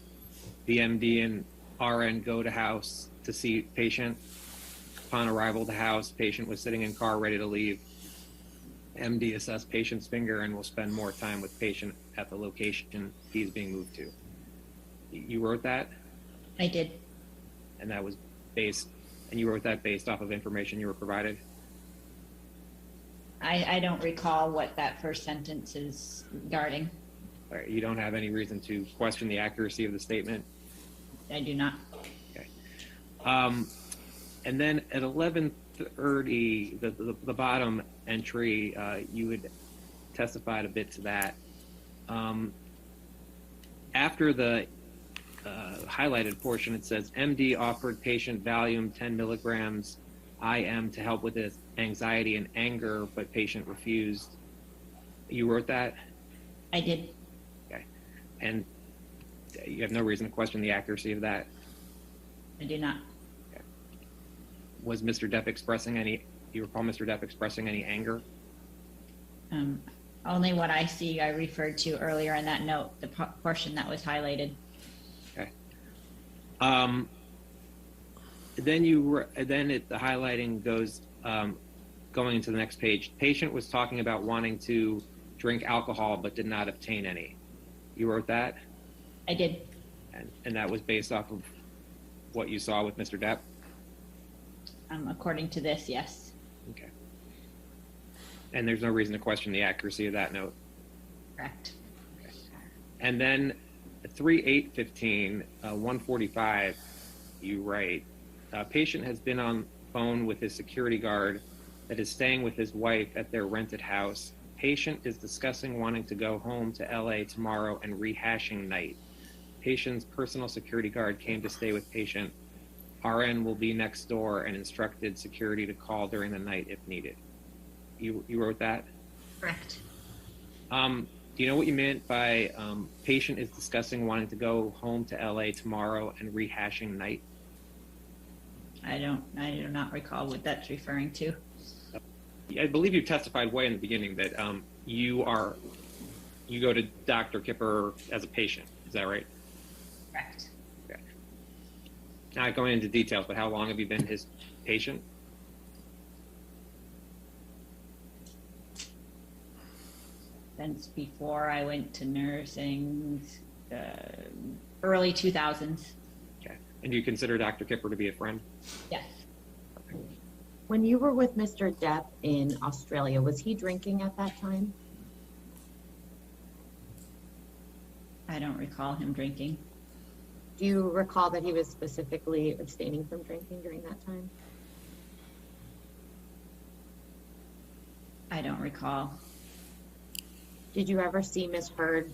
the MD and RN go to house to see patient. Upon arrival to house, patient was sitting in car ready to leave. MD assessed patient's finger and will spend more time with patient at the location he's being moved to. You wrote that,
I did.
and that was based, and you wrote that based off of information you were provided?
I don't recall what that first sentence is regarding.
All right, you don't have any reason to question the accuracy of the statement?
I do not.
Okay. And then at 11:30, the bottom entry, you had testified a bit to that. After the highlighted portion, it says MD offered patient Valium 10 milligrams IM to help with his anxiety and anger, but patient refused. You wrote that?
I did.
Okay. And you have no reason to question the accuracy of that?
I do not.
Was Mr. Depp expressing any, you recall Mr. Depp expressing any anger?
Only what I see I referred to earlier in that note, the portion that was highlighted.
Okay. Then the highlighting goes, going into the next page. Patient was talking about wanting to drink alcohol but did not obtain any. You wrote that?
I did.
And that was based off of what you saw with Mr. Depp?
According to this, yes.
Okay. And there's no reason to question the accuracy of that note?
Correct.
And then 3/8/15, 145, you write, patient has been on phone with his security guard that is staying with his wife at their rented house. Patient is discussing wanting to go home to LA tomorrow and rehashing night. Patient's personal security guard came to stay with patient. RN will be next door and instructed security to call during the night if needed. You wrote that?
Correct.
Do you know what you meant by patient is discussing wanting to go home to LA tomorrow and rehashing night?
I do not recall what that's referring to.
I believe you testified way in the beginning that you go to Dr. Kipper as a patient. Is that right?
Correct.
Okay. Not going into details, but how long have you been his patient?
Since before I went to nursing, early 2000s.
Okay. And do you consider Dr. Kipper to be a friend?
Yes.
When you were with Mr. Depp in Australia, was he drinking at that time?
I don't recall him drinking.
Do you recall that he was specifically abstaining from drinking during that time?
I don't recall.
Did you ever see Ms. Heard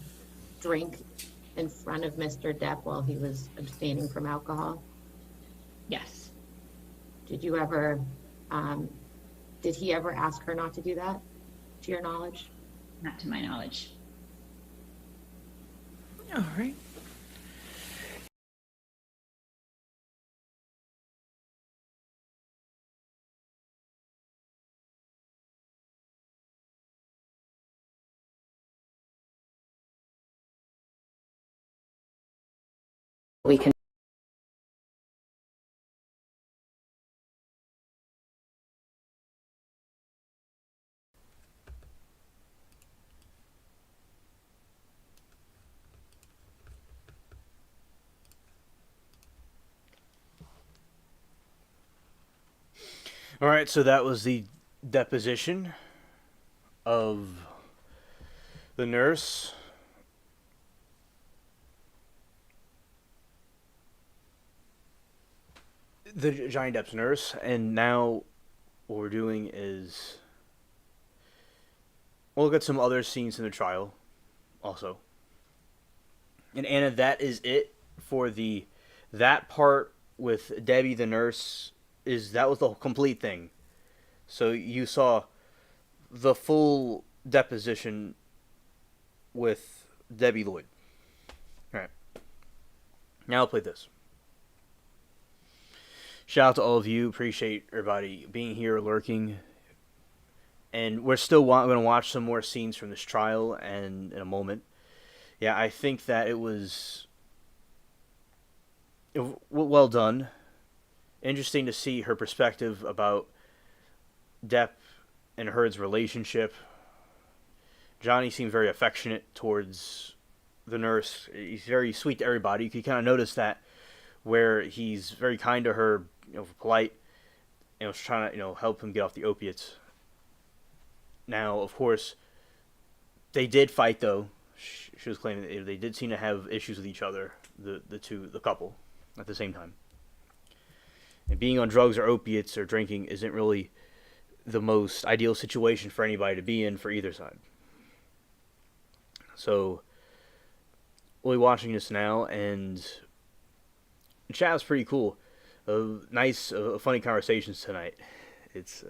drink in front of Mr. Depp while he was abstaining from alcohol?
Yes.
Did you ever, did he ever ask her not to do that, to your knowledge?
Not to my knowledge.
All right.
We can.
All right, so that was the deposition of The nurse. The Johnny Depp's nurse, and now what we're doing is we'll look at some other scenes in the trial also. And Anna, that is it for that part with Debbie the nurse. That was the complete thing. So you saw the full deposition with Debbie Lloyd. All right. Now I'll play this. Shout out to all of you. Appreciate everybody being here, lurking. And we're still going to watch some more scenes from this trial and in a moment. Yeah, I think that it was well done. Interesting to see her perspective about Depp and Heard's relationship. Johnny seemed very affectionate towards the nurse. He's very sweet to everybody. You can kind of notice that where he's very kind to her, polite, was trying to, help him get off the opiates. Now, of course, they did fight, though. She was claiming that they did seem to have issues with each other, the couple, at the same time. And being on drugs or opiates or drinking isn't really the most ideal situation for anybody to be in for either side. So, we'll be watching this now, and the chat was pretty cool. Nice, funny conversations tonight. It's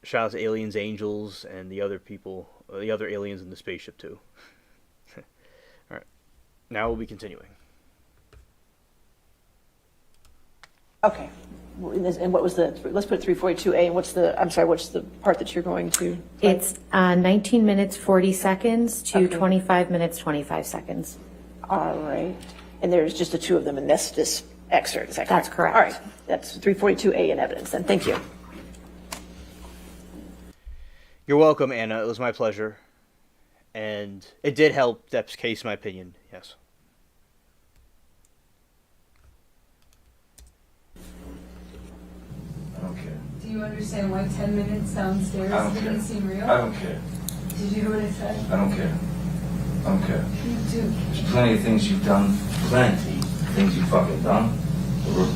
shout out to Aliens, Angels, and the other people, the other aliens in the spaceship too. All right, now we'll be continuing.
Okay. And what was let's put 342A, and what's the part that you're going to?
It's 19 minutes, 40 seconds to
Okay.
25 minutes, 25 seconds.
All right. And there's just the two of them in this excerpt, is that correct?
That's correct.
All right. That's 342A in evidence then. Thank you.
You're welcome, Anna. It was my pleasure. And it did help Depp's case, in my opinion. Yes.
I don't care.
Do you understand why 10 minutes downstairs
I don't
didn't
care.
seem real?
I don't care.
Did you hear what I said?
I don't care. I don't care.
You do.
There's plenty of things you've done. Plenty of things you've fucking done. That were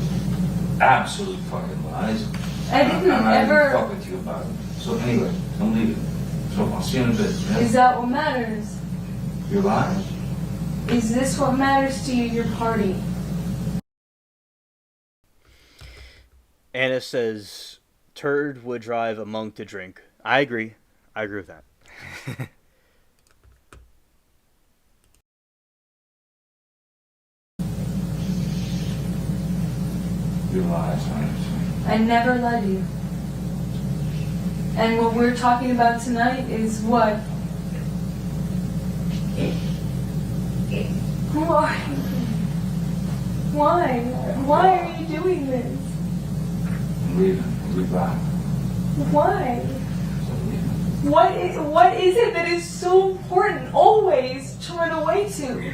absolute fucking lies.
I didn't
I'm not
ever.
gonna fuck with you about it. So anyway, don't leave it. So I'll see you in a bit. Yeah?
Is that what matters?
Your lies?
Is this what matters to you, your party?
Anna says, turd would drive a monk to drink. I agree. I agree with that.
Your lies, I understand.
I never led you. And what we're talking about tonight is what? Who are you? Why? Why are you doing this?
I'm leaving. I'll be back.
Why?
So I'm leaving.
What is it that is so important always to run away to?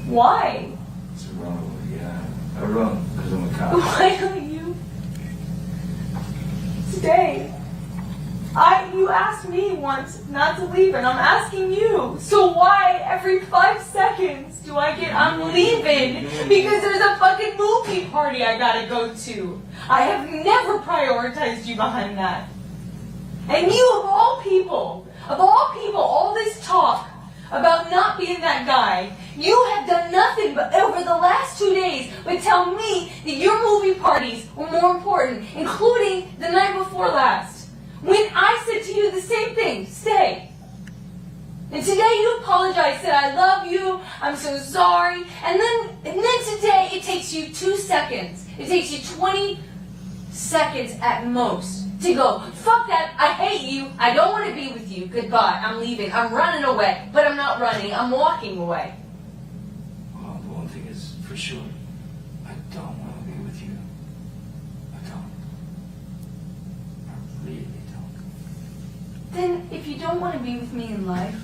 Why?
It's a runaway, yeah. I run because I'm a cop.
Why don't you stay? You asked me once not to leave, and I'm asking you. So why every 5 seconds do I get I'm leaving because there's a fucking movie party I gotta go to? I have never prioritized you behind that. And you, of all people, all this talk about not being that guy, you have done nothing but over the last 2 days but tell me that your movie parties were more important, including the night before last. When I said to you the same thing, stay. And today you apologized, said I love you, I'm so sorry. And then today it takes you 2 seconds. It takes you 20 seconds at most to go, fuck that, I hate you, I don't want to be with you, goodbye, I'm leaving, I'm running away. But I'm not running, I'm walking away.
Well, the one thing is for sure, I don't want to be with you. I don't. I really don't.
Then if you don't want to be with me in life,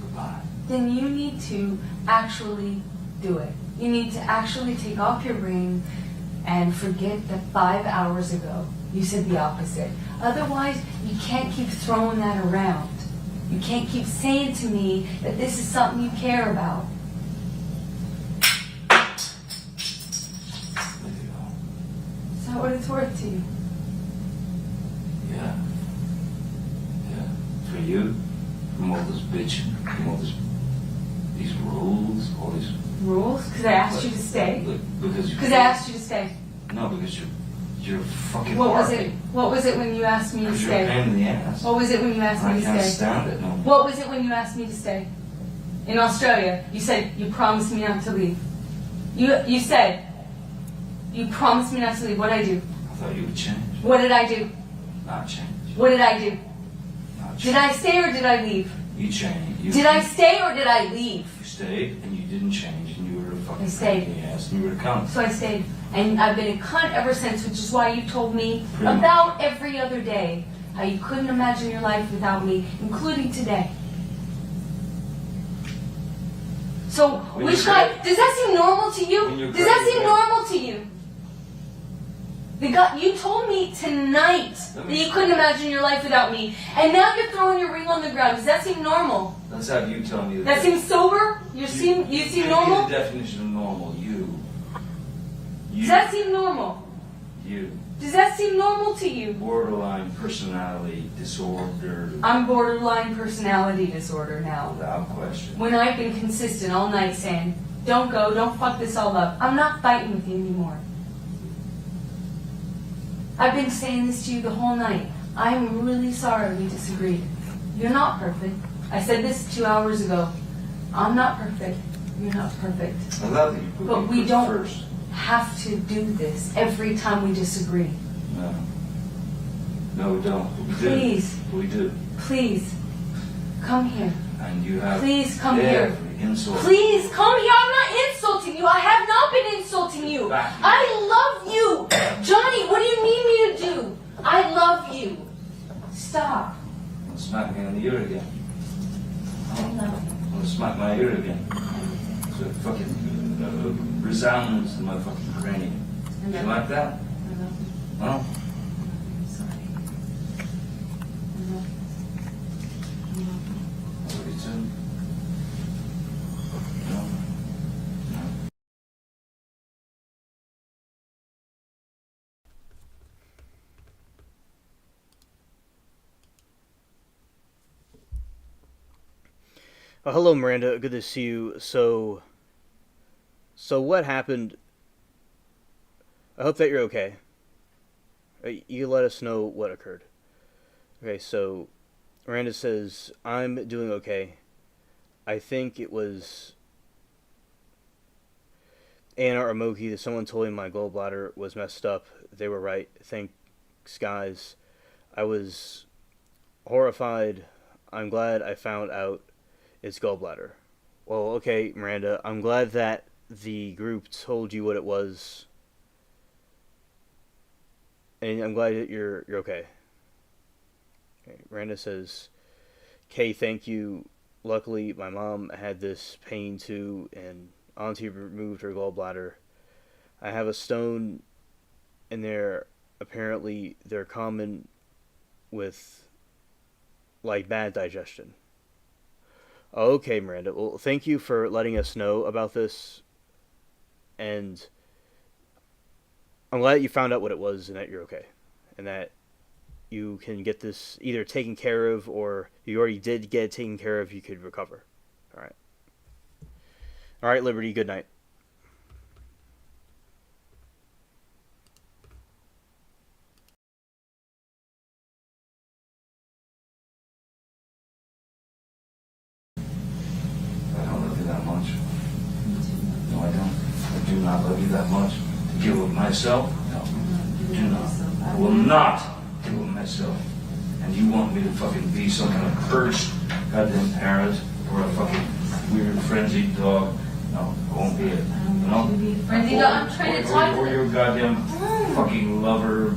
Goodbye.
then you need to actually do it. You need to actually take off your ring and forget that 5 hours ago you said the opposite. Otherwise, you can't keep throwing that around. You can't keep saying to me that this is something you care about. Is that what it's worth to you?
Yeah. Yeah. For you, from all this bitching, from all these rules, all these...
Rules? Because I asked you to stay?
Because you...
Because I asked you to stay.
No, because you're fucking
What was it?
barking.
What was it when you asked me to
Because you're a
stay?
pain in the ass.
What was it when you asked me
I
to
can't
stay?
stand it no more.
What was it when you asked me to stay? In Australia, you said you promised me not to leave. You said you promised me not to leave. What did I do?
I thought you would change.
What did I do?
Not change.
What did I do?
Not change.
Did I stay or did I leave?
You changed.
Did I stay or did I leave?
You stayed and you didn't change and you were a fucking
I stayed.
pain in the ass and you were a cunt.
So I stayed. And I've been a cunt ever since, which is why you told me
Pretty
about every other day how you couldn't imagine your life without me, including today. So,
When
which
you
guy,
said-
does that seem normal to
When
you?
you're
Does that
crazy,
seem
right?
normal to you? The guy, you told me tonight
Let
that
me-
you couldn't imagine your life without me, and now you're throwing your ring on the ground. Does that seem normal?
Let's have you tell me
That seems sober? You seem
Give me
normal?
the definition of normal. You.
Does that seem normal?
You.
Does that seem normal to you?
Borderline personality disorder.
I'm borderline personality disorder now.
Without question.
When I've been consistent all night saying, don't go, don't fuck this all up. I'm not fighting with you anymore. I've been saying this to you the whole night. I'm really sorry we disagreed. You're not perfect. I said this 2 hours ago. I'm not perfect. You're not perfect.
I love that you put
But
me
we don't
first.
have to do this every time we disagree.
No. No, we don't. But we
Please.
do. We do.
Please, come here.
And you have
Please come here.
every insult.
Please come here. I'm not insulting you. I have not been insulting you.
Back.
I love you. Johnny, what do you need me to do? I love you. Stop.
Don't smack me on the ear again.
I love you.
I'm gonna smack my ear again. So it fucking resounds in my fucking cranium. You like that?
I love you.
Well,
I'm sorry. I love you.
I love you too. No. No.
Hello, Miranda. Good to see you. So what happened? I hope that you're okay. You let us know what occurred. Okay, so Miranda says, I'm doing okay. I think it was Anna or Moki that someone told me my gallbladder was messed up. They were right. Thanks, guys. I was horrified. I'm glad I found out it's gallbladder. Well, okay, Miranda, I'm glad that the group told you what it was. And I'm glad that you're okay. Okay. Miranda says, Kay, thank you. Luckily, my mom had this pain too, and Auntie removed her gallbladder. I have a stone in there. Apparently, they're common with, like, bad digestion. Okay, Miranda. Well, thank you for letting us know about this. And I'm glad that you found out what it was and that you're okay. And that you can get this either taken care of, or you already did get it taken care of, you could recover. Alright. Alright, Liberty, good night.
I don't love you that much. No, I don't. I do not love you that much. To give of myself? No. Do not. I will not give of myself. And you want me to fucking be some kind of cursed goddamn parent or a fucking weird frenzied dog? No, I won't be it. No?
Frenzied dog? I'm trying to talk to
Or
them.
your goddamn fucking lover,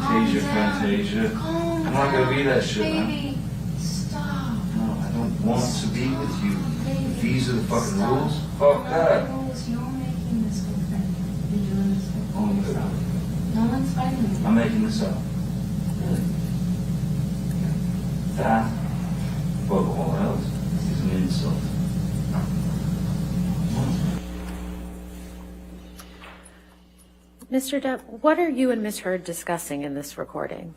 Tasia, Fantasia. I'm not gonna be that shit, man.
Stop.
No, I don't want to be with you. If these are the fucking rules, fuck that.
You're making this with them. You're doing this with
Oh, yeah.
No one's fighting you.
I'm making this up. Really? That, above all else, is an insult.
Mr. Depp, what are you and Ms. Heard discussing in this recording?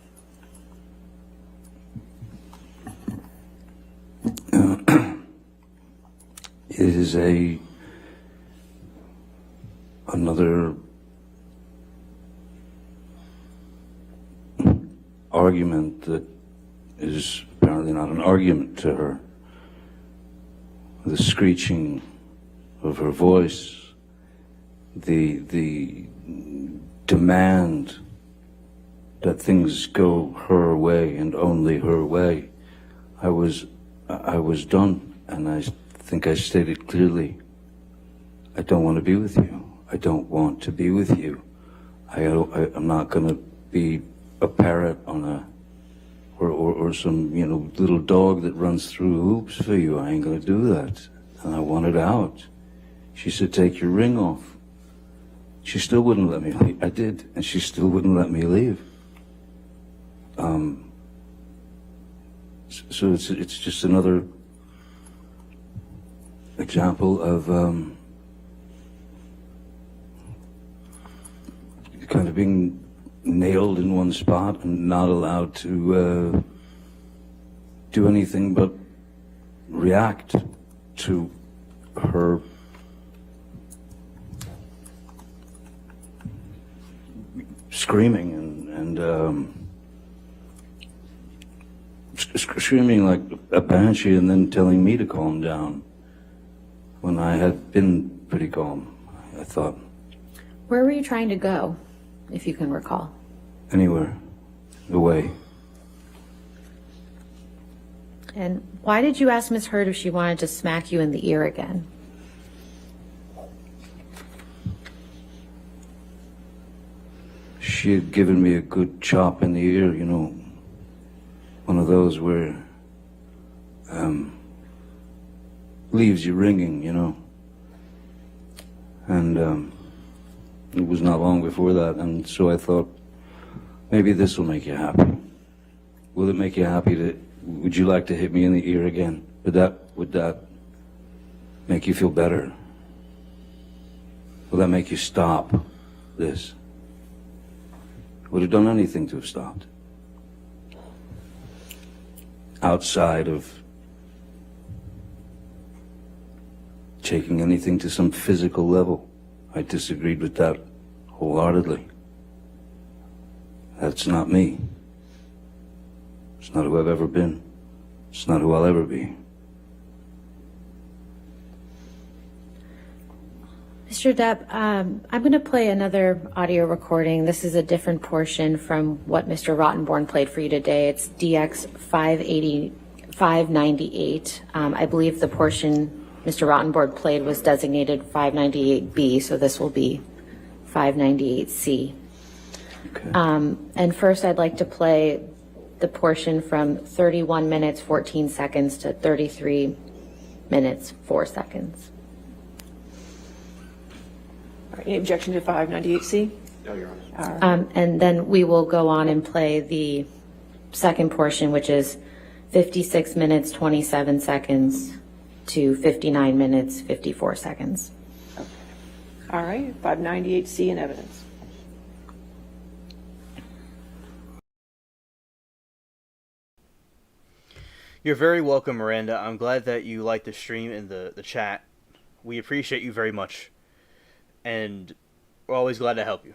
It is another argument that is apparently not an argument to her. The screeching of her voice, the demand that things go her way and only her way. I was done, and I think I stated clearly, I don't want to be with you. I don't want to be with you. I'm not going to be a parrot on or some, little dog that runs through hoops for you. I ain't going to do that. And I wanted out. She said, take your ring off. She still wouldn't let me leave. I did, and she still wouldn't let me leave. So it's just another example of kind of being nailed in one spot and not allowed to do anything but react to her screaming and screaming like a banshee, and then telling me to calm down when I had been pretty calm, I thought.
Where were you trying to go, if you can recall?
Anywhere. Away.
And why did you ask Ms. Heard if she wanted to smack you in the ear again?
She had given me a good chop in the ear, one of those where leaves you ringing, and it was not long before that, and so I thought, maybe this will make you happy. Will it make you happy would you like to hit me in the ear again? Would that make you feel better? Will that make you stop this? Would have done anything to have stopped. Outside of taking anything to some physical level, I disagreed with that wholeheartedly. That's not me. It's not who I've ever been. It's not who I'll ever be.
Mr. Depp, I'm going to play another audio recording. This is a different portion from what Mr. Rottenborn played for you today. It's DX 598. I believe the portion Mr. Rottenborn played was designated 598B, so this will be 598C.
Okay.
And first I'd like to play the portion from 31 minutes, 14 seconds to 33 minutes, 4 seconds.
Any objection to 598C?
No, Your Honor.
And then we will go on and play the second portion, which is 56 minutes, 27 seconds to 59 minutes, 54 seconds.
All right, 598C in evidence.
You're very welcome, Miranda. I'm glad that you liked the stream and the chat. We appreciate you very much. And we're always glad to help you.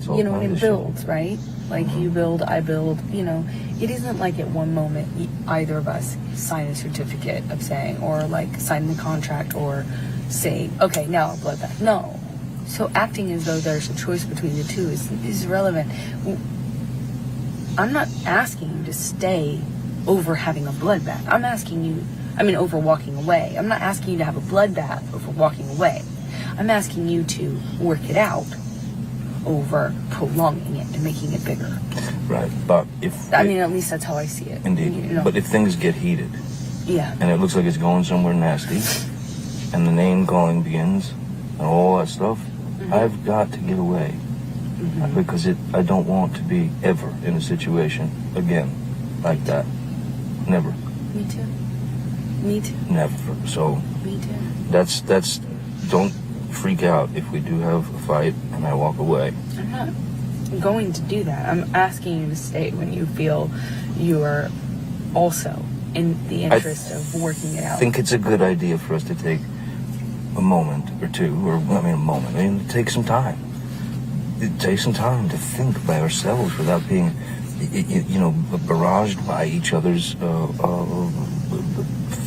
It builds, right? Like you build, I build, it isn't like at one moment either of us sign a certificate of saying, or like sign the contract or say, okay, now I'll blood bath. No. So acting as though there's a choice between the two is irrelevant. I'm not asking you to stay over having a bloodbath. I'm asking you, over walking away. I'm not asking you to have a bloodbath over walking away. I'm asking you to work it out over prolonging it and making it bigger.
Right, but if...
at least that's how I see it.
Indeed, but if things get heated,
yeah,
and it looks like it's going somewhere nasty, and the name calling begins, and all that stuff, I've got to get away because I don't want to be ever in a situation again like that. Never.
Me too. Me too.
Never. So
Me too.
that's don't freak out if we do have a fight and I walk away.
I'm not going to do that. I'm asking you to stay when you feel you are also in the interest of working it
I
out.
think it's a good idea for us to take a moment or two, take some time. Take some time to think by ourselves without being, barraged by each other's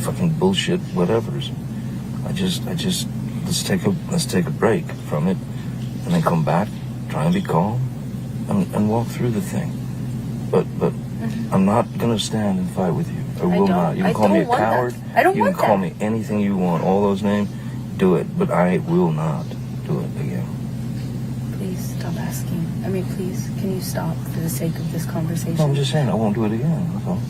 fucking bullshit whatevers. Let's take a break from it, and then come back, try and be calm, and walk through the thing. But I'm not gonna stand and fight with you. I will not. You can call me a coward.
I don't
You can
want
call
that.
me anything you want. All those names, do it. But I will not do it again.
Please stop asking. Please, can you stop for the sake of this conversation?
No, I'm just saying I won't do it again. That's all.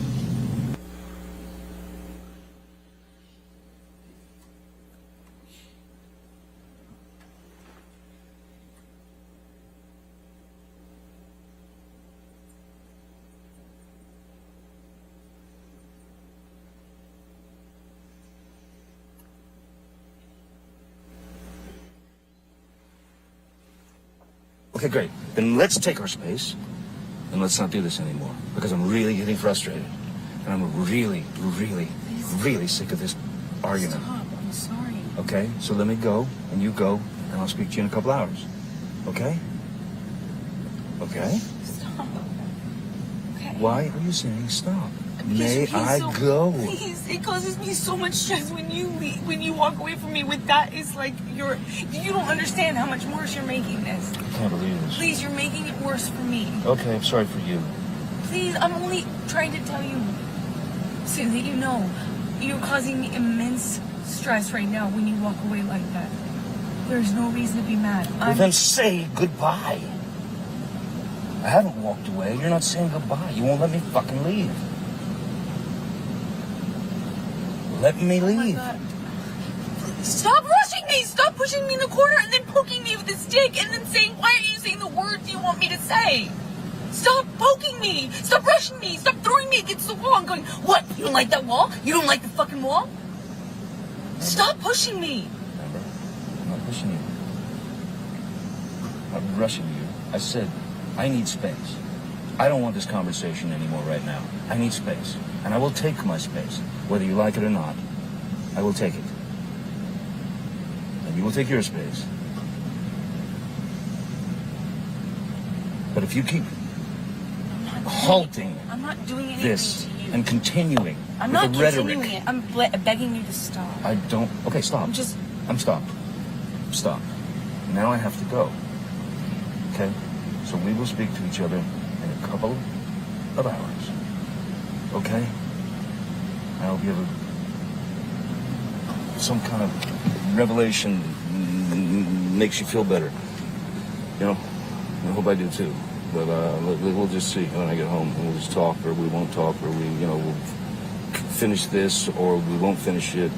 Okay, great. Then let's take our space and let's not do this anymore because I'm really getting frustrated and I'm really, really, really sick of this argument.
Stop. I'm sorry.
Okay, so let me go and you go and I'll speak to you in a couple hours. Okay? Okay?
Stop. Okay.
Why are you saying stop? May I go?
Please, it causes me so much stress when you leave, when you walk away from me with that. It's like you don't understand how much worse you're making this.
I can't believe this.
Please, you're making it worse for me.
Okay, I'm sorry for you.
Please, I'm only trying to tell you so that you know you're causing me immense stress right now when you walk away like that. There's no reason to be mad.
Well, then say goodbye. I haven't walked away. You're not saying goodbye. You won't let me fucking leave. Let me leave.
Oh my God. Stop rushing me! Stop pushing me in the corner and then poking me with a stick and then saying, why aren't you saying the words you want me to say? Stop poking me! Stop rushing me! Stop throwing me against the wall and going, what? You don't like that wall? You don't like the fucking wall? Stop pushing me!
Remember? I'm not pushing you. I'm not rushing you. I said, I need space. I don't want this conversation anymore right now. I need space. And I will take my space. Whether you like it or not, I will take it. And you will take your space. But if you keep halting
I'm not doing anything
this
to you.
and continuing
I'm
with
not
the rhetoric,
continuing it. I'm begging you to stop.
I don't. Okay, stop. I'm stopped. Stop. Now I have to go. Okay? So we will speak to each other in a couple of hours. Okay? I hope you have some kind of revelation makes you feel better. You know? I hope I do too. But we'll just see when I get home. We'll just talk, or we won't talk, or we'll finish this, or we won't finish it.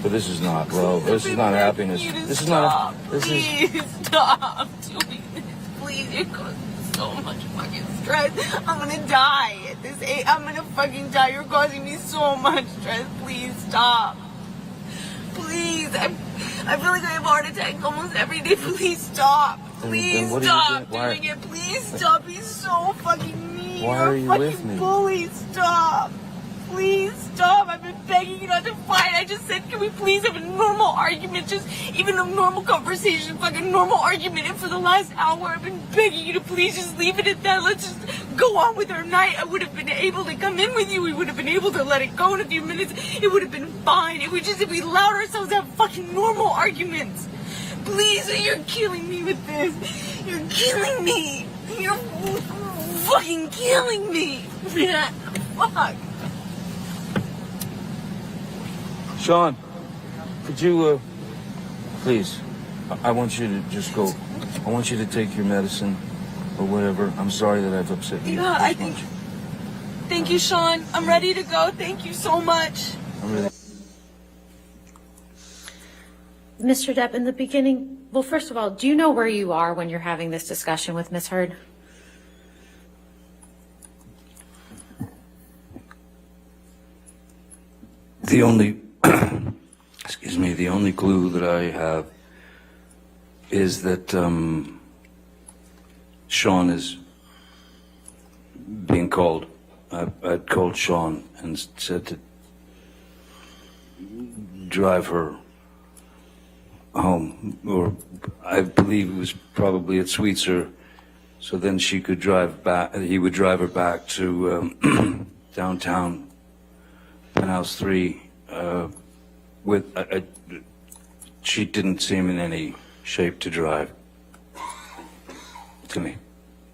But this is not love. This is not happiness. This is not.
Please stop doing this. Please, it causes so much fucking stress. I'm gonna die at this age. I'm gonna fucking die. You're causing me so much stress. Please stop. Please, I feel like I have a heart attack almost every day. Please stop. Please
what are you
stop
doing?
doing it. Please stop. He's so fucking mean.
Why
You're
are
a
you
fucking
with me?
bully. Stop. Please stop. I've been begging you not to fight. I just said, can we please have a normal argument? Just even a normal conversation, fucking normal argument. And for the last hour, I've been begging you to please just leave it at that. Let's just go on with our night. I would have been able to come in with you. We would have been able to let it go in a few minutes. It would have been fine. It would just, if we allowed ourselves to have fucking normal arguments. Please, you're killing me with this. You're killing me. You're fucking killing me. Fuck.
Sean, could you, please, I want you to just go. I want you to take your medicine or whatever. I'm sorry that I've upset you.
Yeah, I think. Thank you, Sean. I'm ready to go. Thank you so much.
I'm really.
Mr. Depp, in the beginning, well, first of all, do you know where you are when you're having this discussion with Ms. Heard?
The only, excuse me, the only clue that I have is that Sean is being called. I'd called Sean and said to drive her home, or I believe it was probably at Sweetser, so then she could drive back, he would drive her back to downtown Penthouse 3 with, she didn't seem in any shape to drive to me.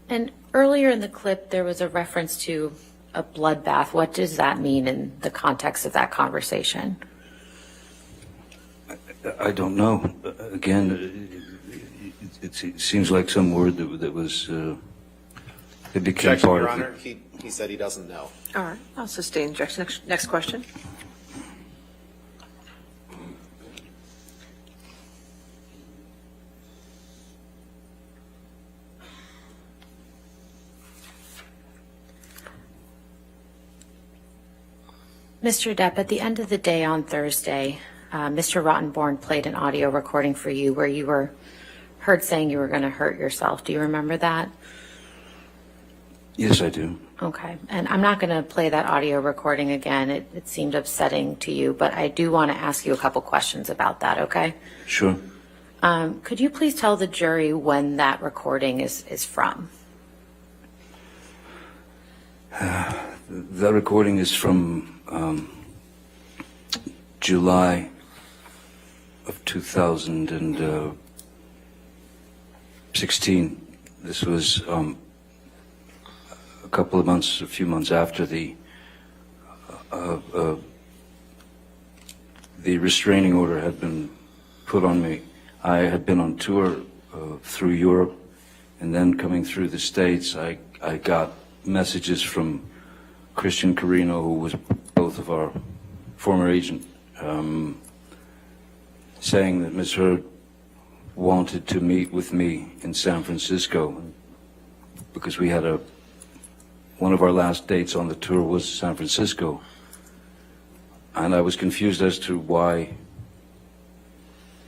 And earlier in the clip, there was a reference to a bloodbath. What does that mean in the context of that conversation?
I don't know. Again, it seems like some word that was, it became
Objection,
part
Your
of
Honor.
it.
He said he doesn't know.
All right, I'll sustain objection. Next question.
Mr. Depp, at the end of the day on Thursday, Mr. Rottenborn played an audio recording for you where you were heard saying you were going to hurt yourself. Do you remember that?
Yes, I do.
Okay. And I'm not going to play that audio recording again. It seemed upsetting to you, but I do want to ask you a couple questions about that, okay?
Sure.
Could you please tell the jury when that recording is from?
That recording is from July of 2016. This was a few months after the restraining order had been put on me. I had been on tour through Europe, and then coming through the States, I got messages from Christian Carino, who was both of our former agent, saying that Ms. Heard wanted to meet with me in San Francisco because we had one of our last dates on the tour was San Francisco. And I was confused as to why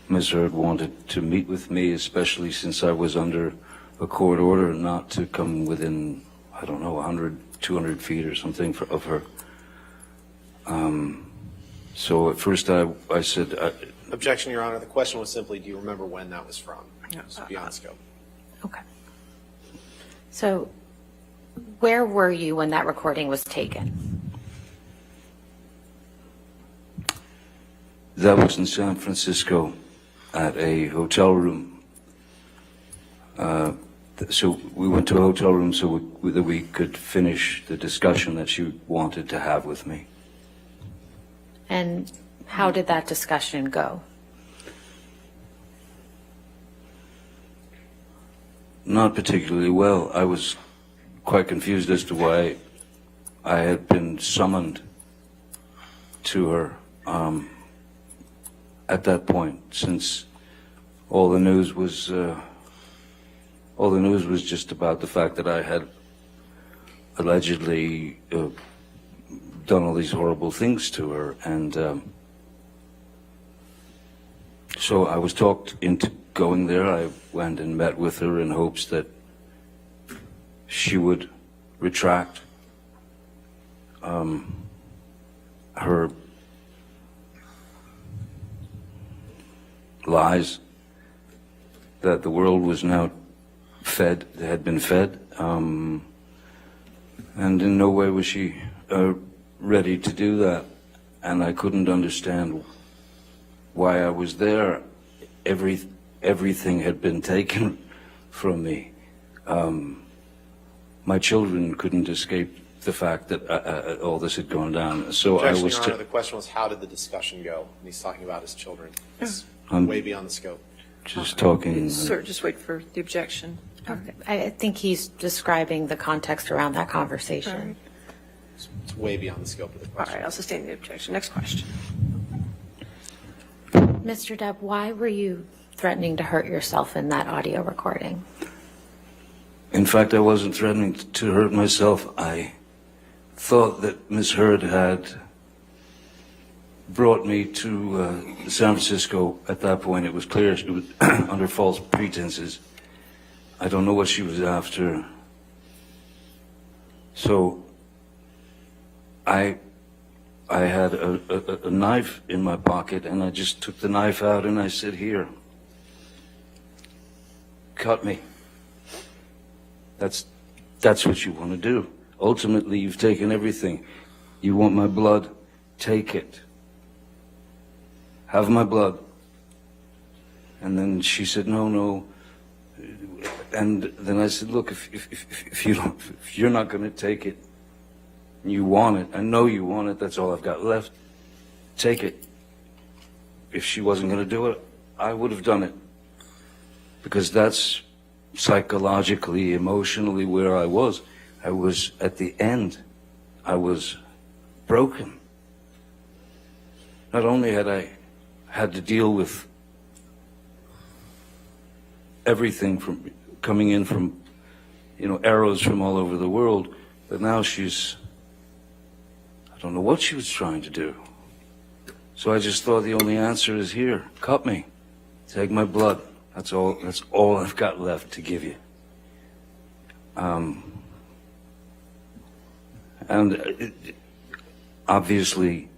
Ms. Heard wanted to meet with me, especially since I was under a court order not to come within, I don't know, 100, 200 feet or something of her. So at first I said...
Objection, Your Honor. The question was simply, do you remember when that was from? It's beyond scope.
Okay. So where were you when that recording was taken?
That was in San Francisco at a hotel room. So we went to a hotel room so that we could finish the discussion that she wanted to have with me.
And how did that discussion go?
Not particularly well. I was quite confused as to why I had been summoned to her at that point, since all the news was just about the fact that I had allegedly done all these horrible things to her, and so I was talked into going there. I went and met with her in hopes that she would retract her lies that the world was now had been fed, and in no way was she ready to do that, and I couldn't understand why I was there. Everything had been taken from me. My children couldn't escape the fact that all this had gone down. So
Objection,
I was.
Your Honor. The question was, how did the discussion go? And he's talking about his children. It's way beyond the scope.
Just talking.
Sir, just wait for the objection.
Okay. I think he's describing the context around that conversation.
It's way beyond the scope of the
All
question.
right, I'll sustain the objection. Next question.
Mr. Depp, why were you threatening to hurt yourself in that audio recording?
In fact, I wasn't threatening to hurt myself. I thought that Ms. Heard had brought me to San Francisco. At that point, it was clear she was under false pretenses. I don't know what she was after. So I had a knife in my pocket, and I just took the knife out and I said, "Here, cut me." That's what you want to do. Ultimately, you've taken everything. You want my blood? Take it. Have my blood. And then she said, no. And then I said, look, if you're not going to take it, and you want it, I know you want it, that's all I've got left, take it. If she wasn't going to do it, I would have done it. Because that's psychologically, emotionally where I was. I was at the end. I was broken. Not only had I had to deal with everything from coming in from, arrows from all over the world, but now I don't know what she was trying to do. So I just thought the only answer is here. Cut me. Take my blood. That's all I've got left to give you. Obviously,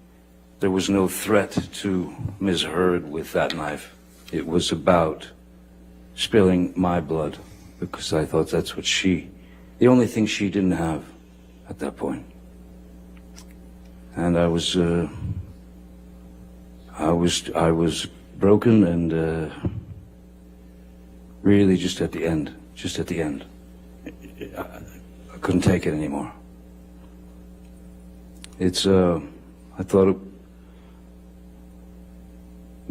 there was no threat to Ms. Heard with that knife. It was about spilling my blood, because I thought that's what the only thing she didn't have at that point. And I was broken and really just at the end. I couldn't take it anymore. I thought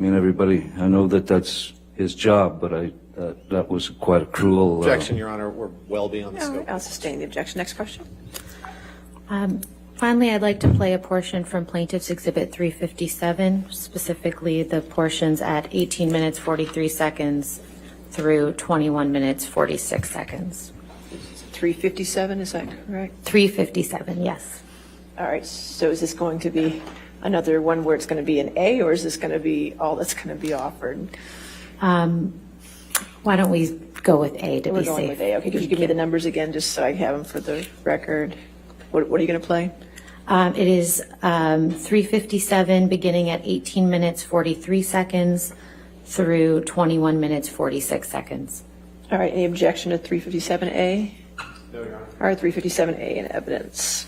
everybody, I know that that's his job, but that was quite a cruel...
Objection, Your Honor. We're well beyond the
All
scope.
right, I'll sustain the objection. Next question.
Finally, I'd like to play a portion from Plaintiff's Exhibit 357, specifically the portions at 18 minutes 43 seconds through 21 minutes 46 seconds.
357, is that correct?
357, yes.
All right, so is this going to be another one where it's going to be an A, or is this going to be all that's going to be offered?
Why don't we go with A to
We're
be
going
safe?
with A. Okay, could you give me the numbers again, just so I have them for the record? What are you going to play?
It is 357, beginning at 18 minutes 43 seconds through 21 minutes 46 seconds.
All right, any objection to 357A?
No, Your Honor.
All right, 357A in evidence.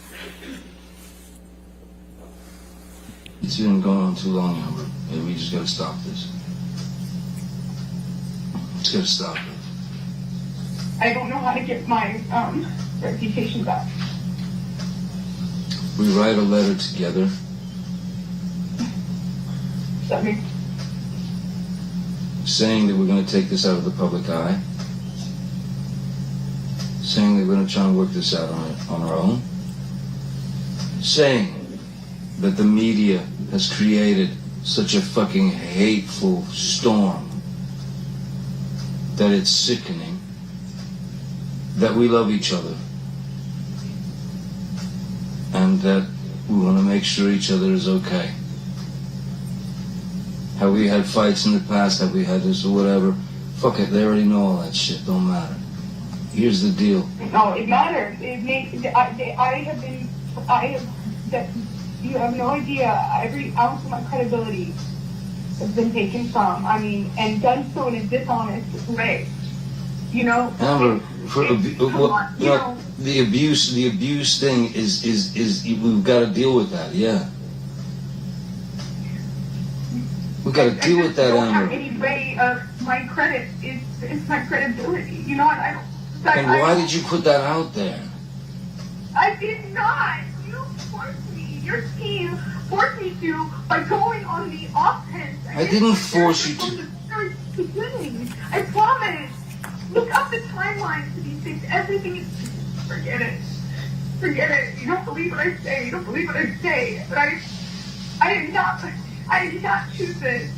It's been going on too long, Amber. Maybe we just gotta stop this. Just gotta stop it.
I don't know how to get my reputation back.
We write a letter together.
That means
Saying that we're going to take this out of the public eye, saying that we're going to try and work this out on our own, saying that the media has created such a fucking hateful storm that it's sickening, that we love each other, and that we want to make sure each other is okay. Have we had fights in the past? Have we had this or whatever? Fuck it, they already know all that shit. Don't matter. Here's the deal.
no, it matters. It makes. You have no idea. Every ounce of my credibility has been taken from. And done so in a dishonest way.
Amber, the abuse thing is we've got to deal with that. Yeah. We got to deal with that,
I don't have
Amber.
any way of my credit. It's my credibility. I don't.
And why did you put that out there?
I did not. You forced me. Your team forced me to by going on the offense.
I didn't force you to.
From the very beginning. I promise. Look up the timeline to these things. Everything is. Forget it. Forget it. You don't believe what I say. You don't believe what I say. But I did not choose this.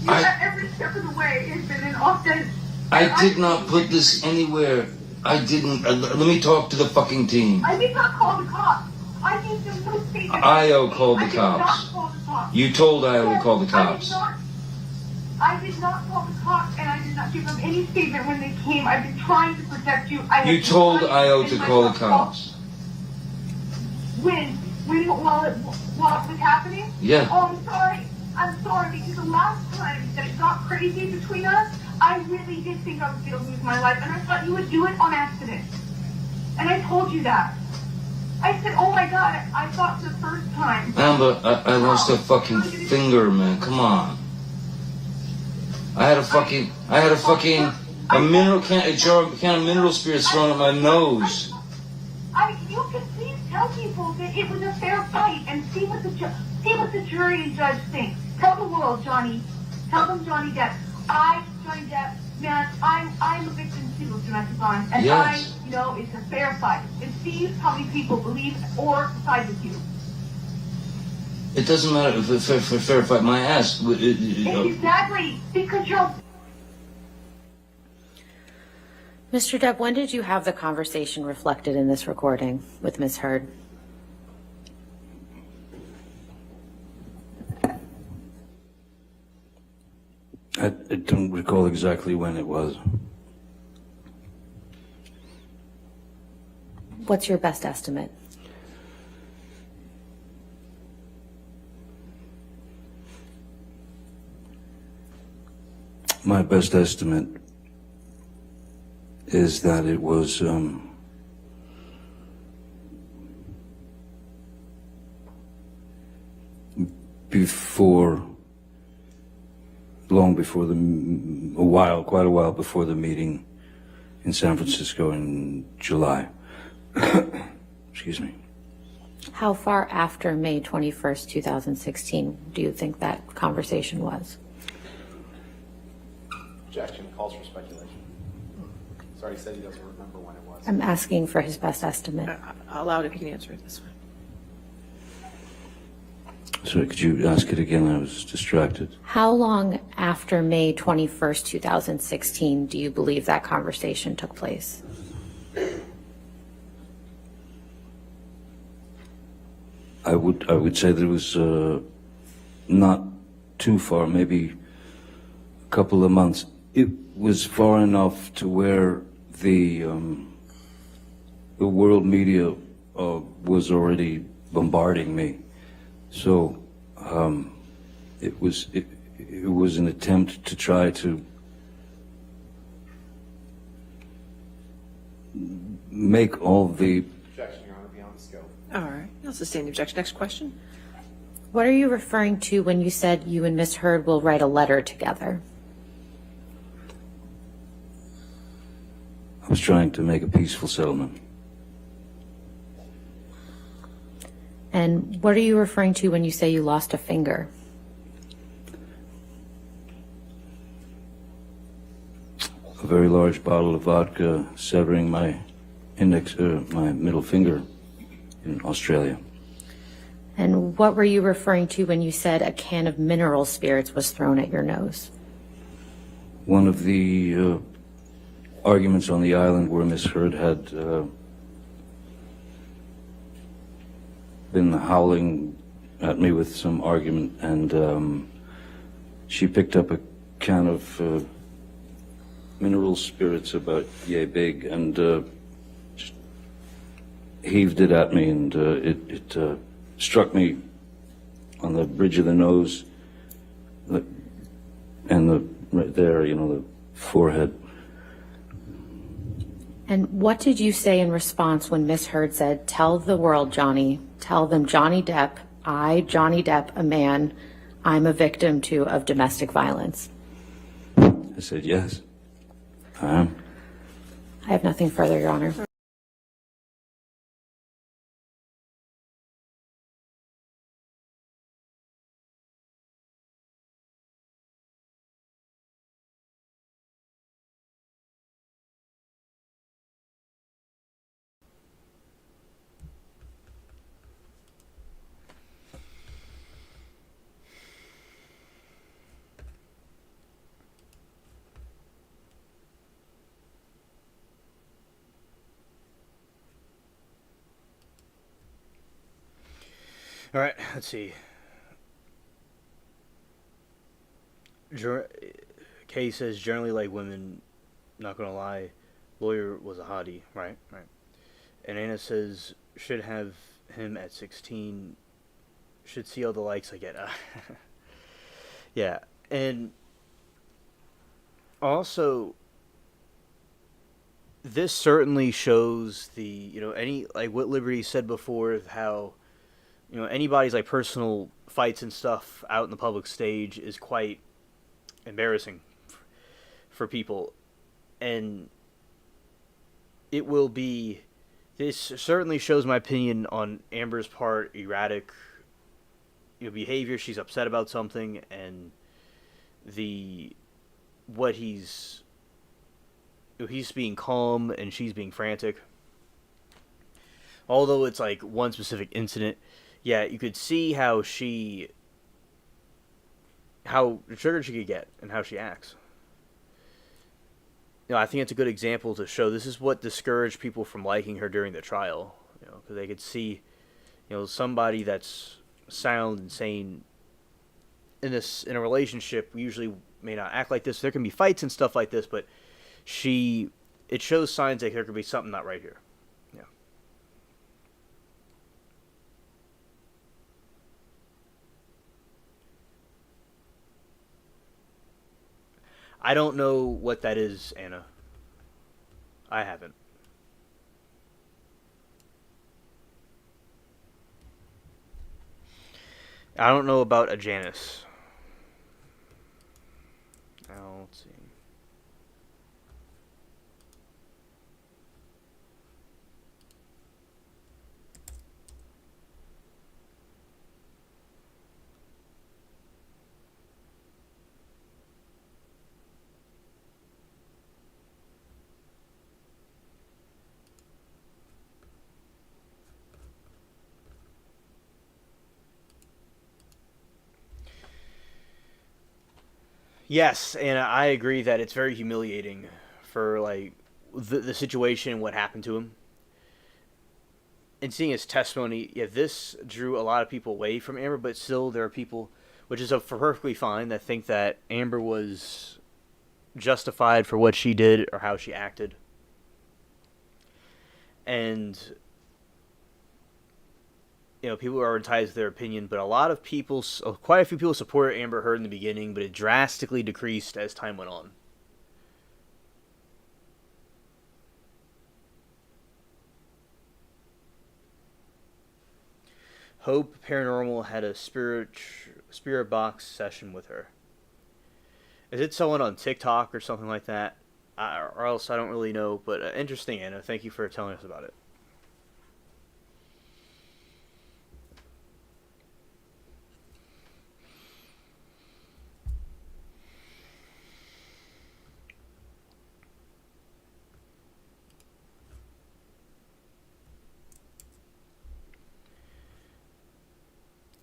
Every step of the way has been an offense.
I did not put this anywhere. I didn't. Let me talk to the fucking team.
I did not call the cops. I gave them no statement.
IO called the
I did not
cops.
call the cops.
You told IO to call the cops.
I did not call the cops, and I did not give them any statement when they came. I've been trying to protect you.
You told IO to call the cops.
When? While it was happening?
Yeah.
Oh, I'm sorry. I'm sorry, because the last time that it got crazy between us, I really did think I was going to lose my life, and I thought you would do it on accident. And I told you that. I said, oh my God, I thought the first time.
Amber, I lost a fucking finger, man. Come on. I had a mineral can of mineral spirits thrown at my nose.
You can please tell people that it was a fair fight and see what the jury and judge think. Tell the world, Johnny. Tell them, Johnny Depp. Johnny Depp, man, I'm a victim too of domestic violence, and
yes.
I know it's a fair fight. And see how many people believe or side with you.
It doesn't matter if it's a fair fight. My ass.
Exactly, because you're.
Mr. Depp, when did you have the conversation reflected in this recording with Ms. Heard?
I don't recall exactly when it was.
What's your best estimate?
My best estimate is that it was quite a while before the meeting in San Francisco in July. Excuse me.
How far after May 21st, 2016 do you think that conversation was?
Objection. Calls for speculation. He's already said he doesn't remember when it was.
I'm asking for his best estimate.
I'll allow it if you can answer it this way.
Sorry, could you ask it again? I was distracted.
How long after May 21st, 2016 do you believe that conversation took place?
I would say that it was not too far, maybe a couple of months. It was far enough to where the world media was already bombarding me. So it was an attempt to try to make all the.
Objection, Your Honor, beyond the scope.
All right. I'll sustain the objection. Next question.
What are you referring to when you said you and Ms. Heard will write a letter together?
I was trying to make a peaceful settlement.
And what are you referring to when you say you lost a finger?
A very large bottle of vodka severing my my middle finger in Australia.
And what were you referring to when you said a can of mineral spirits was thrown at your nose?
One of the arguments on the island where Miss Heard had been howling at me with some argument, and she picked up a can of mineral spirits about yay big and just heaved it at me, and it struck me on the bridge of the nose and right there, you know, the forehead.
And what did you say in response when Miss Heard said, "Tell the world, Johnny, tell them Johnny Depp, Johnny Depp, a man, I'm a victim too of domestic violence"?
I said, yes, I am.
I have nothing further, Your Honor.
All right, let's see. Kay says generally like women. Not gonna lie, lawyer was a hottie. Right, right. And Anna says should have him at 16. Should see all the likes I get. Yeah, and also this certainly shows the any like what Liberty said before of how anybody's like personal fights and stuff out in the public stage is quite embarrassing for people, and it will be. This certainly shows my opinion on Amber's part erratic behavior. She's upset about something, and what he's being calm and she's being frantic. Although it's like one specific incident, yeah, you could see how triggered she could get and how she acts. I think it's a good example to show this is what discouraged people from liking her during the trial. Because they could see, somebody that's sound and sane in a relationship usually may not act like this. There can be fights and stuff like this, but it shows signs that there could be something not right here. Yeah. I don't know what that is, Anna. I haven't. I don't know about a Janice. Now, let's see. Yes, and I agree that it's very humiliating for like the situation and what happened to him. And seeing his testimony, yeah, this drew a lot of people away from Amber, but still there are people, which is perfectly fine, that think that Amber was justified for what she did or how she acted. And people are entitled to their opinion, but quite a few people supported Amber Heard in the beginning, but it drastically decreased as time went on. Hope Paranormal had a spirit box session with her. Is it someone on TikTok or something like that? Or else I don't really know, but interesting, Anna. Thank you for telling us about it.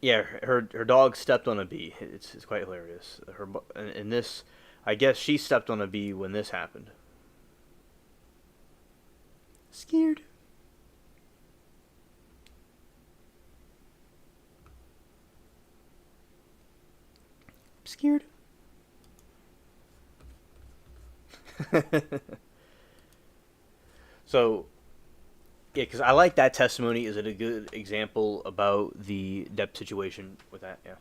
Yeah, her dog stepped on a bee. It's quite hilarious. In this, I guess she stepped on a bee when this happened. Scared. Scared. So, yeah, because I like that testimony. Is it a good example about the Depp situation with that? Yeah.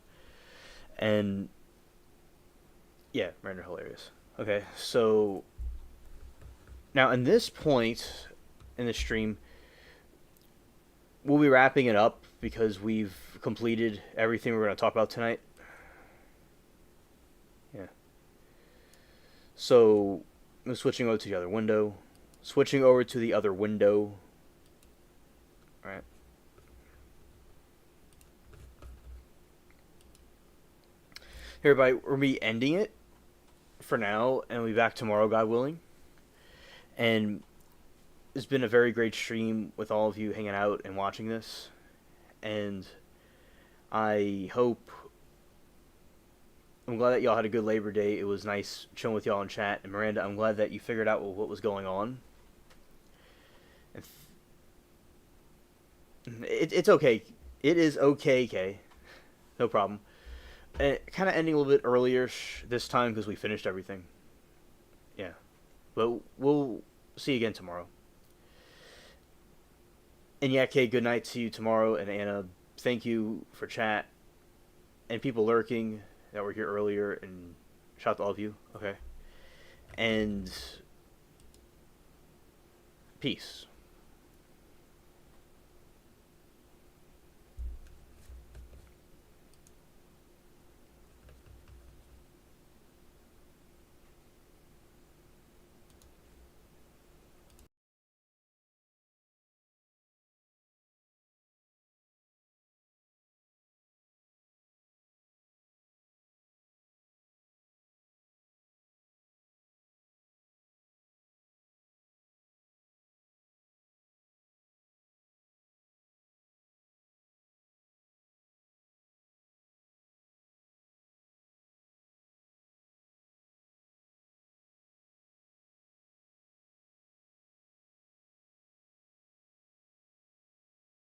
And, yeah, render hilarious. Okay, so, now in this point in the stream, we'll be wrapping it up because we've completed everything we're going to talk about tonight. Yeah. So, I'm switching over to the other window. Switching over to the other window. Alright. Here, everybody, we're going to be ending it for now, and we'll be back tomorrow, God willing. And it's been a very great stream with all of you hanging out and watching this. And I'm glad that y'all had a good Labor Day. It was nice chilling with y'all in chat. And Miranda, I'm glad that you figured out what was going on. It's okay. It is okay, Kay. No problem. Kind of ending a little bit earlier this time because we finished everything. Yeah. But we'll see you again tomorrow. And yeah, Kay, good night to you tomorrow. And Anna, thank you for chat. And people lurking that were here earlier. And shout out to all of you. Okay. And peace.